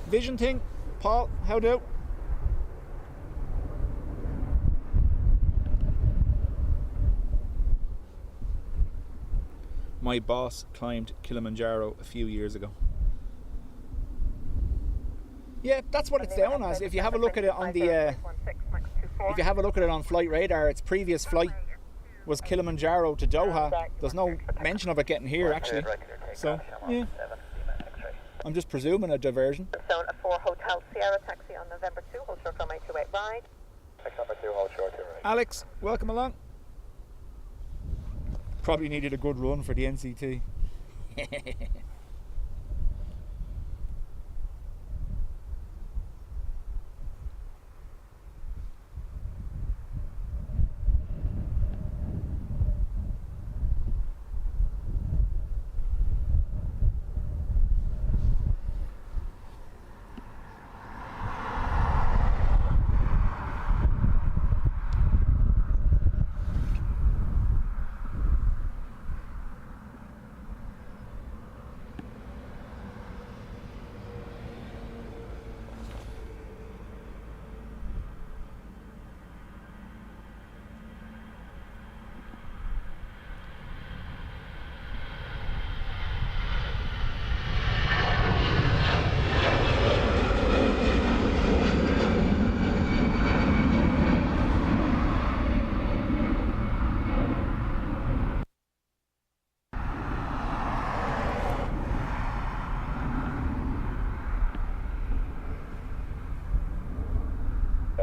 Vision thing, Paul, how do? My boss climbed Kilimanjaro a few years ago. Yeah, that's what it's down as. If you have a look at it on the, if you have a look at it on Flight Radar, its previous flight was Kilimanjaro to Doha. There's no mention of it getting here actually. So yeah, I'm just presuming a diversion. Zone 4 Hotel Sierra taxi on November 2, hold short runway 28 right. Taxi number 2, hold short to right. Alex, welcome along. Probably needed a good run for the NCT.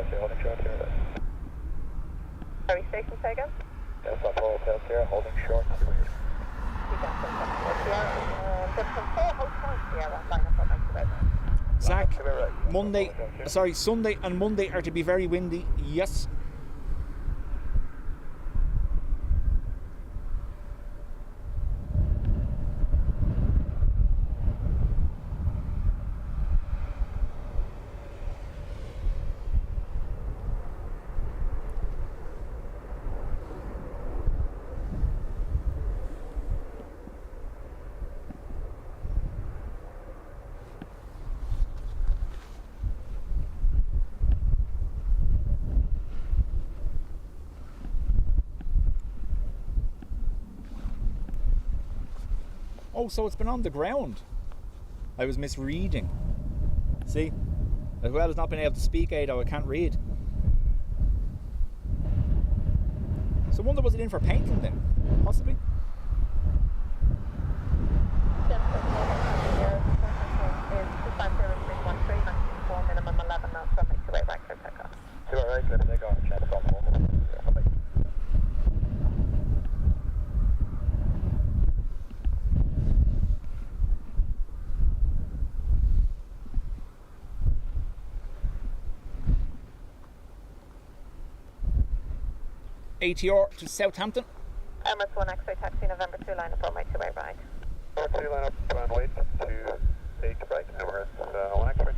Tailscare, holding short to your right. Sorry, station second. Yes, on full Tailscare, holding short to your right. You got some Gibson 4, hold short, Sierra, line up on my right. Zach, To your right. Sunday and Monday are to be very windy. Yes. Oh, so it's been on the ground. I was misreading. See? As well as not being able to speak, Ado, I can't read. So I wonder, was it in for painting then? Possibly. Minimum 11 knots from my two-way right, clear takeoff. To your right, clear to take off. Chance on the moment. ATR to Southampton. Emirates 1 X-ray taxi, November 2, line up on my two-way right. Number 2, line up, runway 28 right, Emirates 1 X-ray.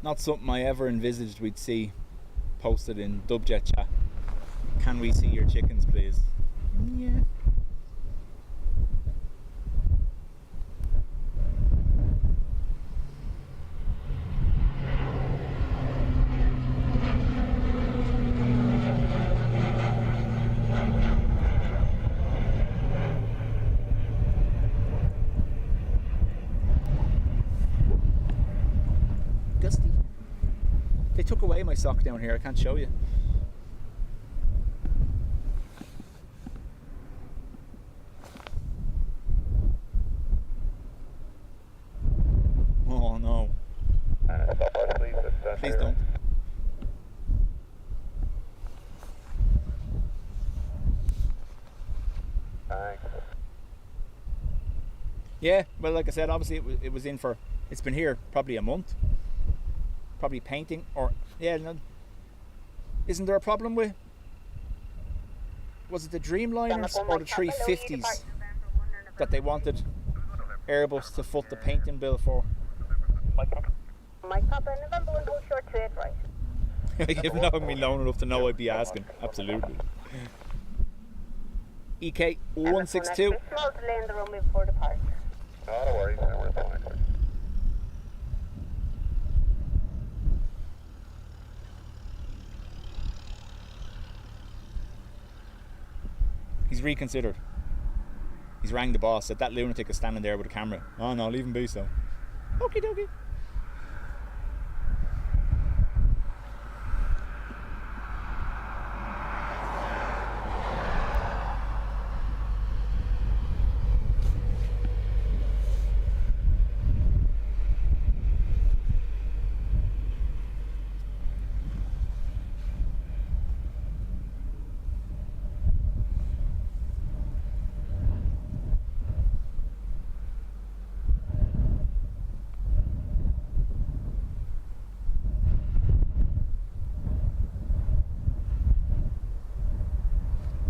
Not something I ever envisaged we'd see posted in Dubjet chat. Can we see your chickens, please? Yeah. Gusty. They took away my sock down here. I can't show you. Oh no. Stop us, please. Please don't. Thanks. Yeah, well, like I said, obviously it was in for. It's been here probably a month. Probably painting or yeah. No, isn't there a problem with? Was it the Dreamliners or the 350s that they wanted Airbus to foot the painting bill for? My top end, November 1, hold short to it right. You've known me long enough to know I'd be asking. Absolutely. EK 162. Small delay in the runway before departure. Not a worry, Emirates 1 X-ray. He's reconsidered. He's rang the boss. Said that lunatic is standing there with a camera. Oh no, leave him be so. Okie dokie.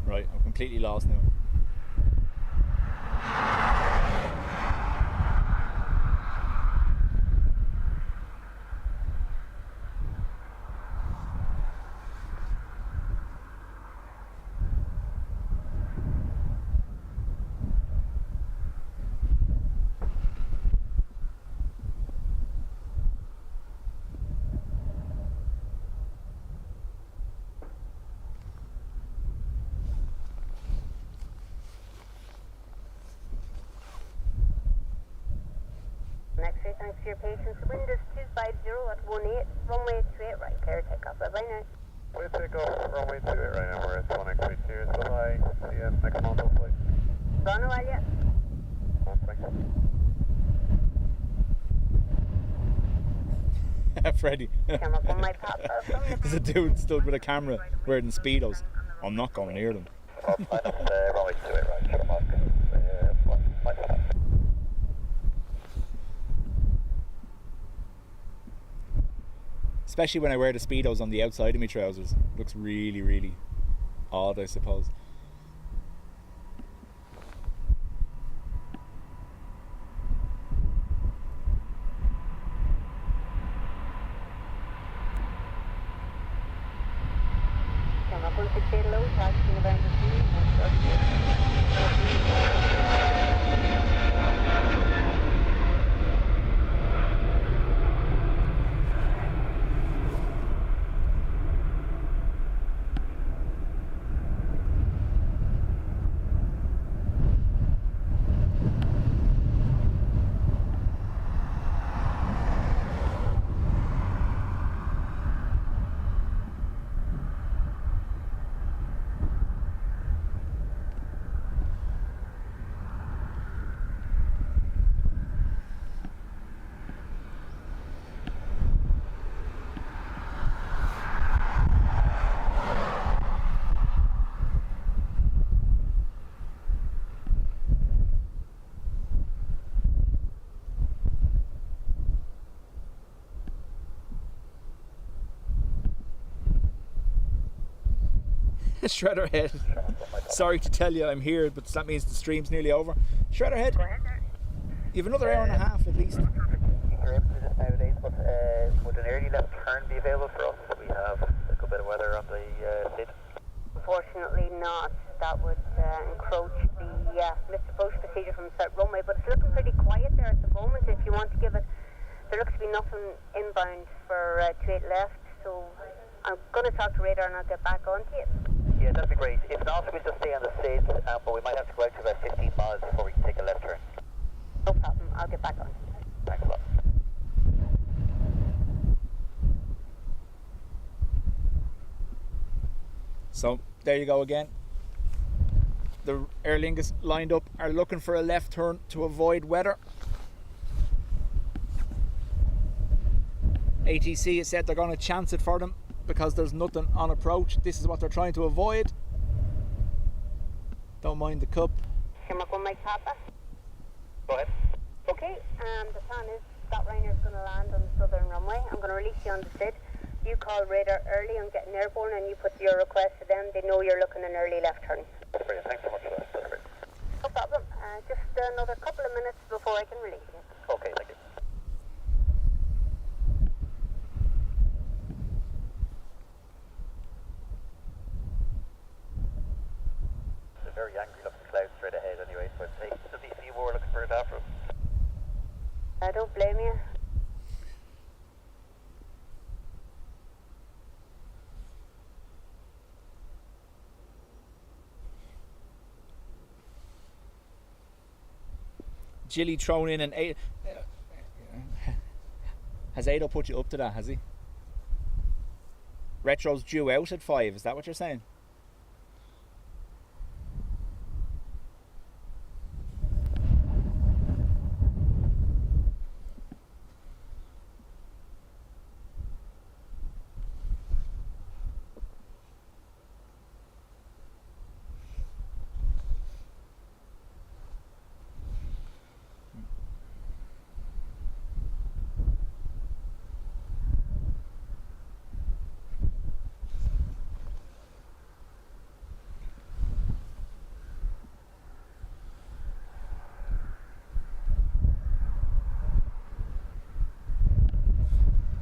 Right, I'm completely lost now. Next day, thanks for your patience. Wind is 250 at 18, runway 28 right, clear takeoff. Bye now. Please take off runway 28 right, Emirates 1 X-ray. Cheers, bye-bye. See you next month, hopefully. Run a while yet. Thanks. Freddie. Camera from my papa. There's a dude stood with a camera wearing Speedos. I'm not going near them. Runway 28 right, short mark. Especially when I wear the Speedos on the outside of my trousers. Looks really, really odd, I suppose. Camera from 68 low, taxi November 2. Shredderhead. Sorry to tell you I'm here, but that means the stream's nearly over. Shredderhead, you have another hour and a half at least. You're able to do this nowadays, but would an early left turn be available for us? We have a good bit of weather on the SID. Unfortunately not. That would encroach the missed approach procedure from the start runway, but it's looking pretty quiet there at the moment. If you want to give it, there looks to be nothing inbound for 28 left, so I'm going to talk to radar and I'll get back on to you. Yeah, that'd be great. If not, we'll just stay on the SID, but we might have to go out to about 15 miles before we can take a left turn. No problem, I'll get back on. Thanks a lot. So there you go again. The Aer Lingus lined up are looking for a left turn to avoid weather. ATC has said they're going to chance it for them because there's nothing on approach. This is what they're trying to avoid. Don't mind the cup. Come up on my papa. Go ahead. Okay, the plan is Scott Reiner's going to land on the southern runway. I'm going to release you on the SID. You call radar early on getting airborne and you put your request to them. They know you're looking an early left turn. That's brilliant. Thanks so much for that. That's great. No problem. Just another couple of minutes before I can release you. Okay, thank you. It's a very angry looking cloud straight ahead anyway, so I'd say there'll be a few more looking for it after us. I don't blame you. Jilly thrown in an 8. Has Ado put you up to that, has he? Retro's due out at 5, is that what you're saying?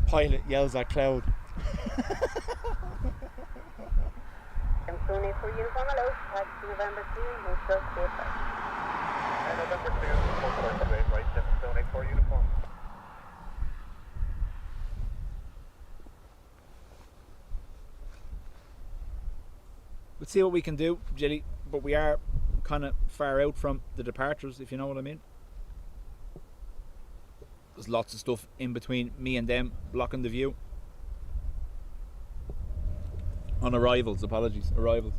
Pilot yells at cloud. I'm Sony for uniform hello. Taxi November 2, no still safe. November 2, 448 right, Stone 84 uniform. We'll see what we can do, Jilly, but we are kind of far out from the departures, if you know what I mean. There's lots of stuff in between me and them blocking the view. On arrivals, apologies, arrivals.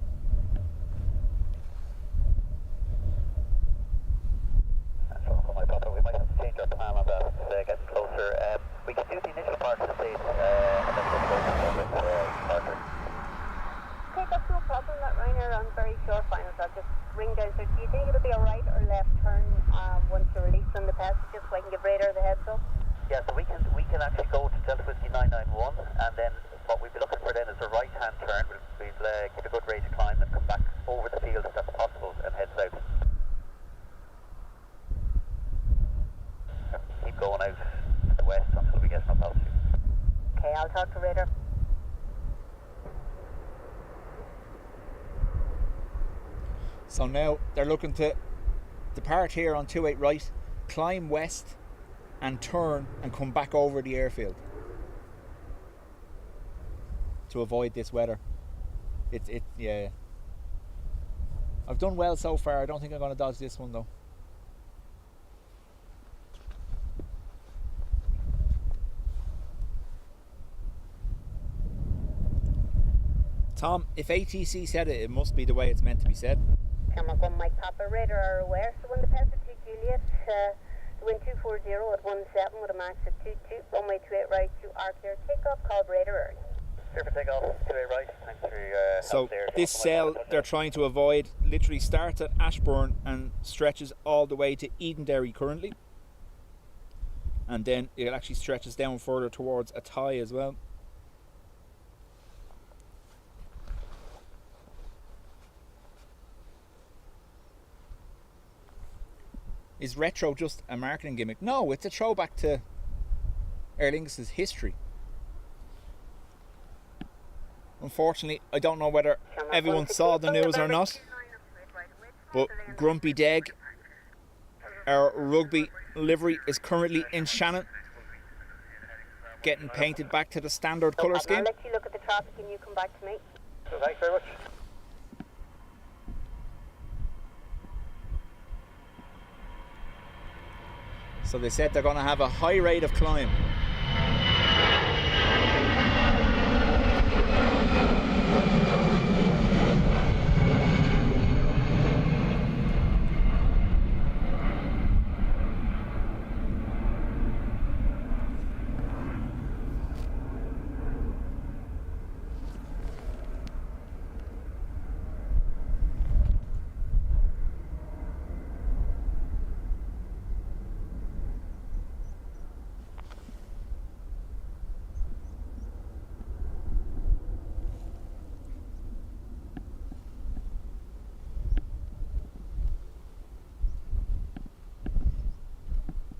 So, my papa, we might have to change our plan on that. It's getting closer. We can do the initial part of the then is a right-hand turn. We'll get a good rate of climb and come back over the field if that's possible and head south. Keep going out to the west until we get some altitude. Okay, I'll talk to radar. So now they're looking to depart here on 28 right, climb west and turn and come back over the airfield to avoid this weather. Yeah. I've done well so far. I don't think I'm going to dodge this one though. Tom, if ATC said it, it must be the way it's meant to be said. Camera 1 Mike Papa, radar are aware. So when the pass at 2 Juliet, the wind 240 at 17 with a max of 22, runway 28 right to Arclear, takeoff, called radar early. Clear for takeoff, 28 right, time through So this cell they're trying to avoid literally starts at Ashbourne and stretches all the way to Edenderry currently. And then it actually stretches down further towards Athy as well. Is retro just a marketing gimmick? No, it's a throwback to Aer Lingus' history. Unfortunately, I don't know whether everyone saw the news or not, but Grumpy Deg, our rugby livery, is currently in Shannon, getting painted back to the standard colour scheme. I'll let you look at the traffic and you come back to me. So thanks very much. So they said they're going to have a high rate of climb.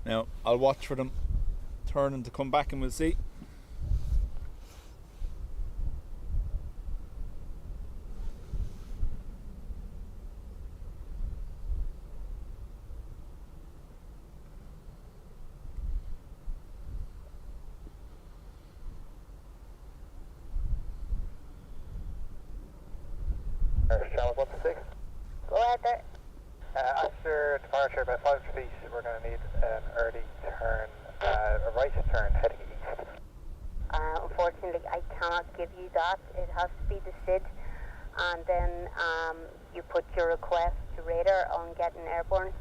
Now, I'll watch for them turning to come back and we'll see. Channel 1-6. Go ahead there. After departure about 5 feet, we're going to need an early turn, a right turn heading east. Unfortunately, I cannot give you that. It has to be the SID, and then you put your request to radar on getting airborne.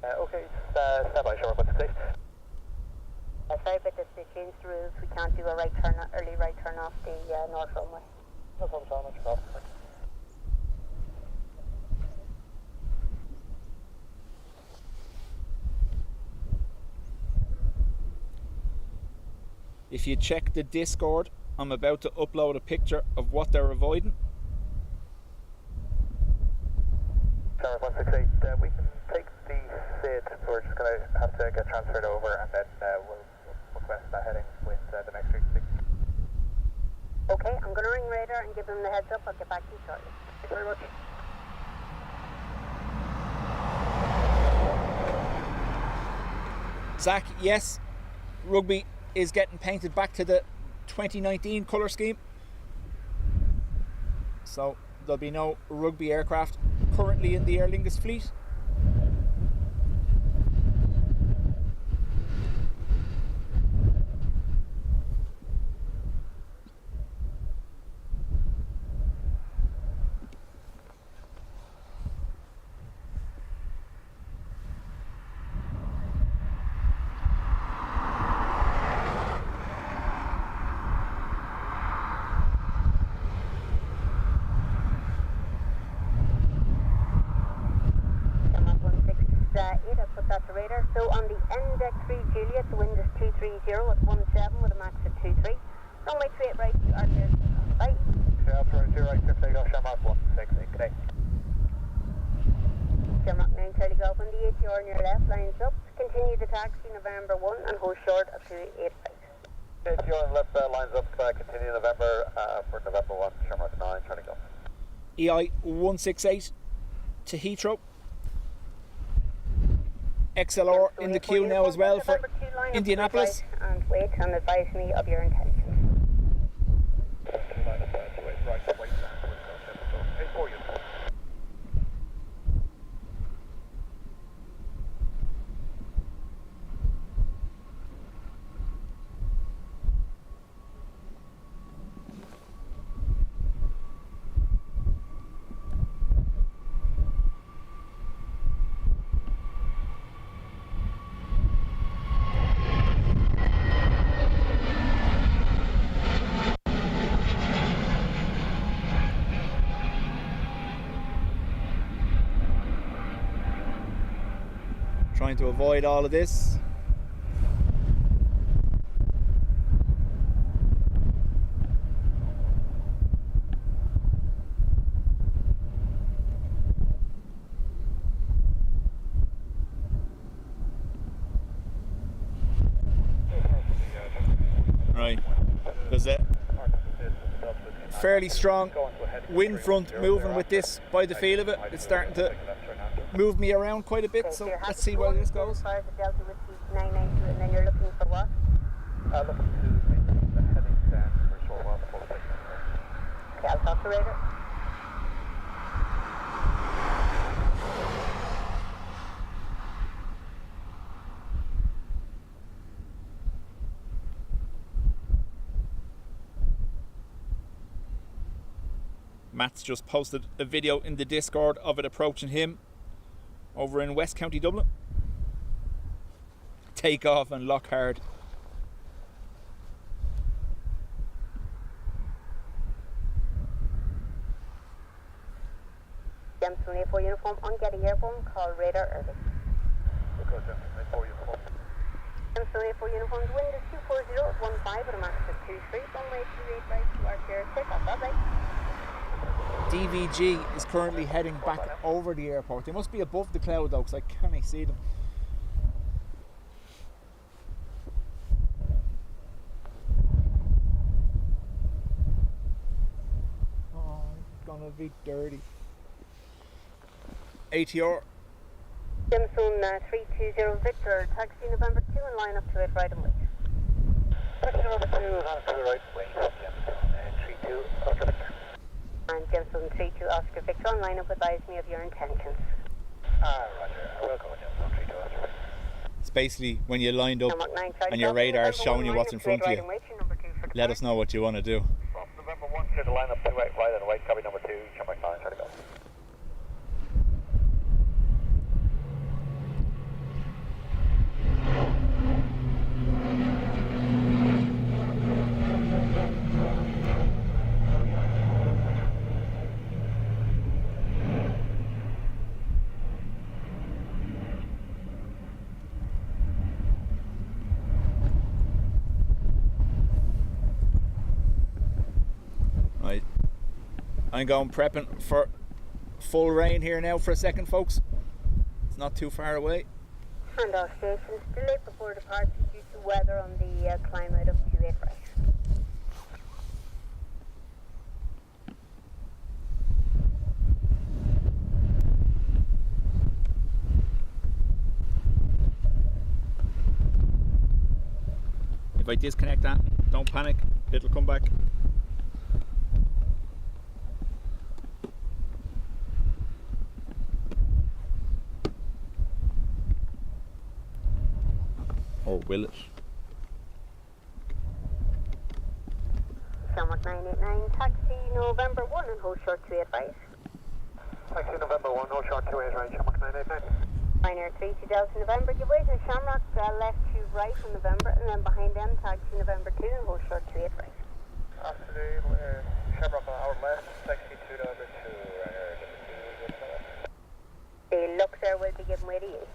Okay, stand by, Channel 1-6. Sorry about this, they changed the rules. We can't do a right turn, early right turn off the north runway. No problem, Channel, no problem. If you check the Discord, I'm about to upload a picture of what they're avoiding. Channel 168, we can take the SID, so we're just going to have to get transferred over and then we'll request that heading with the next 360. Okay, I'm going to ring radar and give them the heads up. I'll get back to you shortly. Thank you very much. Zach, yes, rugby is getting painted back to the 2019 colour scheme. So there'll be no rugby aircraft currently in the Aer Lingus fleet. So on the Index 3 Juliet, the wind is 230 at 17 with a max of fuel and left lines up, continue November for November 1, Shamrock 9, trying to go. EI 168 to Heathrow. XLR in the queue now as well for Indianapolis. And wait and advise me of your intentions. Trying to avoid all of this. Right, there's a fairly strong wind front moving with this. By the feel of it, it's starting to move me around quite a bit, so let's see where this goes. As far as the Delta Whiskey 992, and then you're looking for what? Looking to maintain the heading stand for a short while before taking it. Okay, I'll talk to Raider. Matt's just posted a video in the Discord of it approaching him over in West County Dublin. Take off and lock hard. Jameson 84 uniform on getting airborne, call radar early. Jameson 84 uniform, wind is 240 with a max of 23, runway 28 right to our share, take off, bye bye. DVG is currently heading back over the airport. They must be above the cloud though, because I can't see them. Oh, it's gonna be dirty. ATR. Jameson 320 Victor, taxi November 2 and line up to it right and wait. Taxi November 2, line up to the right, wait, Jameson 32, Oscar Victor. And Jameson 32 Oscar Victor, on line up, advise me of your intentions. Roger, I will go with Jameson 32 Oscar Victor. It's basically when you lined up and your radar is showing you what's in front of you. Let us know what you want to do. From November 1, clear the line up to right and wait, copy number 2, Shamrock 9, try to go. Right, I'm going prepping for full rain here now for a second, folks. It's not too far away. And our stations delayed before departure due to weather on the climate of 28 right. If I disconnect that, don't panic, it'll come back. Or will it? Shamrock 989, taxi November 1 and hold short 285. Taxi November 1, hold short 28 right, Shamrock 989. Pioneer 3 to Delta November, give way to Shamrock left to right in November, and then behind them taxi November 2 and hold short 28 right. Afternoon, Shamrock on our left, taxi 2 November 2, right here, The look there will be given way to you.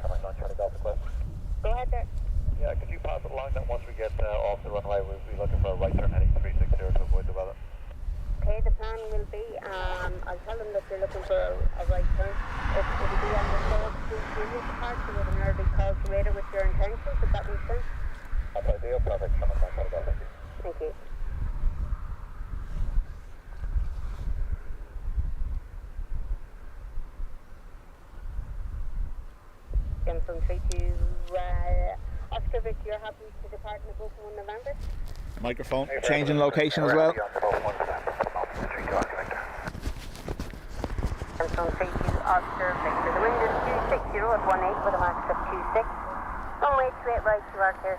Shamrock 9, trying to go for Cliff. Go ahead there. Yeah, could you pass it along that once we get off the runway, we'll be looking for a right turn heading 360 to avoid the weather. okay. The plan will be, I'll tell them that you're looking for a right turn. It'll be on the North Street Julius departure with an early call to radar with your intentions, if that makes sense. That's ideal, perfect. Someone's not going to go, thank you. Thank you. Again from 32 Oscar Victor, you're happy to depart in the book 1 November? Microphone, changing location as well. And from 32 Oscar Victor, the wind is 260 at 18 with a max of 26. Runway 28 right, you are clear.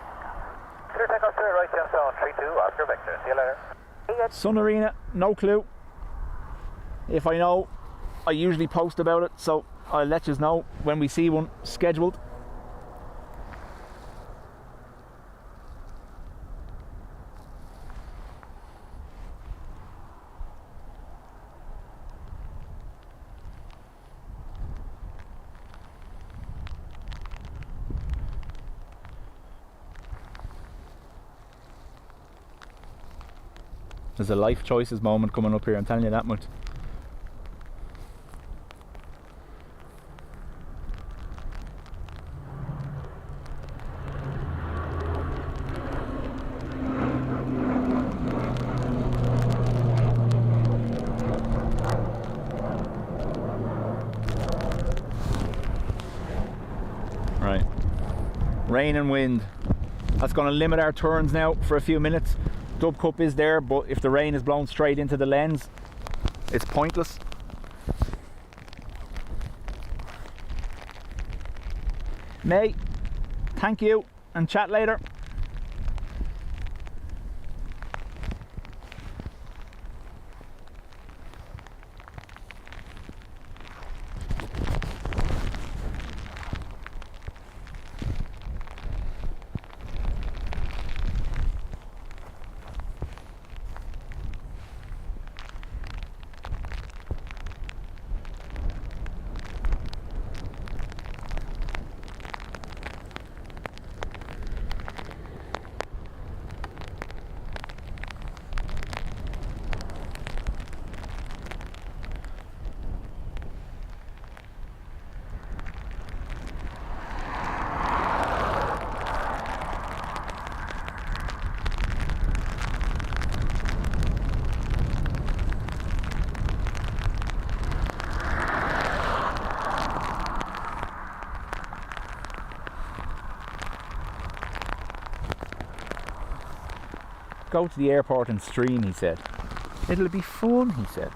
Clear takeoff straight right, Gemstone, 32 Oscar Victor. See you later. Very good. Sun Arena, no clue. If I know, I usually post about it, so I'll let you know when we see one scheduled. There's a life choices moment coming up here, I'm telling you that much. Right, rain and wind. That's going to limit our turns now for a few minutes. Dub cup is there, but if the rain is blown straight into the lens, it's pointless. May, thank you and chat later. Go to the airport and stream, he said. It'll be fun, he said.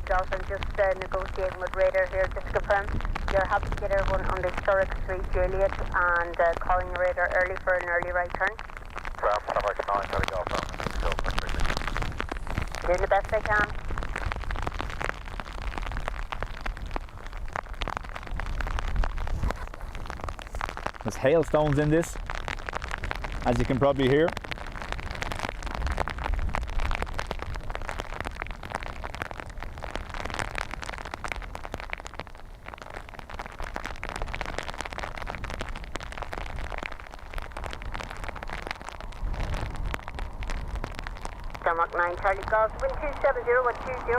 Dolphin, just negotiating with radar here, just to confirm you're happy to get everyone on the historic Street Juliet and calling the radar early for an early right turn. Ground American 9, gotta go from. Doing the best I can. There's hailstones in this, as you can probably hear. Denmark 9, Charlie Golf, wind 270,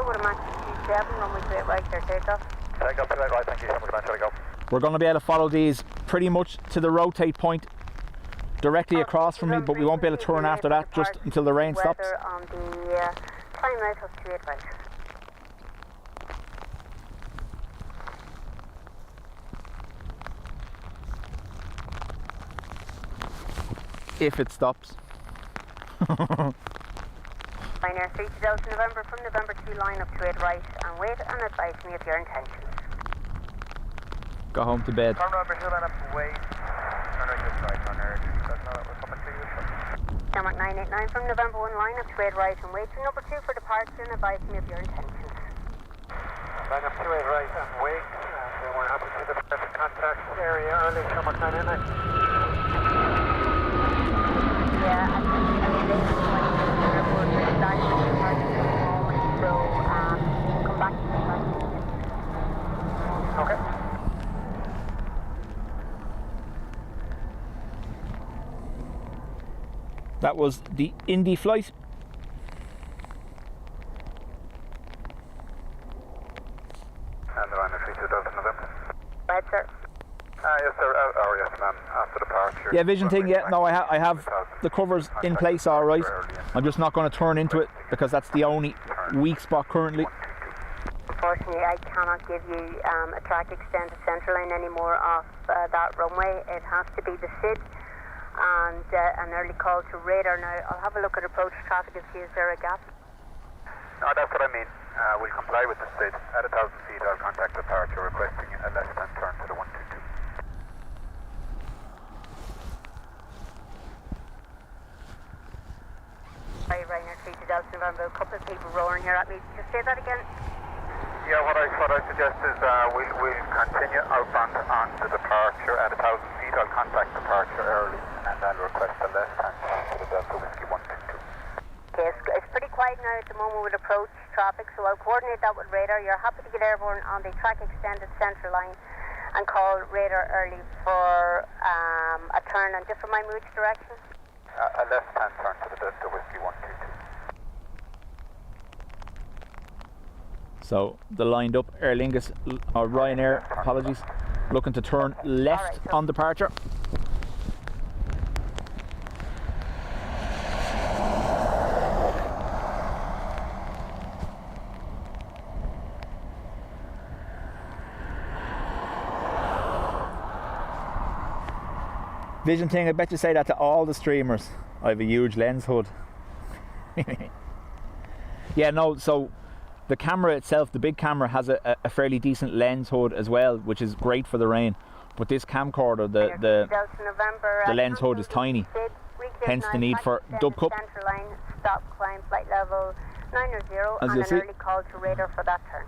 with a max of 27, runway 28 right, there, takeoff. Takeoff straight right, thank you. Denmark 9, Charlie Golf. We're going to be able to follow these pretty much to the rotate point directly across from me, but we won't be able to turn after that just until the rain stops. Weather on the climb right of 28 right. if it stops. Ryanair 3 Delta November from November 2, line up to 8 right and wait and advise me of your intentions. Go home to bed. November 2, line up and wait. Turn right this right, turn right. We're coming to you. Denmark 989 from November 1, line up to 8 right and wait to number 2 for departure and advise me of your intentions. Line up to 8 right and wait. And we're happy to the first contact area early, Denmark 989. Yeah, I think airport is starting to depart at the moment, so come back to the site. Okay. That was the Indy flight. And the line of 3 Delta November. Right, sir. Yes, sir. Yes, ma'am. After departure. Yeah, vision thing. Yeah, no, I have the covers in place, all right. I'm just not going to turn into it because that's the only weak spot currently. Unfortunately, I cannot give you a track extended central line anymore off that runway. It has to be the SID and an early call to radar. Now, I'll have a look at approach traffic and see is there a gap. No, that's what I mean. We'll comply with the SID. At 1,000 feet, I'll contact departure requesting a left-hand turn to the 122. Sorry, Ryanair 3 Delta November. A couple of people roaring here at me. Just say that again. Yeah, what I suggest is we'll continue outbound on to departure at 1,000 feet. I'll contact departure early and I'll request a left-hand turn to the Delta Whiskey 122. Okay, it's pretty quiet now at the moment with approach traffic, so I'll coordinate that with radar. You're happy to get airborne on the track extended central line and call radar early for a turn and different my which direction? A left-hand turn to the Delta Whiskey 122. So the lined up Aer Lingus or Ryanair, apologies, looking to turn left on departure. Vision thing, I bet you say that to all the streamers. I have a huge lens hood. Yeah, no, so the camera itself, the big camera, has a fairly decent lens hood as well, which is great for the rain. But this camcorder, the lens hood is tiny, hence the need for dub cup. Central line, stop, climb, flight level 900, As and you'll an see. early call to radar for that turn.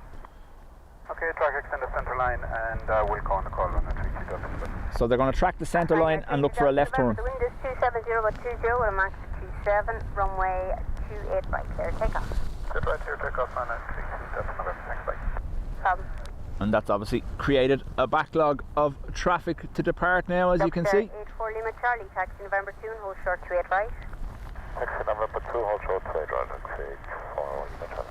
Okay, track extended center line and we'll go on the call on the 3 Delta. So they're going to track the centre line and look for a left turn. The wind is 270 with a max of 27, runway 28 right, clear takeoff. Sit right here, take off on a 3 Delta November. Thanks, bye. Problem. And that's obviously created a backlog of traffic to depart now, as you can see. 84 Lima Charlie, taxi November 2 and hold short 28 right. Taxi November 2, hold short 28 right, taxi 4 Lima Charlie.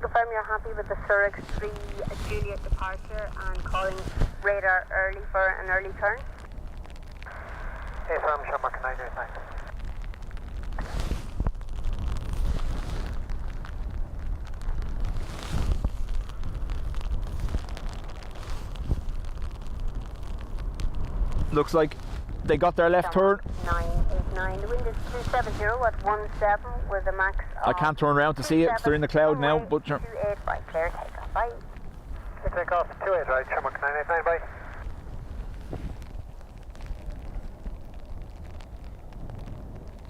Confirm you're happy with the Zurich 3 Juliet departure and calling radar early for an early turn. Hey, firm, Shamrock 989. Looks like they got their left turn. 989, the wind is 270 at 17 with a max of I can't turn around to see it because they're in the cloud now, but sure. 28 right, clear takeoff, bye. Take off 28 right, Shamrock 989, bye.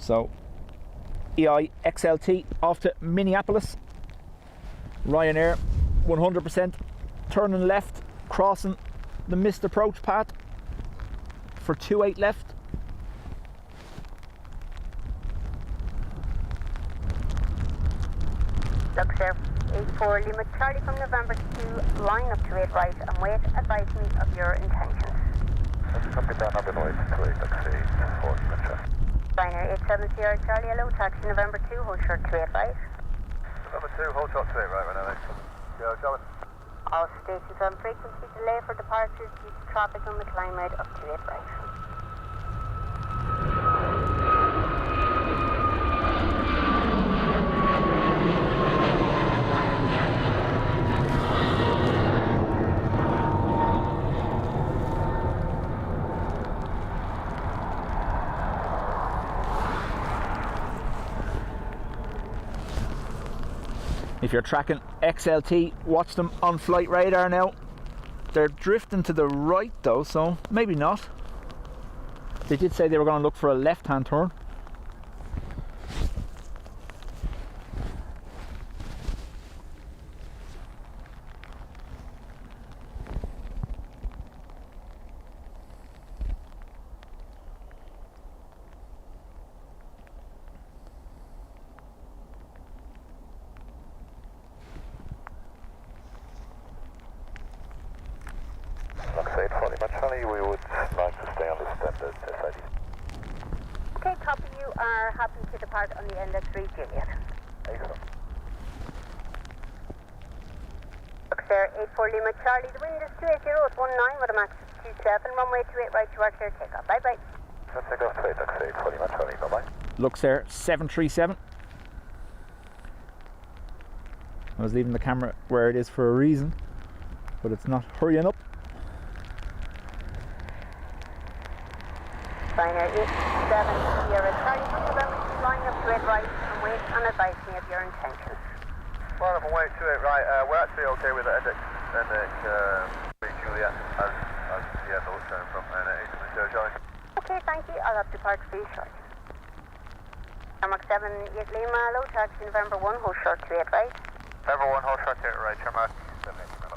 So EIXLT off to Minneapolis. Ryanair 100% turning left, crossing the missed approach path for 28 left. Look, sir, 84 Lima Charlie from November 2, line up to 8 right and wait, advise me of your intentions. Copy down, number noise, 28, taxi, 4 Lima Charlie. Ryanair 870 Charlie, hello, taxi November 2, hold short to 8 right. Number 2, hold short to 8 right, right now, go, Charlie. All stations on frequency delay for departures due to traffic on the climb rate up to 8 right. If you're tracking XLT, watch them on flight radar now. They're drifting to the right though, so maybe not. They did say they were going to look for a left-hand turn. Charlie, we would like to stay on the standard SID. Okay, copy, you are happy to depart on the NS3 Juliet. Excellent. Look, sir, 84 Lima Charlie, the wind is 280 at 19 with a max of 27, runway 28 right, you are clear takeoff. Bye bye. Let's take off 2 taxi 84 Lima Charlie, bye bye. Looks there, 737. I was leaving the camera where it is for a reason, but it's not hurrying up. Ryanair 87 Sierra Charlie from November 2, line up to 8 right and wait and advise me of your intentions. Line up and wait to 8 right, we're actually okay with the NX Juliet as the end of turn from NX Charlie. Okay, thank you, I'll have departed for you shortly. Tarmac 7 Lima, low taxi November 1, hold short to 8 right. November 1, hold short to 8 right, Tarmac 7 Lima.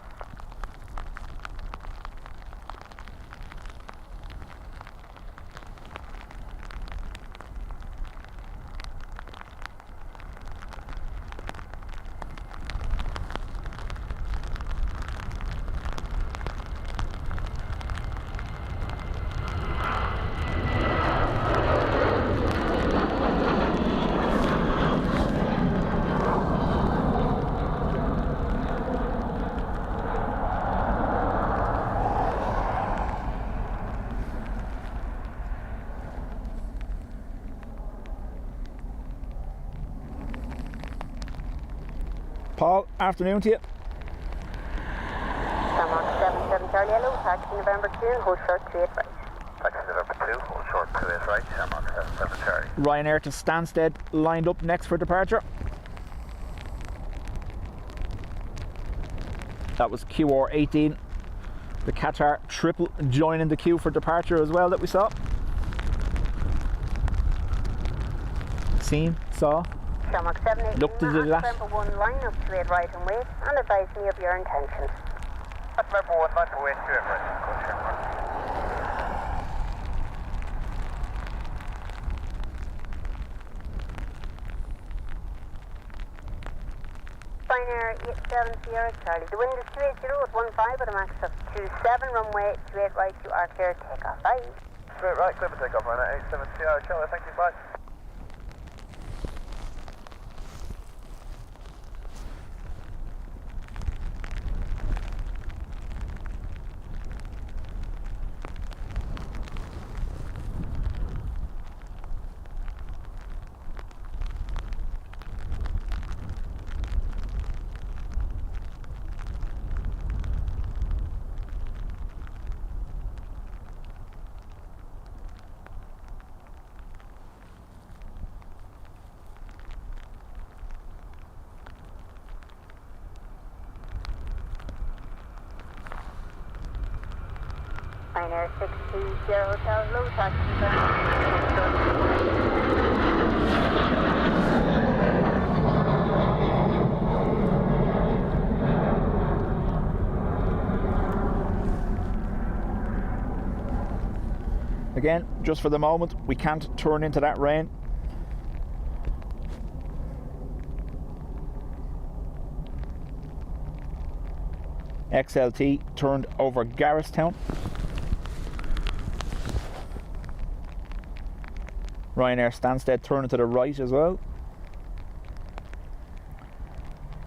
Paul, afternoon to you. Tarmac 77 Charlie, hello, taxi November 2, hold short to 8 right. Taxi November 2, hold short to 8 right, Tarmac 77 Charlie. Ryanair to Stansted, lined up next for departure. That was QR18. The Qatar triple joining the queue for departure as well that we saw. Seen, saw. Tarmac 78 Looked into Lima, that. November 1, line up to 8 right and wait and advise me of your intentions. That's November 1, line to wait to 8 right. Ryanair 87 Sierra Charlie, the wind is 280 at 15 with a max of 27, runway 28 right, you are clear takeoff. Bye. Straight right, clear for takeoff, Ryanair 87 Sierra Charlie, thank you, bye. Ryanair 60 Sierra Hotel, low taxi. Again, just for the moment, we can't turn into that rain. XLT turned over Garristown. Ryanair Stansted turning to the right as well.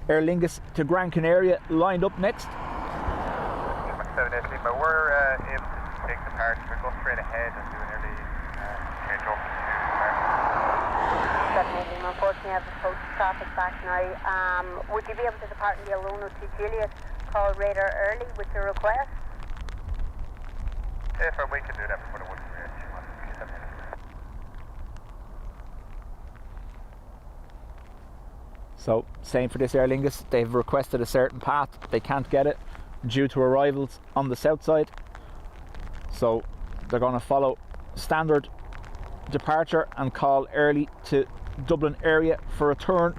Aer Lingus to Gran Canaria lined up next. 78 Lima, we're able to take the part. We'll go straight ahead and do an early change over to the 78 Lima, unfortunately I've approached traffic back now. Would you be able to depart in the Alona to Juliet, call radar early with your request? If we can do that before the one. So, same for this Aer Lingus. They've requested a certain path. They can't get it due to arrivals on the south side. So, they're going to follow standard departure and call early to Dublin area for a turn.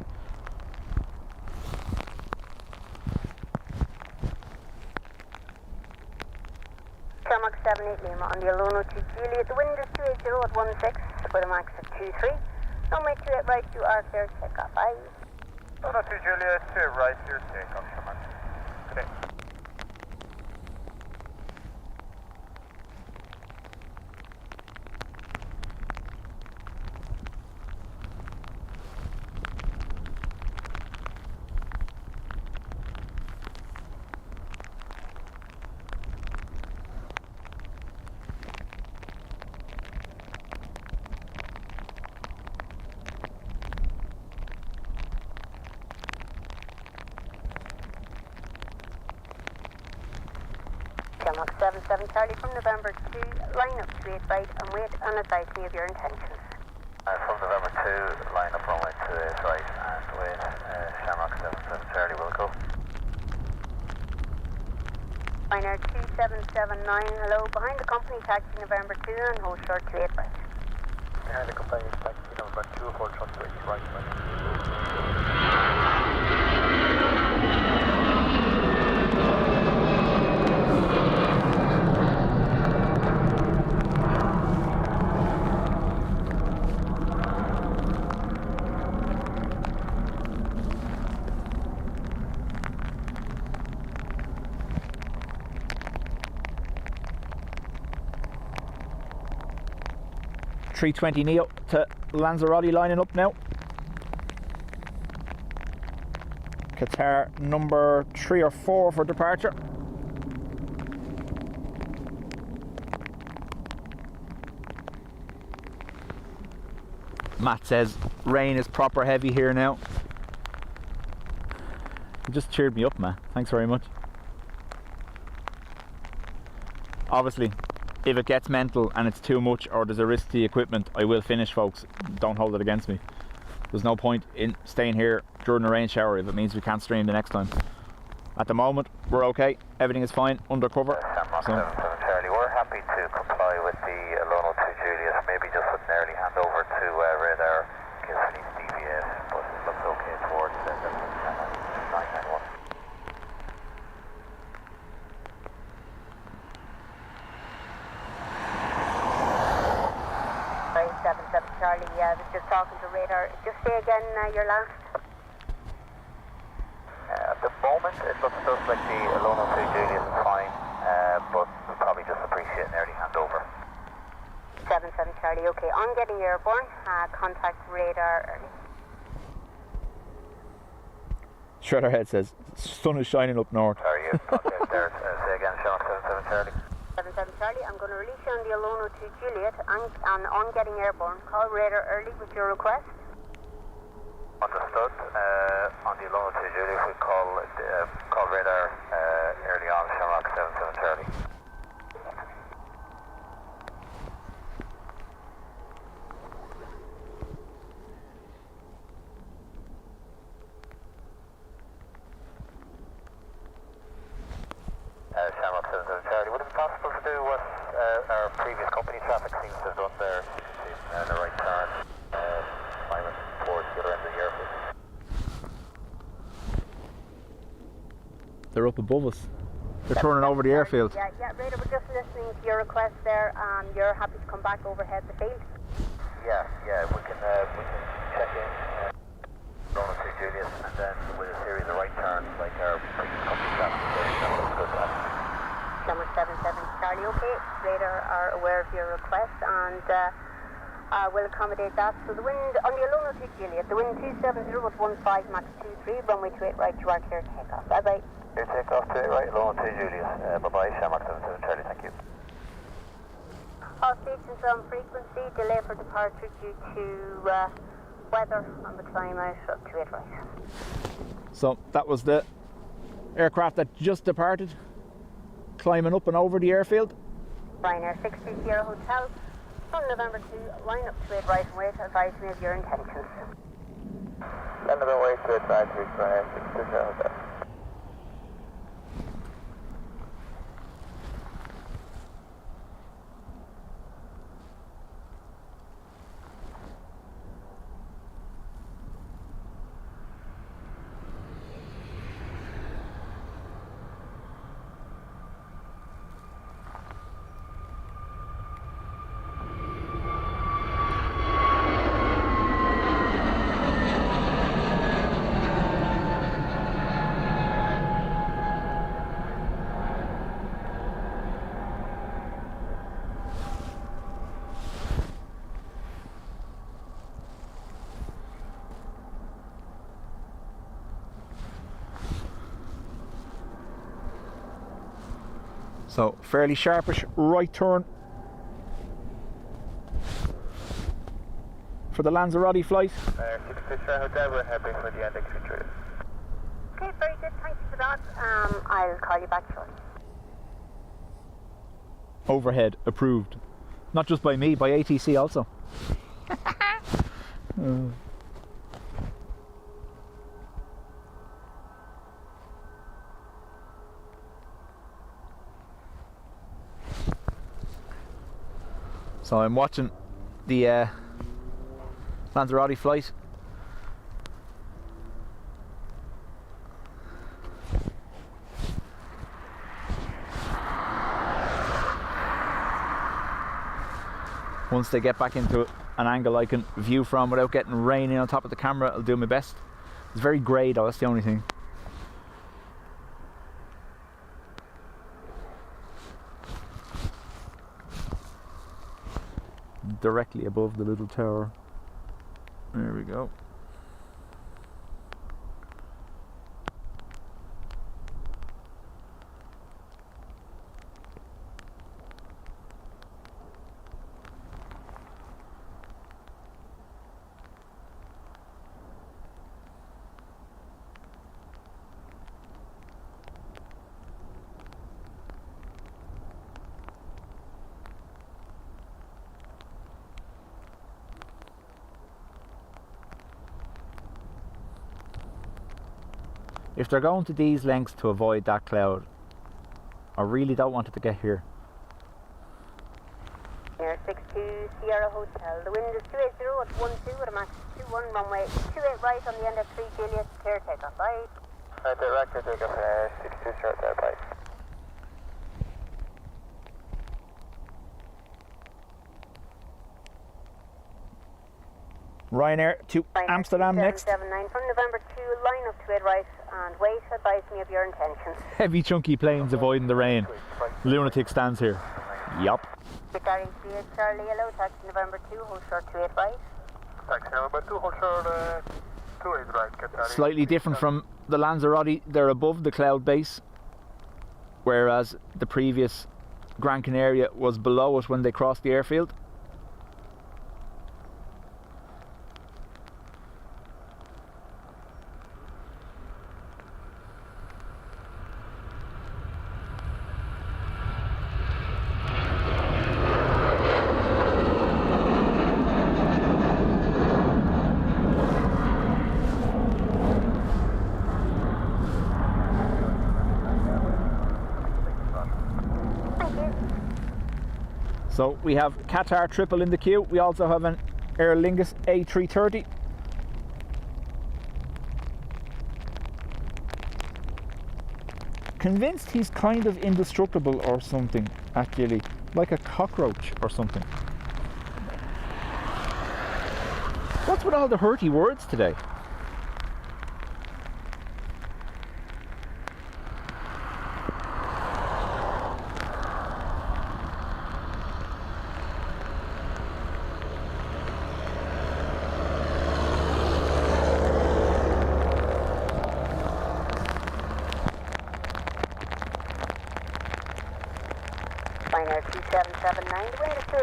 Shamrock 78 Lima on the Alona to Juliet. The wind is 280 at 16 with a max of 23. Runway 28 right, you are clear to take off. Bye. Oh, not to Juliet, to right, your takeoff, Shamrock. Okay. Shamrock 77 Charlie from November 2, line up to 8 right and wait and advise me of your intentions. From November 2, line up runway 28 right and wait. Shamrock 77 Charlie will go. Liner 2779, hello, behind the company taxi November 2 and hold short to 8 right. Behind the company taxi number 2, hold short to 8 right. 320 Neo to Lanzarote lining up now. Qatar number 3 or 4 for departure. Matt says rain is proper heavy here now. You just cheered me up, Matt. Thanks very much. Obviously, if it gets mental and it's too much or there's a risk to the equipment, I will finish, folks. Don't hold it against me. There's no point in staying here during a rain shower if it means we can't stream the next time. At the moment, we're okay. Everything is fine, undercover. Shamrock 77 Charlie, we're happy to comply with the Alona to Juliet. Maybe just with an early handover to radar in case we need to deviate, but it looks okay towards the 991. 77 Charlie, I was just talking to radar. Just say again your last. At the moment, it looks just like the Alona to Juliet is fine, but we'll probably just appreciate an early handover. 77 Charlie, okay. On getting airborne, contact radar early. Shredderhead says, sun is shining up north. Sorry, you got there. Say again, Shamrock 77 Charlie. 77 Charlie, I'm going to release you on the Alona to Juliet and on getting airborne. Call radar early with your request. Understood. On the Alona to Juliet, we call radar early on, Shamrock 77 Charlie. Shamrock 77 Charlie, would it be possible to do what our previous company traffic seems to have done there? The right turn, climbing towards the other end of the airport. They're up above us. They're turning over the airfield. Yeah, Raider, we're just listening to your request there, and you're happy to come back overhead the field. Yeah, we can check in Lona 2 Julius, and then with a series of right turns like our previous company staff. That looks good to us. Number 77 Charlie, okay. Radar are aware of your request and will accommodate that. So the wind on the Lona 2 Juliet, the wind 270 with 15 Max 23, runway 28 right, you are clear to take off. Bye bye. Clear to take off to right, Lona 2 Julius. Bye bye, Shamrock 77 Charlie, thank you. All stations on frequency, delay for departure due to weather on the climb out of 28 right. So that was the aircraft that just departed, climbing up and over the airfield. Ryanair 620 Hotel, from November 2, line up to 8 right and wait, advise me of your intentions. Land of way to advise me, Ryanair 620 Hotel. So fairly sharpish right turn for the Lanzarote flight. 620 Hotel, we're happy for the index feature. Okay, very good, thank you for that. I'll call you back shortly. Overhead approved. Not just by me, by ATC also. So I'm watching the Lanzarote flight. Once they get back into an angle I can view from without getting rain in on top of the camera, I'll do my best. It's very grey though, that's the only thing. Directly above the little tower. There we go. If they're going to these lengths to avoid that cloud, I really don't want it to get here. Air 62 Sierra Hotel. The wind is 280 at 12 with a max 21, runway 28 right on the end of 3 Juliet, clear takeoff. Bye. Right, direct takeoff, 62 Sierra Hotel, bye. Ryanair to Amsterdam next. 779 from November 2, line up to 8 right and wait, advise me of your intentions. Heavy chunky planes avoiding the rain. Lunatic stands here. Yup. Charlie Yellow, taxi November 2, hold short to 8 right. Taxi November 2, hold short to 8 right, get Charlie. Slightly different from the Lanzarote, they're above the cloud base, whereas the previous Gran Canaria was below it when they crossed the airfield. So we have Qatar triple in the queue. We also have an Aer Lingus A330. convinced he's kind of indestructible or something, actually. Like a cockroach or something. What's with all the hurty words today?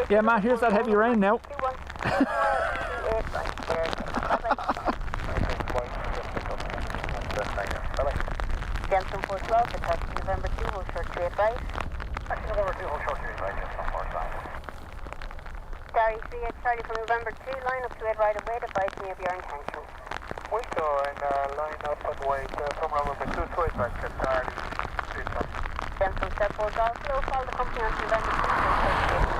Yeah, Matt, here's that heavy rain now. Jensen 412, to taxi November 2, hold short 28 right. Taxi November 2, hold short 28 right, Jensen 412. Gary 38 Charlie from November 2, line up to 8 right away, advise me of your intention. We go and line up and wait from November 2 to 8 right, Charlie. Jensen step 4 golf, slow, call the company on November 2, hold short 28 right.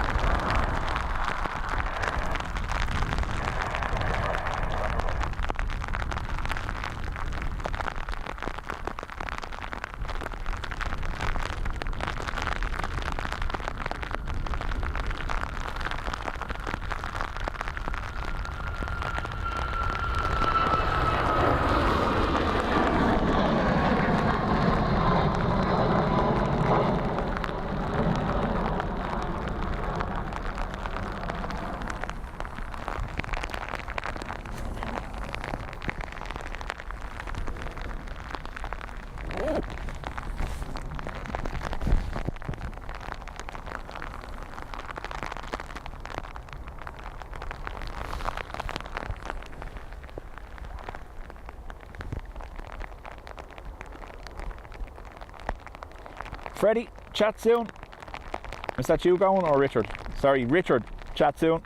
Freddie, chat soon. Is that you going or Richard? Sorry, Richard, chat soon.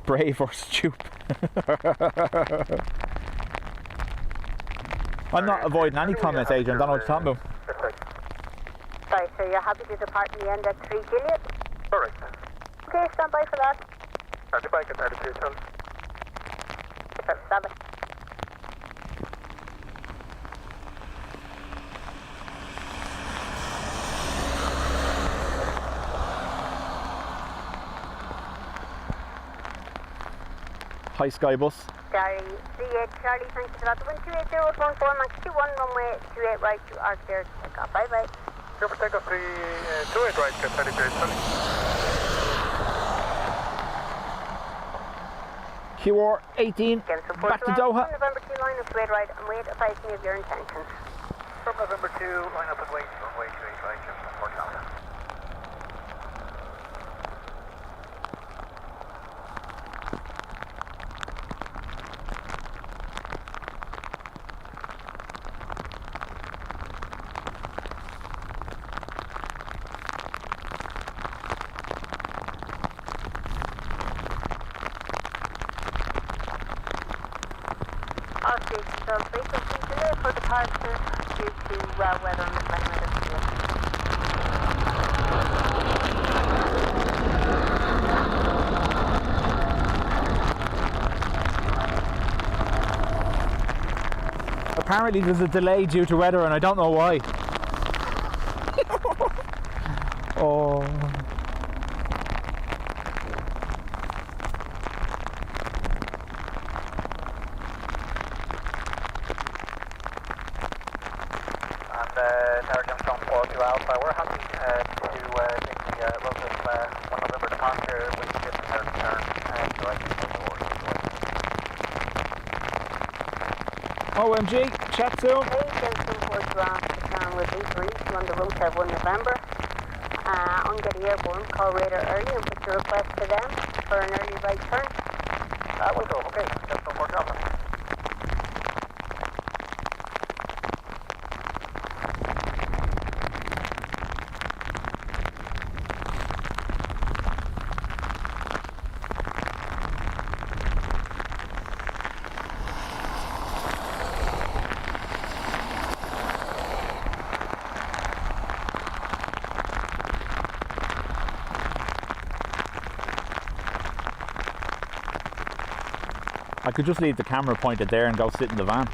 Brave or stupid. I'm not avoiding any comments, Adrian. Don't know what you're talking about. Sorry, so you're happy to depart in the end at 3 Gilead? Correct. Okay, stand by for that. Stand by, get out of here, Charlie. Stop it. Hi, Skybus. Gary 38 Charlie, thank you for that. 128014, max 21, runway 28 right to arc there to take off. Bye bye. Go for takeoff 328 right, get out of here, Charlie. QR 18, back to Doha. November 2, line up to 8 right and wait, advise me of your intentions. From November 2, line up and wait, runway 28 right, Jensen 412. All stations on frequency delay for departure due to weather on the climate of the Apparently there's a delay due to weather and I don't know why. Oh. Sergeant from 42 Alpha, we're happy to take the local 1 November departure with the return so I can take forward. OMG, chat soon. Hey, Jensen 412, return with E3 on the route at 1 November. On getting airborne, call radar early and put your request to them for an early right turn. We'll go, okay, Jensen 412. I could just leave the camera pointed there and go sit in the van.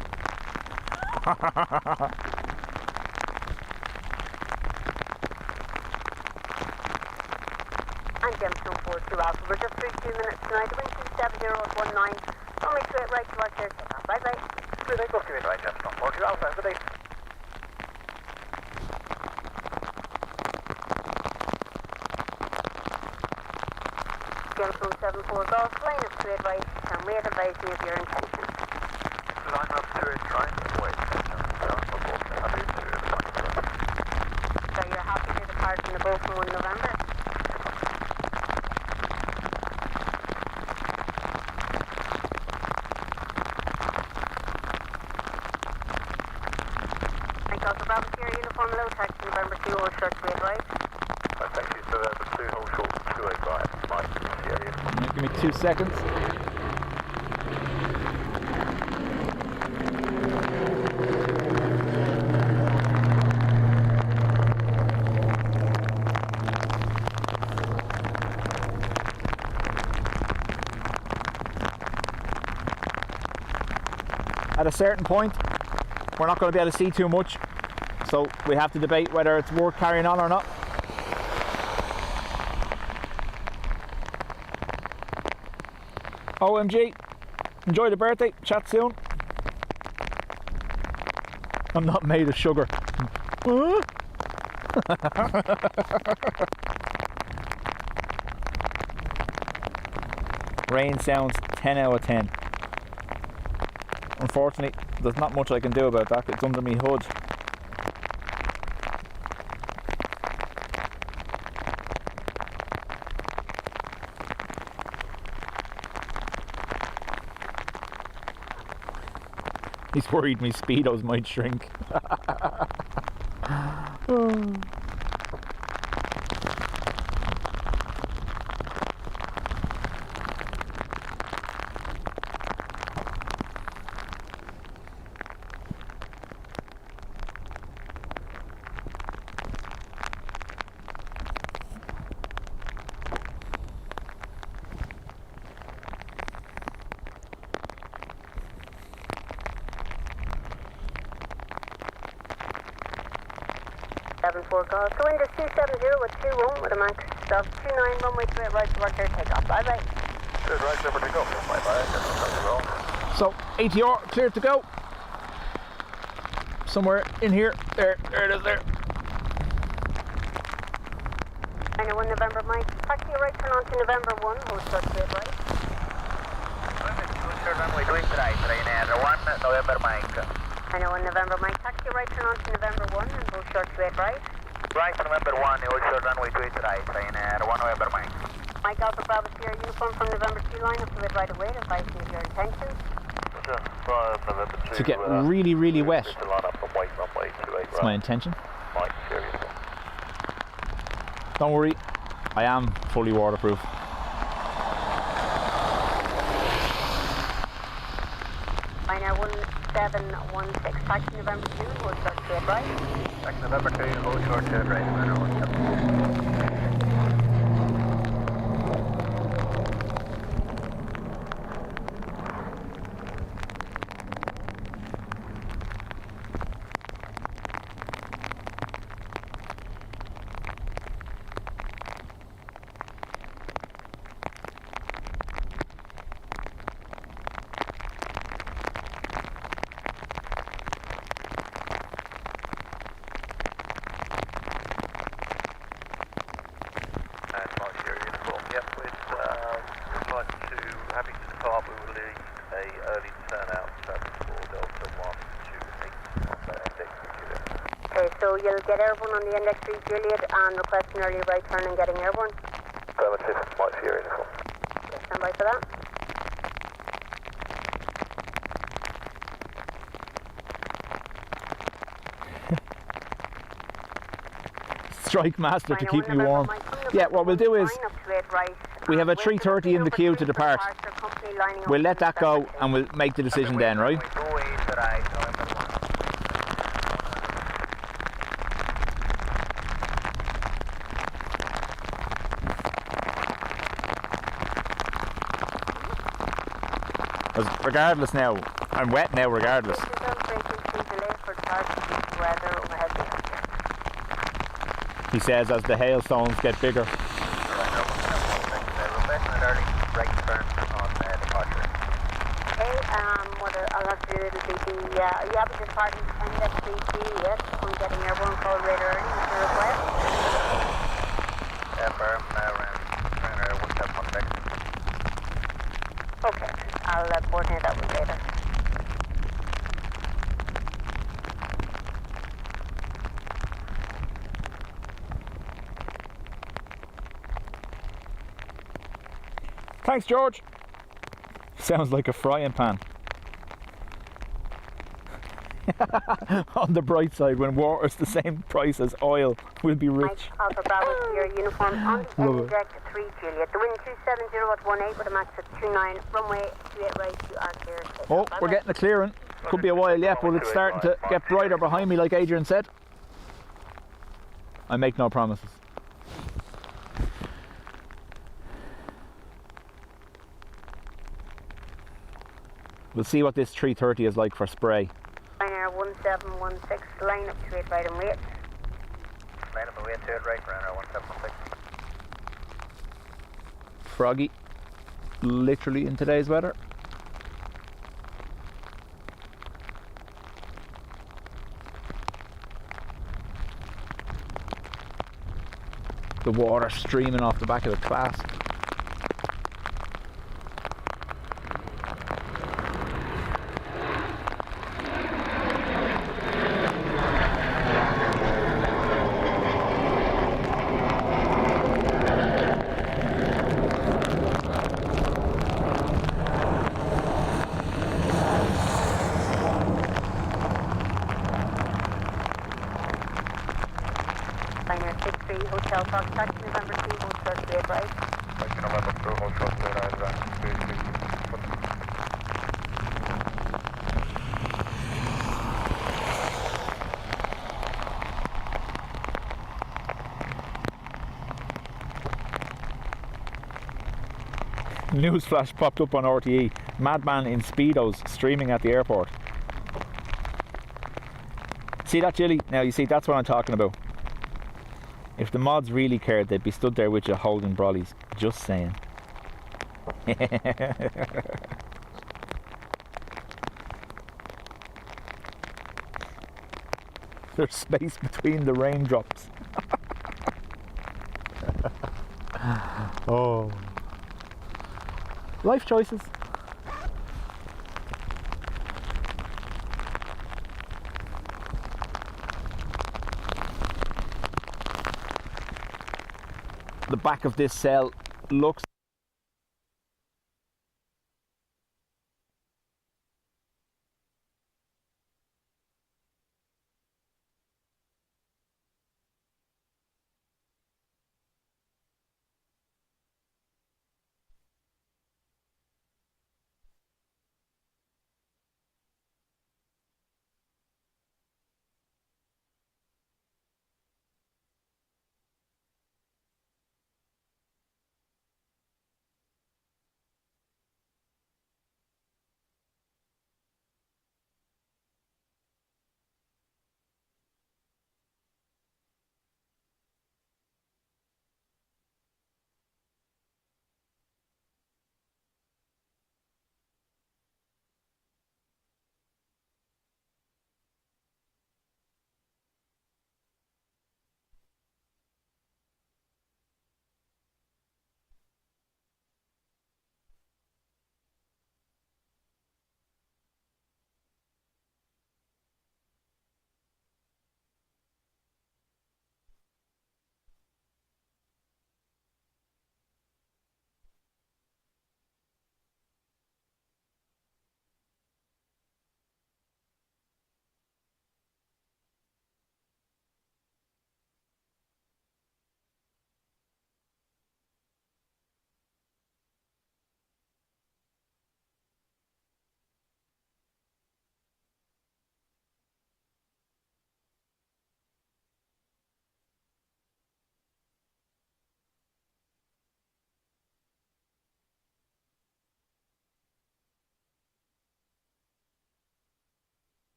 And Gemstone 42 Alpha. We're just 32 minutes tonight. The wind 27019. Only straight right towards here. Bye bye. Good day, go straight right, Gemstone 42 Alpha. Good day. Gemstone 74 Golf. Line up straight right. And wait, advise me of your intention. Line up straight right. Wait. So you're happy to depart from the boat from 1 November? Mike Alpha Bravo Sierra Uniform Low Taxi November 2 hold short straight right. Thank you, so that's a 2 hold short 285. Mike, Sierra Uniform. Give me 2 seconds. At a certain point, we're not going to be able to see too much, so we have to debate whether it's worth carrying on or not. OMG, enjoy the birthday, chat soon. I'm not made of sugar. Rain sounds 10 out of 10. Unfortunately, there's not much I can do about that. It's under me hood. He's worried me speedos might shrink. Four calls. Go into 270 with 21 with a max of 29 runway straight right towards here. Take off. Bye bye. Straight right, number to go. Bye bye. So, ATR cleared to go. Somewhere in here. There it is there. I know 1 November Mike. Taxi right turn on to November 1. Hold short straight right. Runway 2 right, Ryanair 1 November Mike. I know 1 November Mike. Taxi right turn on to November 1 and hold short straight right. Right, November 1, hold short runway 2 right, Ryanair 1 November Mike. Mike Alpha Bravo Sierra Uniform from November 2 line up to it right away. Advise me of your intentions. To get really, really wet. That's my intention. Mike, seriously. Don't worry, I am fully waterproof. I know 1716. Taxi November 2, hold short straight right. Taxi November 2, hold short straight right, November 17. So you'll get airborne on the index 3 Juliet and request an early right turn and getting airborne. Affirmative, Mike Sierra Uniform. Okay, stand by for that. Strike master to keep me warm. Yeah, what we'll do is we have a 3:30 in the queue to depart. We'll let that go and we'll make the decision then, right? Regardless now, I'm wet now regardless. He says as the hailstones get bigger. be a little busy. Yeah, but just parking to find that 3G, yes. I'm getting airborne call right early, is there a request? Yeah, firm, runner 1716. Okay, I'll coordinate that one later. Thanks, George. Sounds like a frying pan. On the bright side, when water's the same price as oil, we'll be Mike, rich. Alpha Bravo to your uniform on the Love end it. deck 3 Juliet. The wind 270 at 18 with a max at 29. Runway 28 right, you are clear. Take Oh, off. we're getting a clearing. Could be a while yet, but it's starting to get brighter behind me, like Adrian said. I make no promises. We'll see what this 330 is like for spray. Ryanair 1716, line up to 8 right and wait. Line up and wait to it, right, runner 1716. Froggy, literally in today's weather. The water streaming off the back of the class. Ryanair 63, Hotel Fox, taxi November 2, hold short to 8 right. Taxi November 2, hold short to 8 right, 360. Newsflash popped up on RTE. Madman in Speedos streaming at the airport. See that, Jilly? Now you see, that's what I'm talking about. If the mods really cared, they'd be stood there with you holding brollies. Just saying. There's space between the raindrops. Oh. Life choices. The back of this cell looks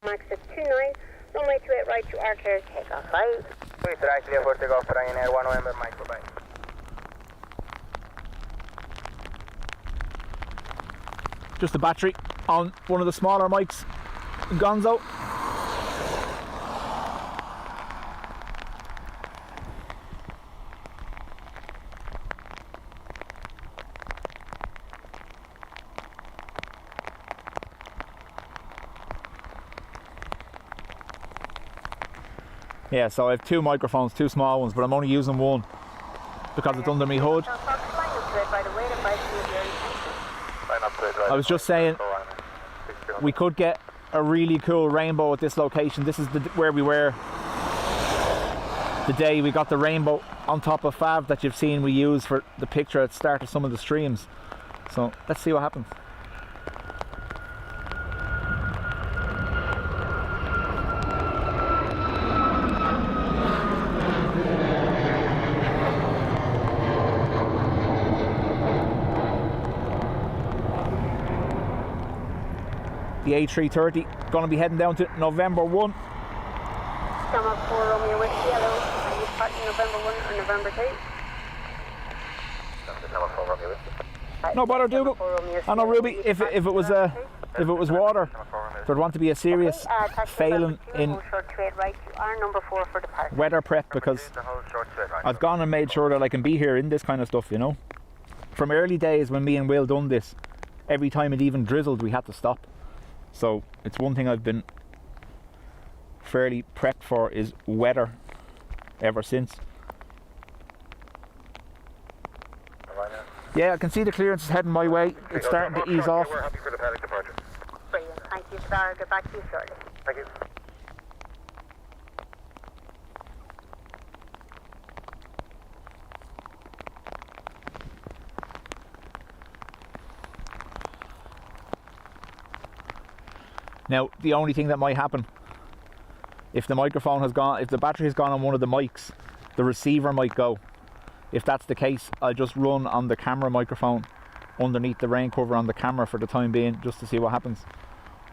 Max at 29, runway 28 right to our clear takeoff, right? Please, right, clear for takeoff, Ryanair 1 November, Mike, bye-bye. Just the battery on one of the smaller mics. Gonzo. Yeah, so I have two microphones, two small ones, but I'm only using one because it's under my hood. I was just saying, we could get a really cool rainbow at this location. This is where we were the day we got the rainbow on top of Fav that you've seen we use for the picture at the start of some of the streams. So let's see what happens. The A330 going to be heading down to November 1. Summer 4 Romeo Whiskey, hello. Are you parting November 1 or November 2? Summer 4 Romeo Whiskey. No bother, Dougal. I know, Ruby, if it was water, there'd want to be a serious failing in weather prep, because I've gone and made sure that I can be here in this kind of stuff, you know. From early days when me and Will done this, every time it even drizzled we had to stop. So it's one thing I've been fairly prepped for is weather ever since. Yeah, I can see the clearance is heading my way. It's starting to ease off. We're happy for the panic departure. Brilliant, thank you, sir. I'll get back to you shortly. Thank you. Now, the only thing that might happen, if the microphone has gone, if the battery has gone on one of the mics, the receiver might go. If that's the case, I'll just run on the camera microphone underneath the rain cover on the camera for the time being, just to see what happens.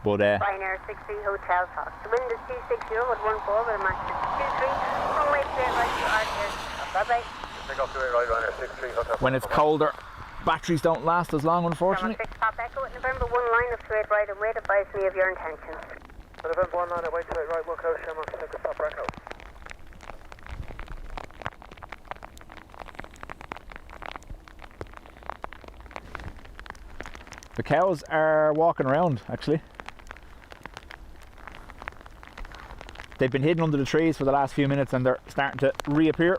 But Ryanair 63 Hotel Fox. The wind is 260 with 14 with a max of 23. Runway 28 right to our clear. Bye-bye. Take off to it, right, Ryanair 63 Hotel. when it's colder, batteries don't last as long, unfortunately. 6 Pop Echo at November 1 line of straight right and wait, advise me of your intentions. November 1 line of wait straight right, walk out, Shamrock, take a stop, Echo. The cows are walking around, actually. They've been hidden under the trees for the last few minutes and they're starting to reappear.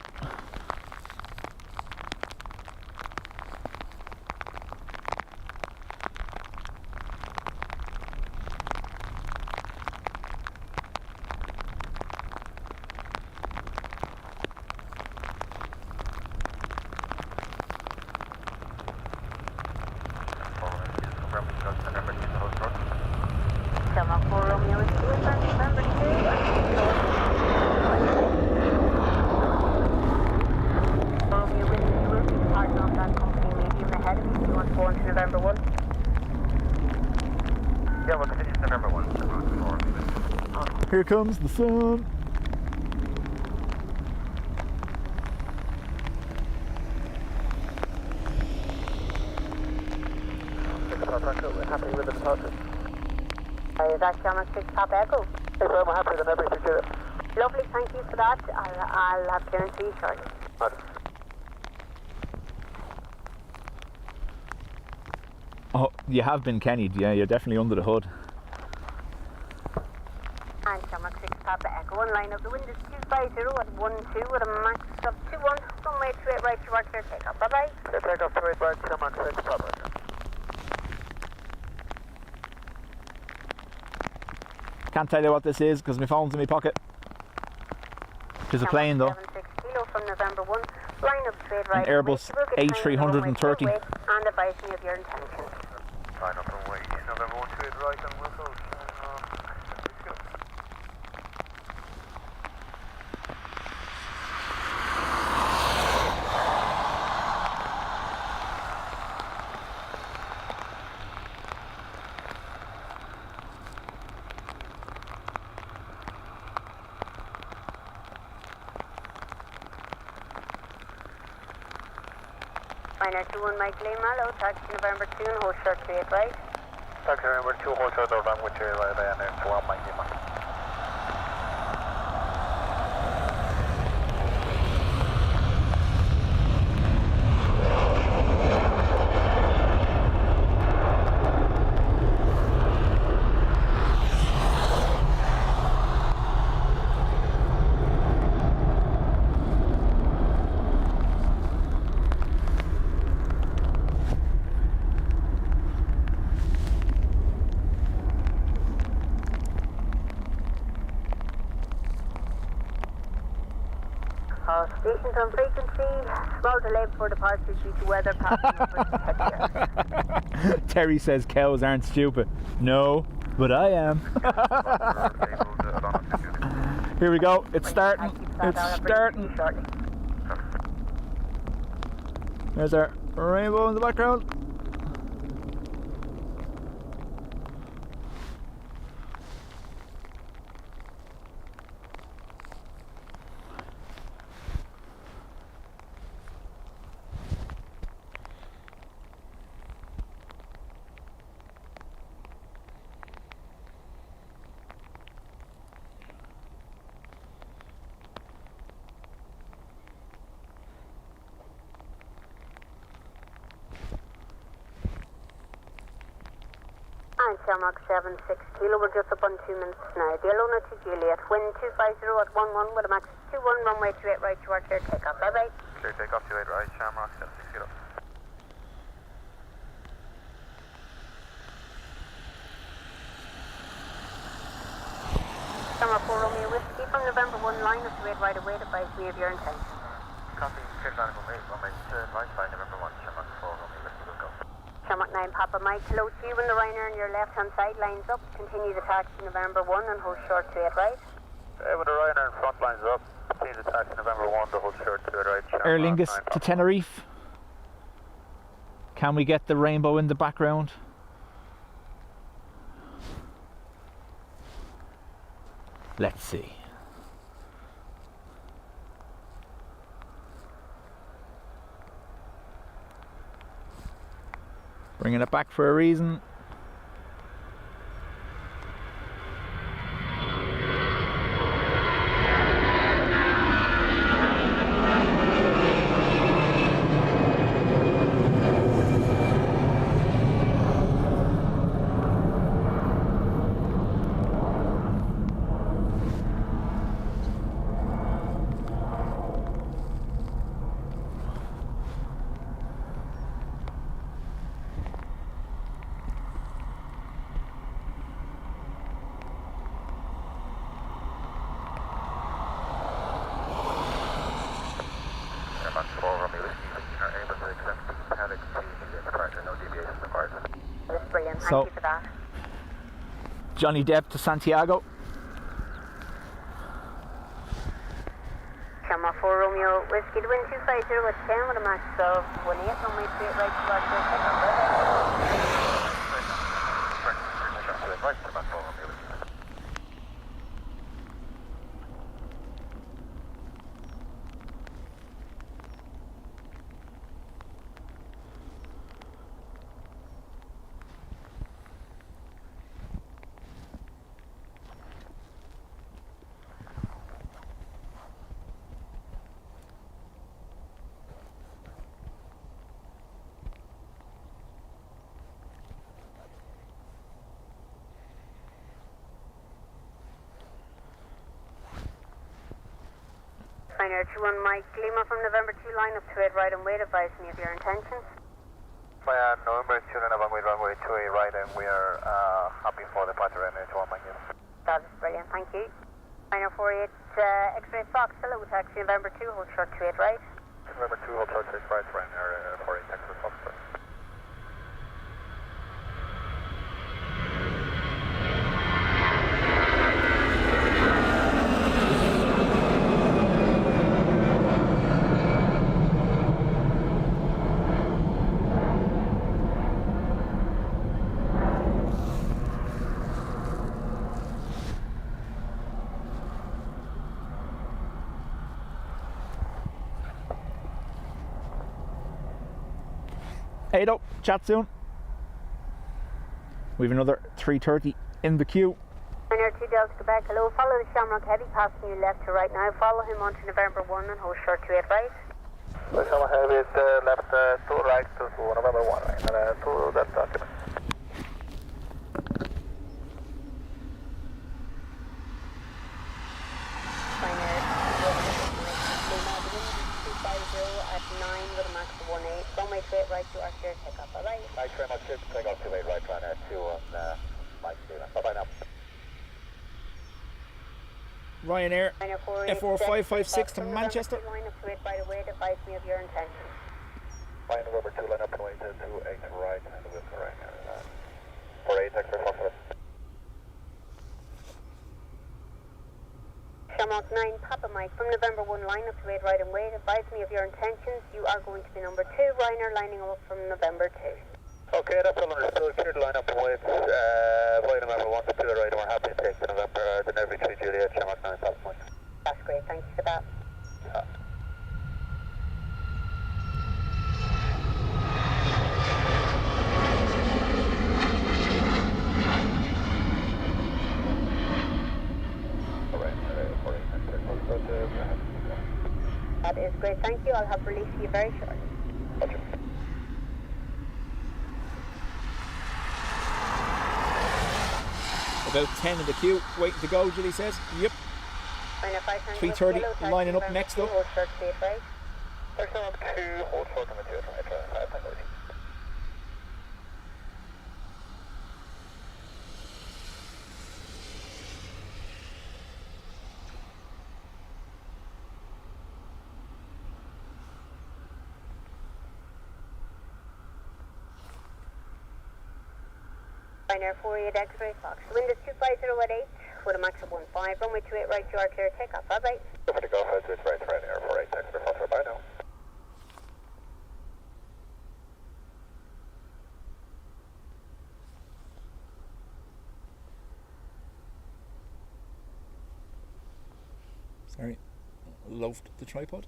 Here comes the sun. We're happy with the departure. Is that Shamrock 6 Pop Echo? Yes, I'm happy with everything to it. Lovely, thank you for that. I'll have clearance for you shortly. Oh, you have been Kenny'd, yeah, you're definitely under the hood. And Shamrock 6 Papa Echo, one line of the wind is 250 at 12 with a max of 21. Runway 28 right to our clear takeoff. Bye bye. Clear takeoff, 28 right, Shamrock 6 Papa. Can't tell you what this is because my phone's in my pocket. There's a plane though. 76 kilo from November 1. Line of straight right. An AIRBUS A330. And advise me of your intentions. Line up runway east, November 1, 28 right, and we'll go. Final 21 Mike Lima, low taxi November 2 and hold short 28 right. Taxi November 2, hold short door down with you right and then 21 Mike Lima. Stations on frequency, small delay before departure due to weather patterns. Terry says cows aren't stupid. No, but I am. Here we go. It's starting. It's starting. There's our rainbow in the background. And Shamrock 76 kilo, we're just up on 2 minutes now. The Alona to Juliet, wind 250 at 11 with a max 21, runway 28 right, you are clear takeoff. Bye bye. Clear takeoff 28 right, Shamrock 76 kilo. Summer 4 Romeo Whiskey from November 1 line of the right away, advise me of your intention. Copy, clear down runway 2 right by November 1, Shamrock 4 Romeo Whiskey will go. Shamrock 9 Papa Mike, hello to you when the Ryanair on your left hand side lines up. Continue the taxi November 1 and hold short 28 right. With the Ryanair in front lines up, continue the taxi November 1 to hold short 28 right. Aer Lingus to Tenerife. Can we get the rainbow in the background? Let's see. Bringing it back for a reason. Thank you for that. Johnny Depp to Santiago. Camera 4 Romeo Whiskey to wind 250 at 10 with a max of 18, runway 28 right to our Ryanair 21 Mike Lima from November 2 line up to 8 right and wait, advise me of your intentions. November 2 runway 28 right and we are happy for the departure Ryanair 21 Mike Lima. That is brilliant, thank you. Ryanair 48 X-ray Fox, hello taxi November 2, hold short 28 right. November 2, hold short 28 right, Ryanair 48 X-ray Fox. Ado, chat soon. We have another 3:30 in the queue. Ryanair 2 Delta Quebec, hello. Follow the Shamrock Heavy passing you left to right now. Follow him on to November 1 and hold short 28 right. Shamrock Heavy left 2 right to November 1 right, and 2 Delta Quebec. Ryanair 250 at 9 with a max of 18. Runway 28 right to Archer, take off, alright? Thanks very much, good. Take off 28 right, Ryanair 2 on Mike Stephen. Bye-bye now. Ryanair Ryanair 4 F4556 to Manchester. Line up to it by the way, advise me of your intention. Line November 2, line up and wait to 28 right, and the width right now. 48, thanks very much. Shamrock 9, Papa Mike, from November 1, line up to 8 right and wait. Advise me of your intentions. You are going to be number 2. Ryanair lining up from November 2. Okay, that's all understood. Clear to line up and wait. Flight November 1 to the right, and we're happy to take the November, the Nervy 3 Juliet, Shamrock 9, Papa Mike. That's great, thank you for that. That is great, thank you. I'll have release you very shortly. Roger. About 10 in the queue, waiting to go, Julie says. Yep. 3:30 lining up next up. Hold short, stay right. Thanks very much. 2, hold short on the 2 right, thank you. Ryanair 48 X-ray Fox. Wind is 250 at 8 with a max of 15. Runway 28 right, you are clear. Take off. Bye bye. Over to go ahead to its right, Ryanair 48 X-ray Fox. Bye now. Sorry, loafed the tripod.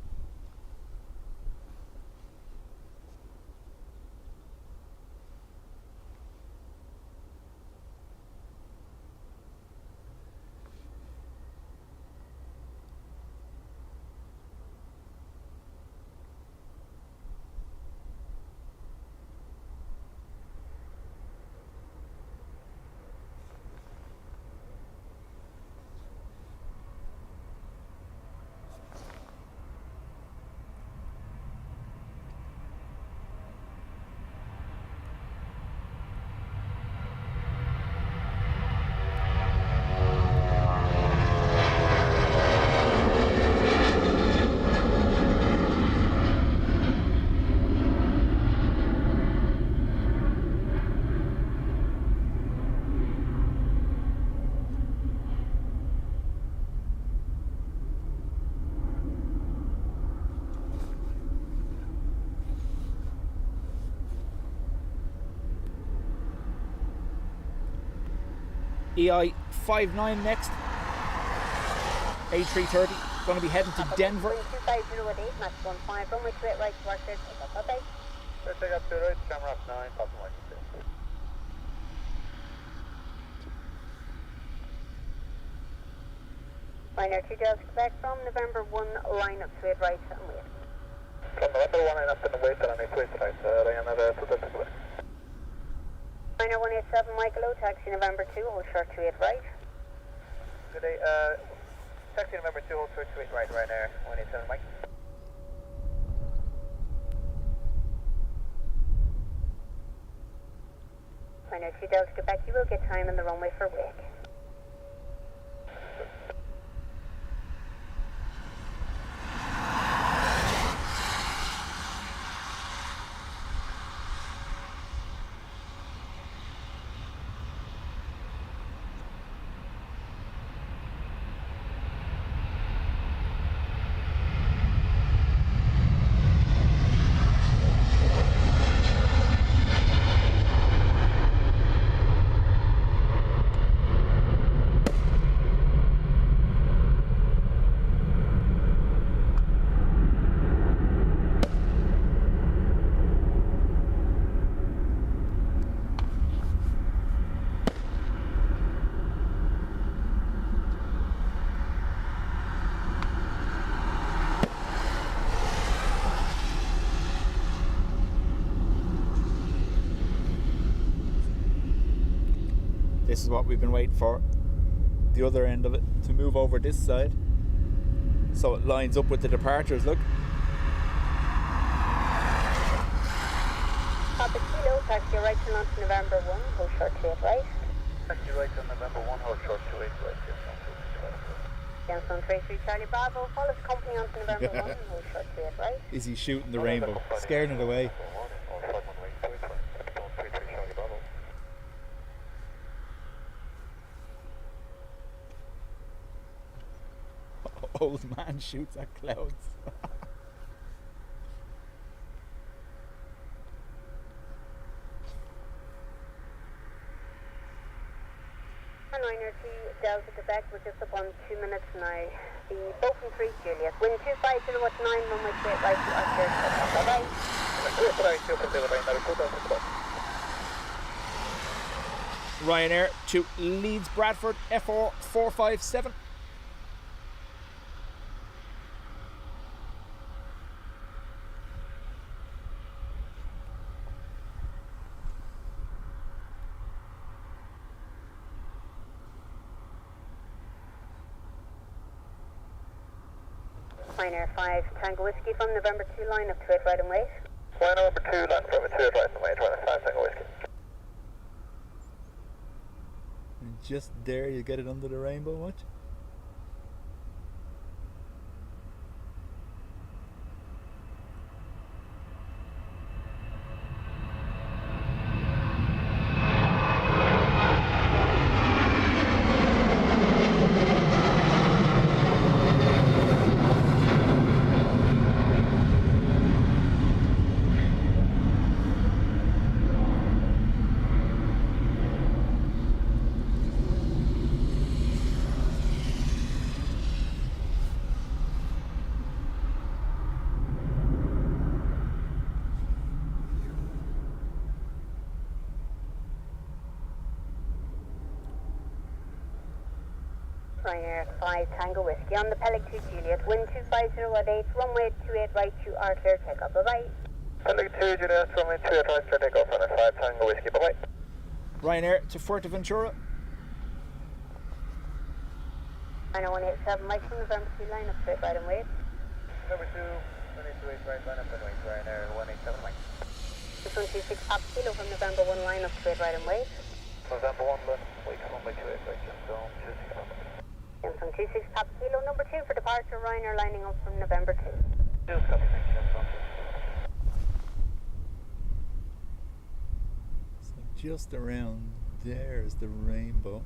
EI59 next. A330, going to be heading to Denver. 250 at 8, max 15. Runway 28 right, you are clear. Take off. Bye bye. Let's take up to the right, Shamrock 9, Papa Mike. Ryanair 2 Delta Quebec from November 1, line up to 8 right and wait. From November 1, line up in the wait, and I need to wait right, Ryanair 2 Delta Quebec. Ryanair 187 Michael O, taxi November 2, hold short 28 right. Good day, taxi November 2, hold short 28 right, Ryanair 187 Mike. Ryanair 2 Delta Quebec, you will get time on the runway for wake. this is what we've been waiting for. The other end of it to move over this side. So it lines up with the departures, look. Papa Kilo, taxi right to launch November 1, hold short to 8 right. Taxi right on November 1, hold short to 8 right. Jameson 33 Charlie Bravo, follows company on to November 1, hold short to 8 right. Is he shooting the rainbow? Scaring it away. Old man shoots at clouds. And Ryanair 2 Delta Quebec, we're just up on 2 minutes now. The Boeing 3 Juliet, wind 250 at 9, runway 28 right to Archer, bye-bye. Ryanair to Leeds Bradford FR 457. Ryanair 5 Tango Whiskey from November 2 line up to 8 right and wait. Line number 2, line from 2 right and wait, Ryanair 5 Tango Whiskey. And just there you get it under the rainbow, watch. Ryanair 5 Tango Whiskey on the Peleg 2 Juliet, wind 250 at 8, runway 28 right to Archer, take off, bye-bye. Peleg 2 Juliet, runway 28 right, clear take off, Ryanair 5 Tango Whiskey, bye-bye. Ryanair to Fuerteventura. Ryanair 187 Mike from November 2 line up to 8 right and wait. Number 2, 182 right, line up and wait, Ryanair 187 Mike. 126 Pop Kilo from November 1 line up to 8 right and wait. November 1, wait, runway 28 right, just don't, just come. Jameson 26 Pop Kilo, number 2 for departure, Ryanair lining up from November 2. Just copy, thank you, So just around there is the rainbow.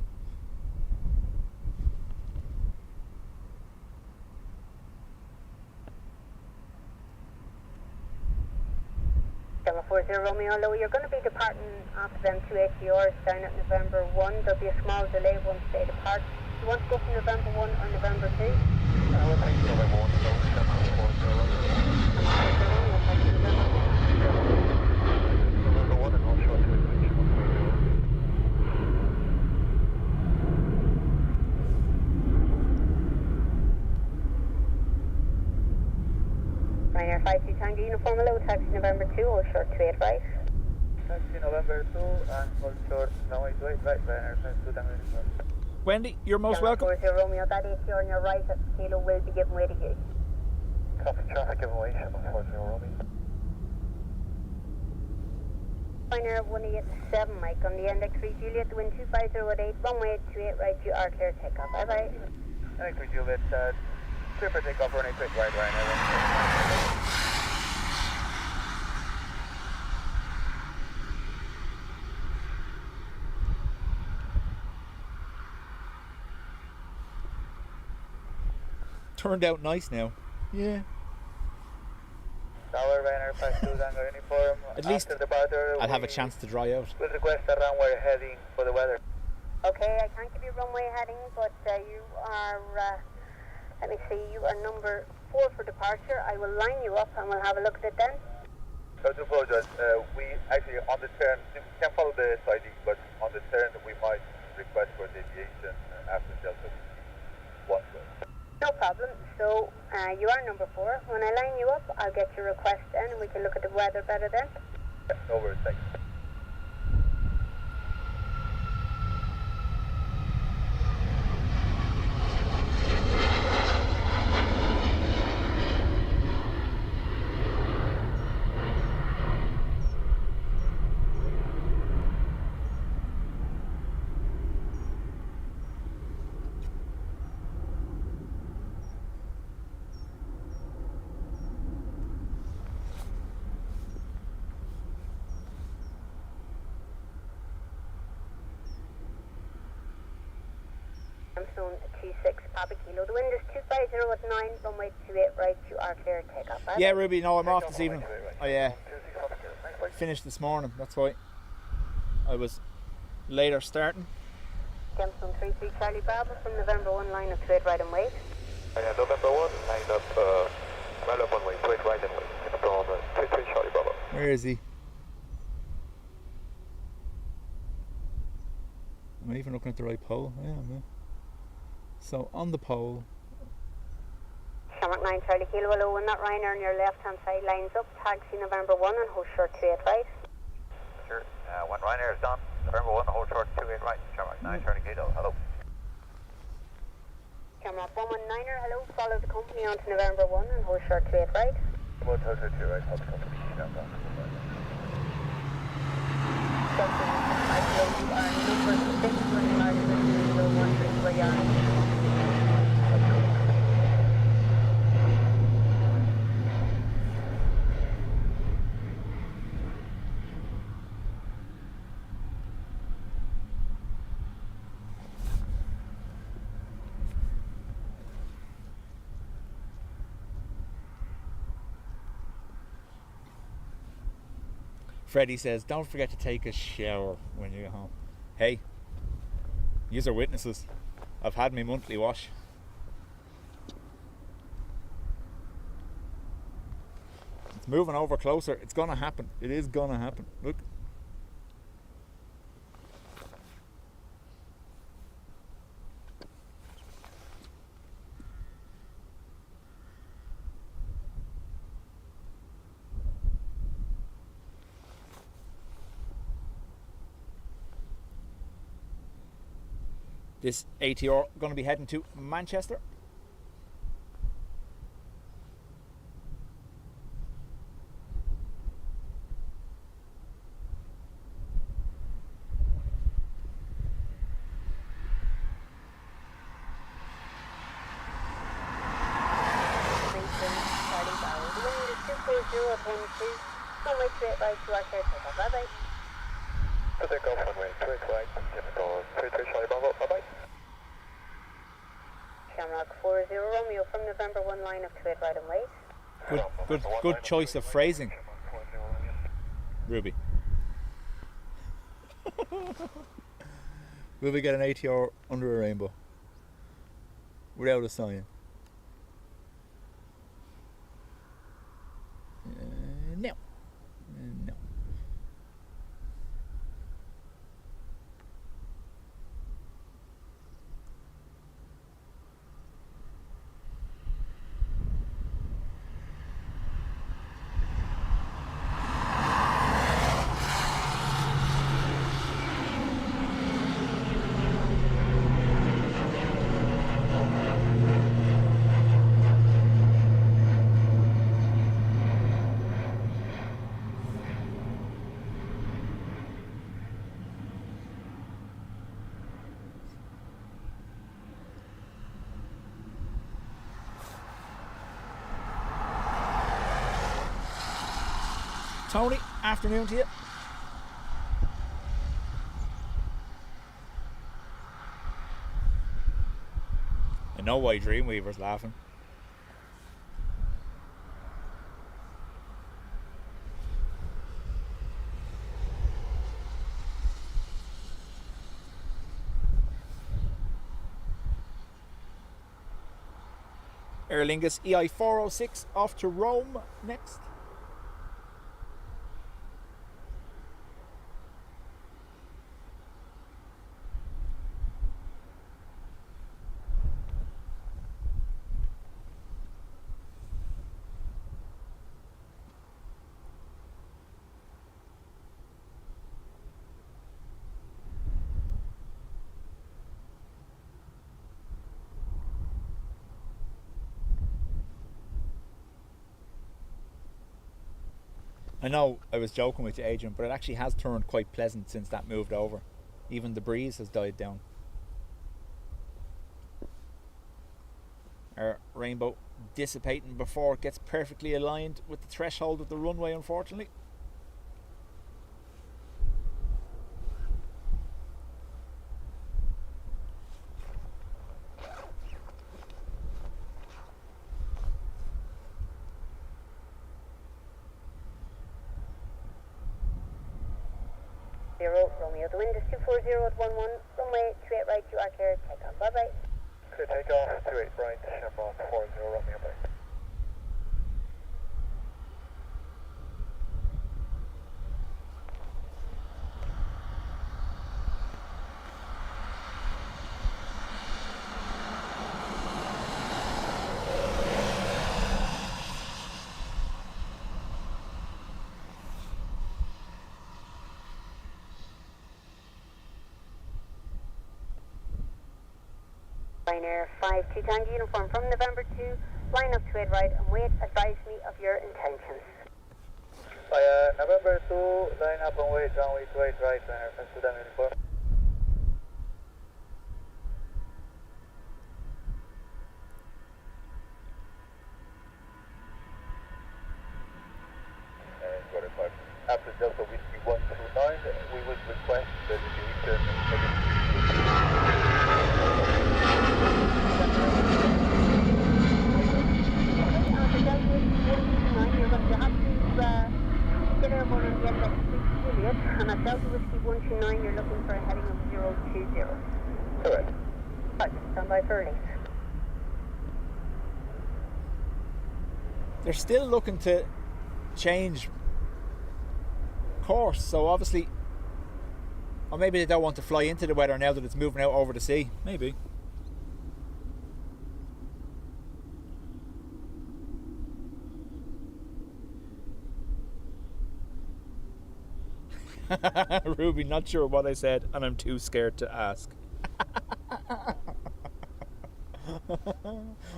Delta 40 Romeo Low, you're going to be departing after them 2 ATRs down at November 1. There'll be a small delay once they depart. You want to go from November 1 or November 2? I will take November 1, so November 1 and hold short to it, Ryanair 52 Tango Uniform Low, taxi November 2, hold short to 8 right. Taxi November 2 and hold short, runway 28 right, Ryanair 52 Tango Uniform. Wendy, you're most welcome. 40 Romeo, that ATR on your right at the Kilo will be given way to you. Copy, traffic given way, 40 Romeo. Ryanair 187 Mike on the NX3 Juliet, the wind 250 at 8, runway 28 right, you are clear, take off, bye-bye. NX3 Juliet, clear for takeoff, runway 28 right, Ryanair 187. Turned out nice now. Yeah. Tower Ryanair 52 Tango Uniform. At least after departure, I'll have a chance to dry out. We'll request a runway heading for the weather. Okay, I can't give you runway heading, but you are, let me see, you are number 4 for departure. I will line you up and we'll have a look at it then. So to apologize, we actually on the turn, we can follow the siding, but on the turn we might request for deviation after Delta 1. No problem. So you are number 4. When I line you up, I'll get your request then and we can look at the weather better then. Yeah, no worries, thanks. Gemstone 26 Papa Kilo. The wind is 250 at 9, runway 28 right, you are clear, take off. Yeah, Ruby, no, I'm off this evening. I finished this morning, that's why I was later starting. Gemstone 33 Charlie Bravo from November 1, line of 28 right and wait. November 1, line up, well up one way, 28 right and wait. Gemstone 33 Charlie Bravo. Where is he? Am I even looking at the right pole? I am, yeah. So on the pole. Shamrock 9 Charlie Kilo, hello, on that Ryanair on your left hand side, lines up, taxi November 1 and hold short 28 right. Sure, 1 Ryanair is done. November 1, hold short 28 right. Shamrock 9 Charlie Kilo, hello. Shamrock 119er, hello, follow the company on to November 1 and hold short 28 right. 1 hold short 2 right, follow the company. Number 6 running out of the 1 where you are. Freddie says, don't forget to take a shower when you get home. Hey, yous are witnesses. I've had my monthly wash. It's moving over closer. It's gonna happen. It is gonna happen. Look. This ATR going to be heading to Manchester. Good choice of phrasing, Ruby. Will we get an ATR under a rainbow? Without a sign? No. No. Tony, afternoon to you. I know why Dreamweaver's laughing. Aer Lingus EI 406 off to Rome next. I know I was joking with you, Adrian, but it actually has turned quite pleasant since that moved over. Even the breeze has died down. Our rainbow dissipating before it gets perfectly aligned with the threshold of the runway, unfortunately. Kilo, Romeo. The wind is 240 at 11, runway 28 right, you are clear, take off, bye bye. Clear takeoff, 28 right, Shamrock 40 Romeo, bye. Ryanair 52 Tango uniform from November 2, line up to 8 right and wait, advise me of your intentions. November 2, line up and wait, runway 28 right, Ryanair 52 Tango uniform. After Delta Whiskey 129, we would request that you return and at Delta Whiskey 129 you're looking for a heading of 020. Correct. Right, stand by for release. They're still looking to change course, so obviously, or maybe they don't want to fly into the weather now that it's moving out over the sea. Maybe. Ruby, not sure what I said, and I'm too scared to ask.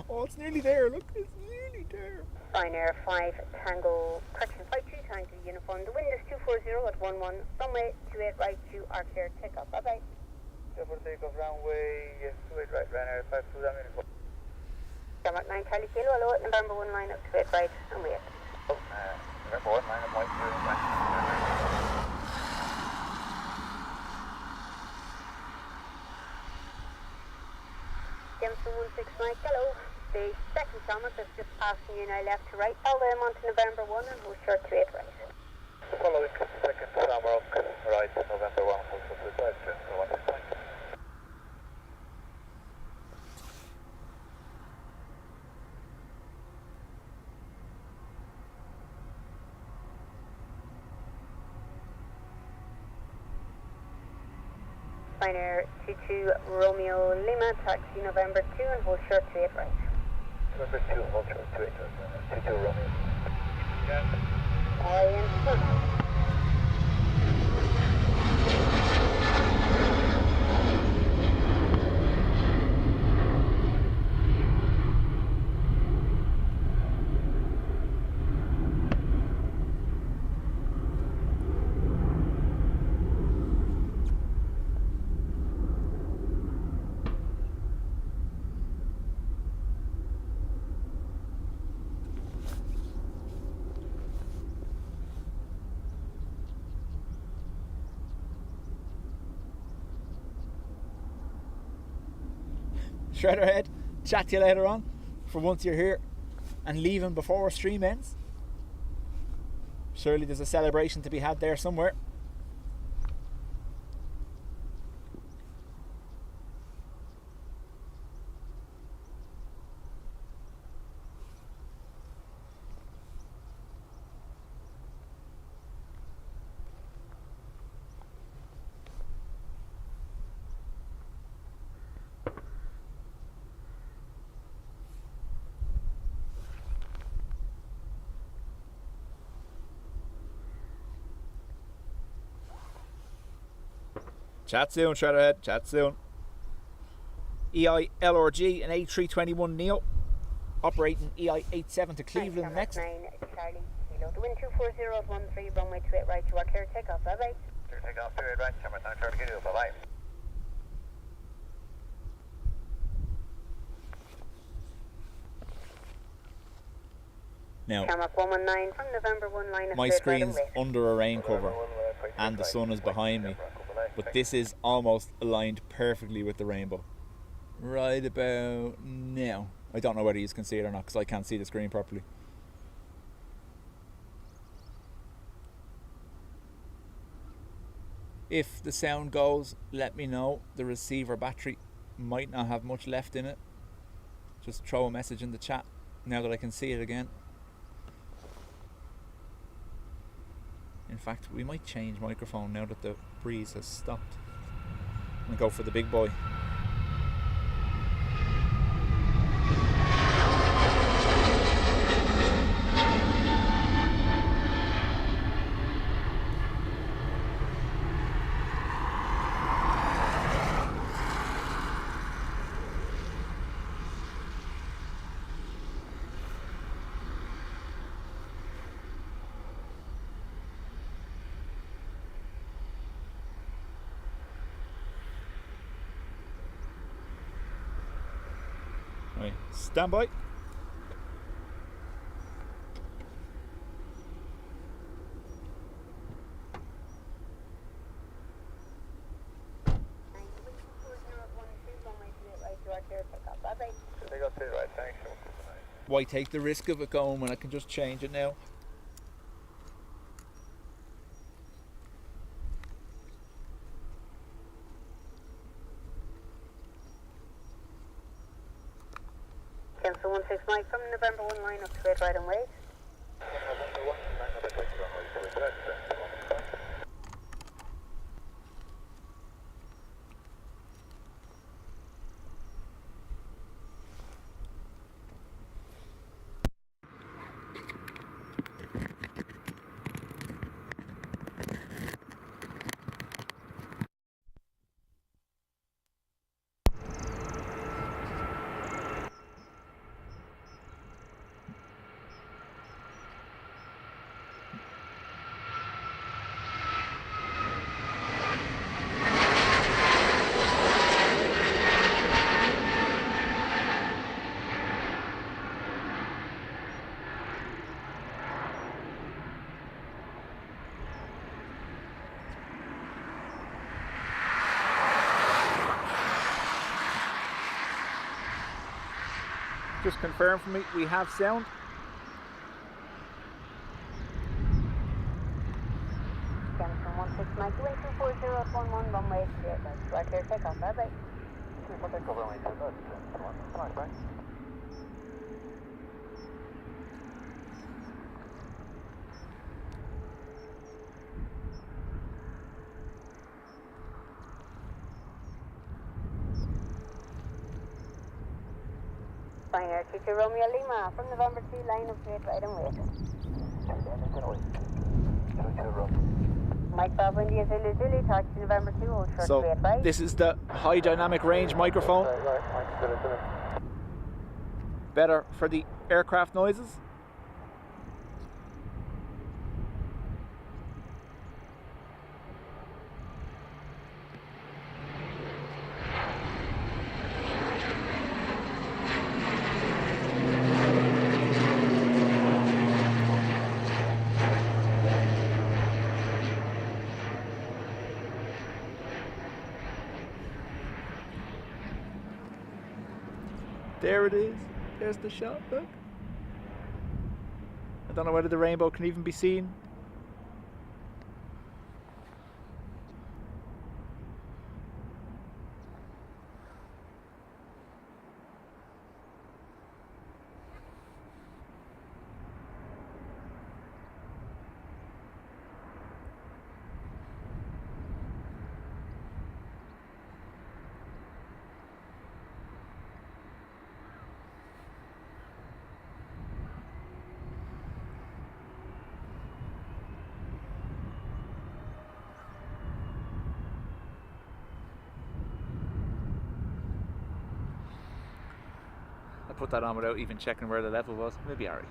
Oh, it's nearly there. Look, it's nearly there. Ryanair 5 Tango, correction 52 Tango uniform. The wind is 240 at 11, runway 28 right, you are clear, take off, bye bye. For takeoff, runway 28 right, Ryanair 52 Tango uniform. Shamrock 9 Charlie Kilo, hello at November 1 line up to 8 right and wait. November 1, line up white, 0 right. Jameson 16 Mike, hello. The second Shamrock that's just passing you now left to right. All the way on to November 1 and hold short to 8 right. Following second Shamrock, right, November 1, hold short to 8 right, Jameson 16 Mike. Ryanair 22 Romeo Lima, taxi November 2 and hold short to 8 right. November 2, hold short to 8 right, 22 Romeo. Shredderhead, chat to you later on, for once you're here and leaving before our stream ends. Surely there's a celebration to be had there somewhere. Chat soon, Shredderhead. Chat soon. EILRG and A321 Neo operating EI87 to Cleveland next. 9 Charlie Kilo. The wind 240 at 13, runway 28 right, you are clear, take off, bye bye. Clear takeoff, 28 right, Shamrock 9 Charlie Kilo, bye bye. Now, Shamrock 119 from November 1 line of my straight screen's right away. under a rain cover and the sun is behind me, but this is almost aligned perfectly with the rainbow. Right about now. I don't know whether you can see it or not because I can't see the screen properly. If the sound goes, let me know. The receiver battery might not have much left in it. Just throw a message in the chat now that I can see it again. In fact, we might change microphone now that the breeze has stopped and go for the big boy. Right, stand by. They got 2 right, thanks. Why take the risk of it going when I can just change it now? Cancel 16 Mike from November 1 line up to 8 right and wait. Just confirm for me, we have sound. Cancel 16 Mike, 240 at 11 runway 38 right. Right clear takeoff, bye bye. Fine Air 22 Romeo Lima from November 2 line up to 8 right and wait. Mike Bob India Zulu Zulu, talk to November 2, hold short So to 8 right. this is the high dynamic range microphone. Better for the aircraft noises. There it is. There's the shot, look. I don't know whether the rainbow can even be seen. I put that on without even checking where the level was. Maybe Ari.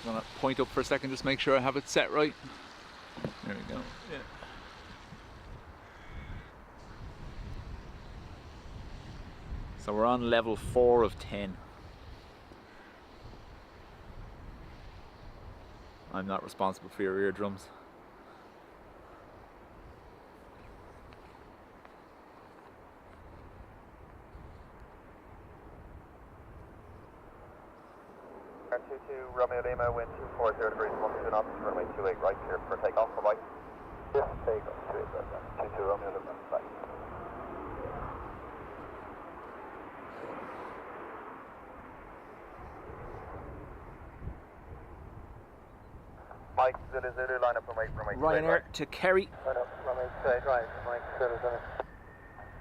I'm gonna point up for a second, just make sure I have it set right. There we go. Yeah. So we're on level 4 of 10. I'm not responsible for your eardrums. R22 Romeo Lima, wind 240 degrees, 12 knots, runway 28 right, cleared for takeoff, bye-bye. Yeah, takeoff, 28 right, 22 Romeo Lima, bye. Mike, Zulu Zulu, line up runway 28 Ryanair right. to Kerry. Line up runway 28 right, Mike, Zulu Zulu.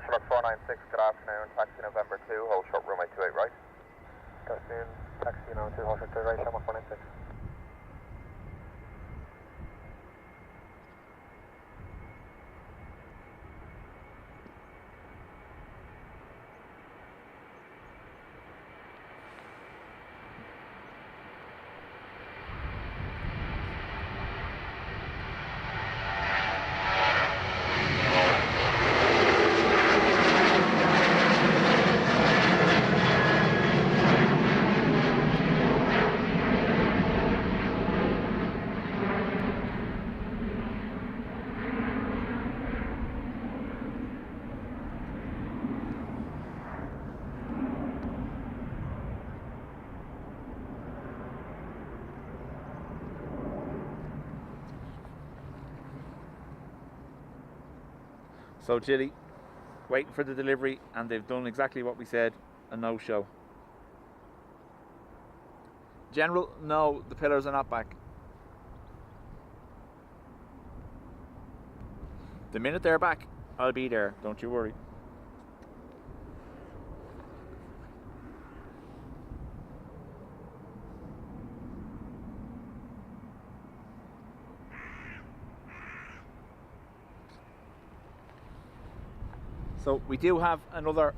Shamrock 496, good afternoon, taxi November 2, hold short runway 28 right. Good afternoon, taxi November 2, hold short 28 right, Shamrock 496. So Jilly, waiting for the delivery, and they've done exactly what we said, a no-show. General, no, the pillars are not back. The minute they're back, I'll be there, don't you worry. So we do have another,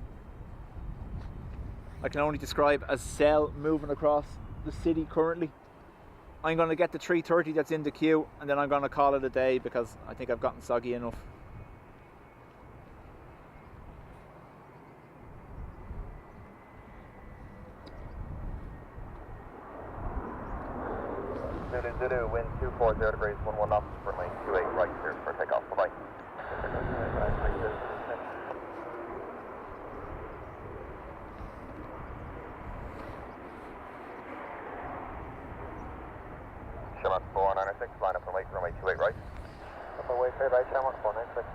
I can only describe as cell moving across the city currently. I'm going to get the 330 that's in the queue, and then I'm going to call it a day because I think I've gotten soggy enough. Zulu Zulu, wind 240 degrees, 11 knots, runway 28 right, cleared for takeoff, bye-bye. Shamrock 496, line up runway 28 right. Up runway 28 right, Shamrock 496.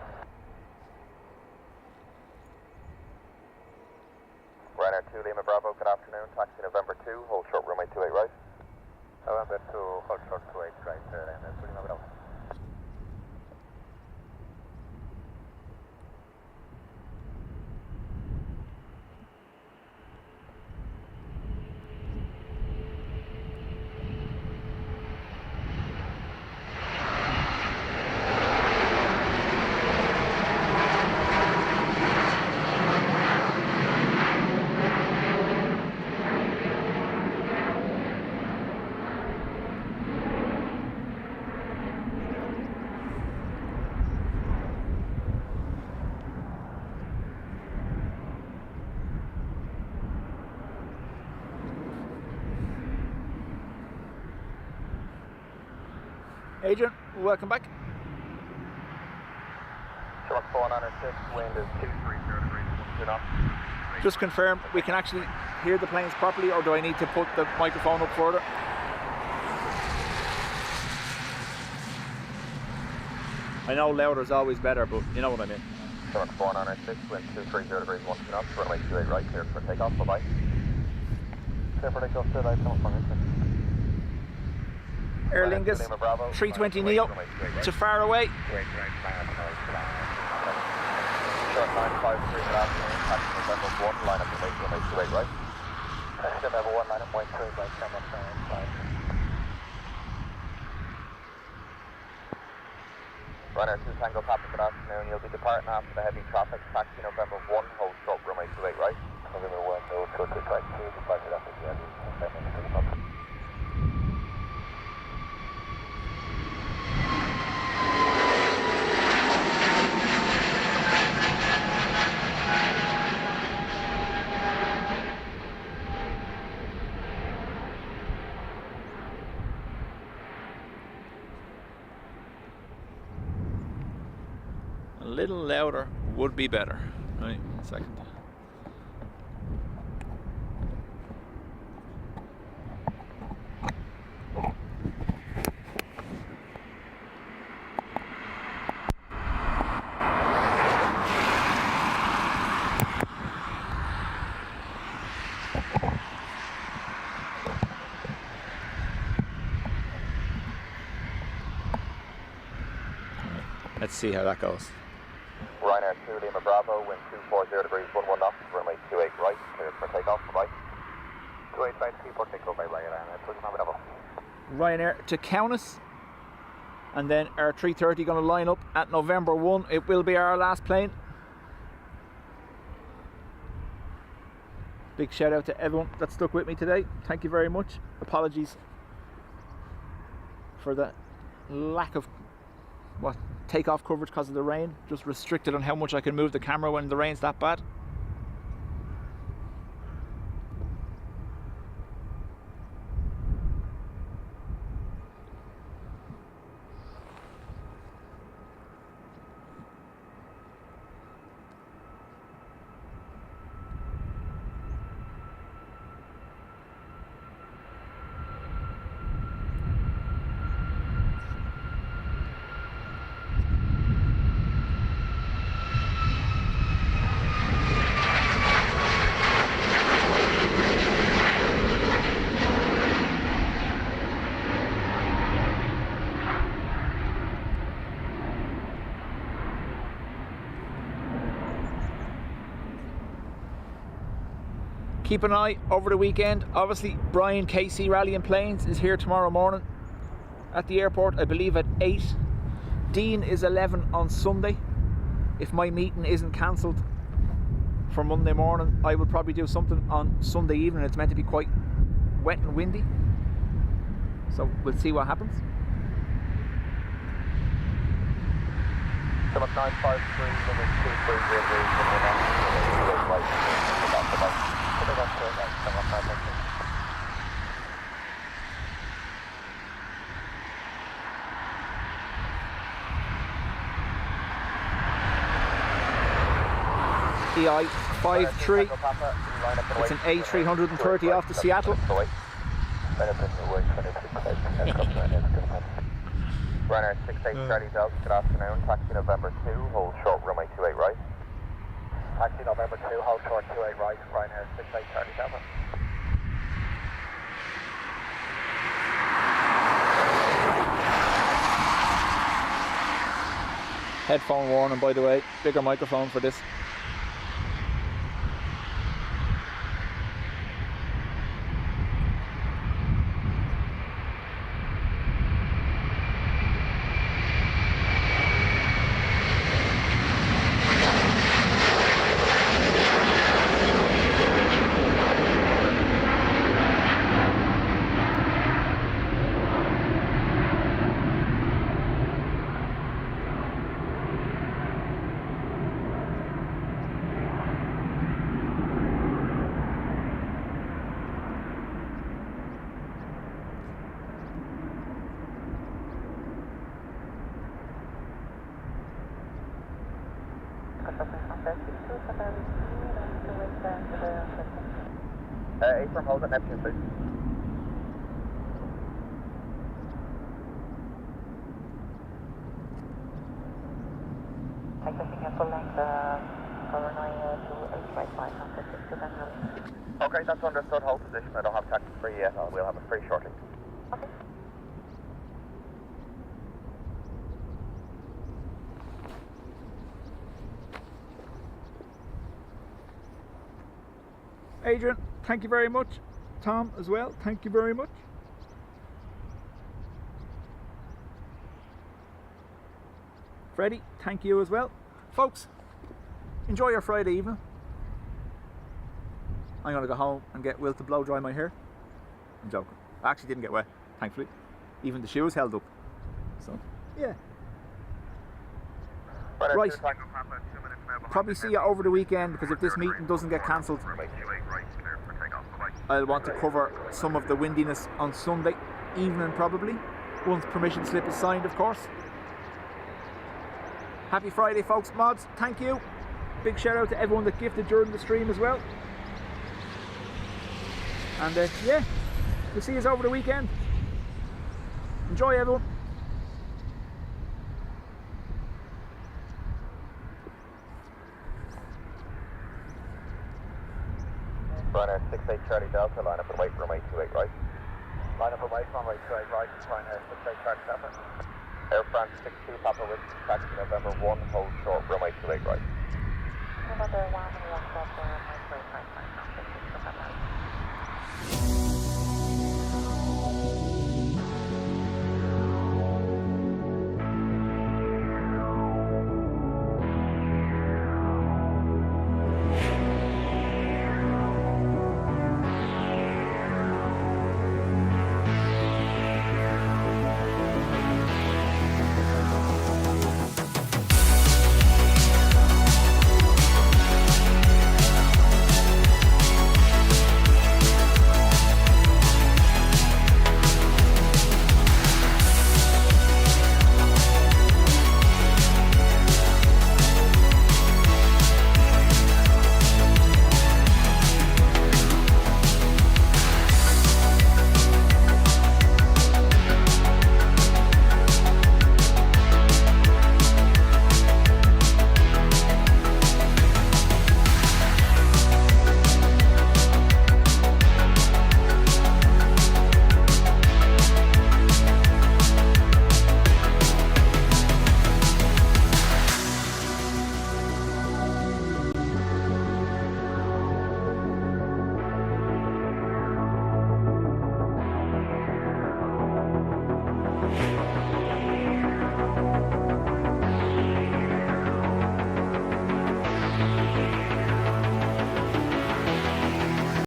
Ryanair 2 Lima Bravo, good afternoon, taxi November 2, hold short runway 28 right. November 2, hold short 28 right, Ryanair 2 Lima Bravo. Adrian, welcome back. Shamrock 496, wind is 230 degrees, 12 knots. Just confirm we can actually hear the planes properly, or do I need to put the microphone up further? I know louder is always better, but you know what I mean. Shamrock 496, wind 230 degrees, 12 knots, runway 28 right, cleared for takeoff, bye-bye. Clear for takeoff, straight right, Shamrock 496. Aer Lingus, 320 Neo, too far away. Short 953, good afternoon, taxi November 1, line up runway 28 right. Taxi November 1, line up runway 28 right, Shamrock 496. Ryanair 2 Tango Papa, good afternoon, you'll be departing after the heavy traffic, taxi November 1, hold short runway 28 right. November 1, hold short 28 right, departed after the heavy traffic. little louder would be better. Right, 1 second. Let's see how that goes. Ryanair 2 Lima Bravo, wind 240 degrees, 11 knots, runway 28 right, cleared for takeoff, bye. 28 right, keep on takeoff by Ryanair, Ryanair to Kaunas, and then our 330 going to line up at November 1. It will be our last plane. Big shout out to everyone that stuck with me today. Thank you very much. Apologies for the lack of takeoff coverage because of the rain. Just restricted on how much I can move the camera when the rain's that bad. Keep an eye over the weekend. Obviously, Brian KC Rally and Planes is here tomorrow morning at the airport, I believe at 8. Dean is 11 on Sunday. If my meeting isn't cancelled for Monday morning, I will probably do something on Sunday evening. It's meant to be quite wet and windy, so we'll see what happens. 7953, number 230 EI53. It's an A330 off to Seattle. Ryanair 6830 Delta, good afternoon. Taxi November 2, hold short runway 28 right. Taxi November 2, hold short 28 right, Ryanair 6830 Delta. Headphone warning, by the way. Bigger microphone for this. From hold at Neptune, please. Taking full length for runway 2855 on 56 Okay, that's understood. Hold position. I don't have taxi free yet. We'll have it free shortly. Okay. Adrian, thank you very much. Tom as well, thank you very much. Freddie, thank you as well. Folks, enjoy your Friday evening. I'm going to go home and get Will to blow dry my hair. I'm joking. I actually didn't get wet, thankfully. Even the shoes held up. So, yeah. Right. Probably see you over the weekend, because if this meeting doesn't get cancelled, I'll want to cover some of the windiness on Sunday evening probably, once permission slip is signed, of course. Happy Friday, folks. Mods, thank you. Big shout out to everyone that gifted during the stream as well. And yeah, we'll see you over the weekend. Enjoy, everyone. Ryanair 68 Charlie Delta, line up and wait for runway 28 right. Line up and wait for runway 28 right, Ryanair 68 Charlie Delta. Air France 62 Papa Whiskey, taxi November 1, hold short, runway 28 right. November 1, runway 28 right,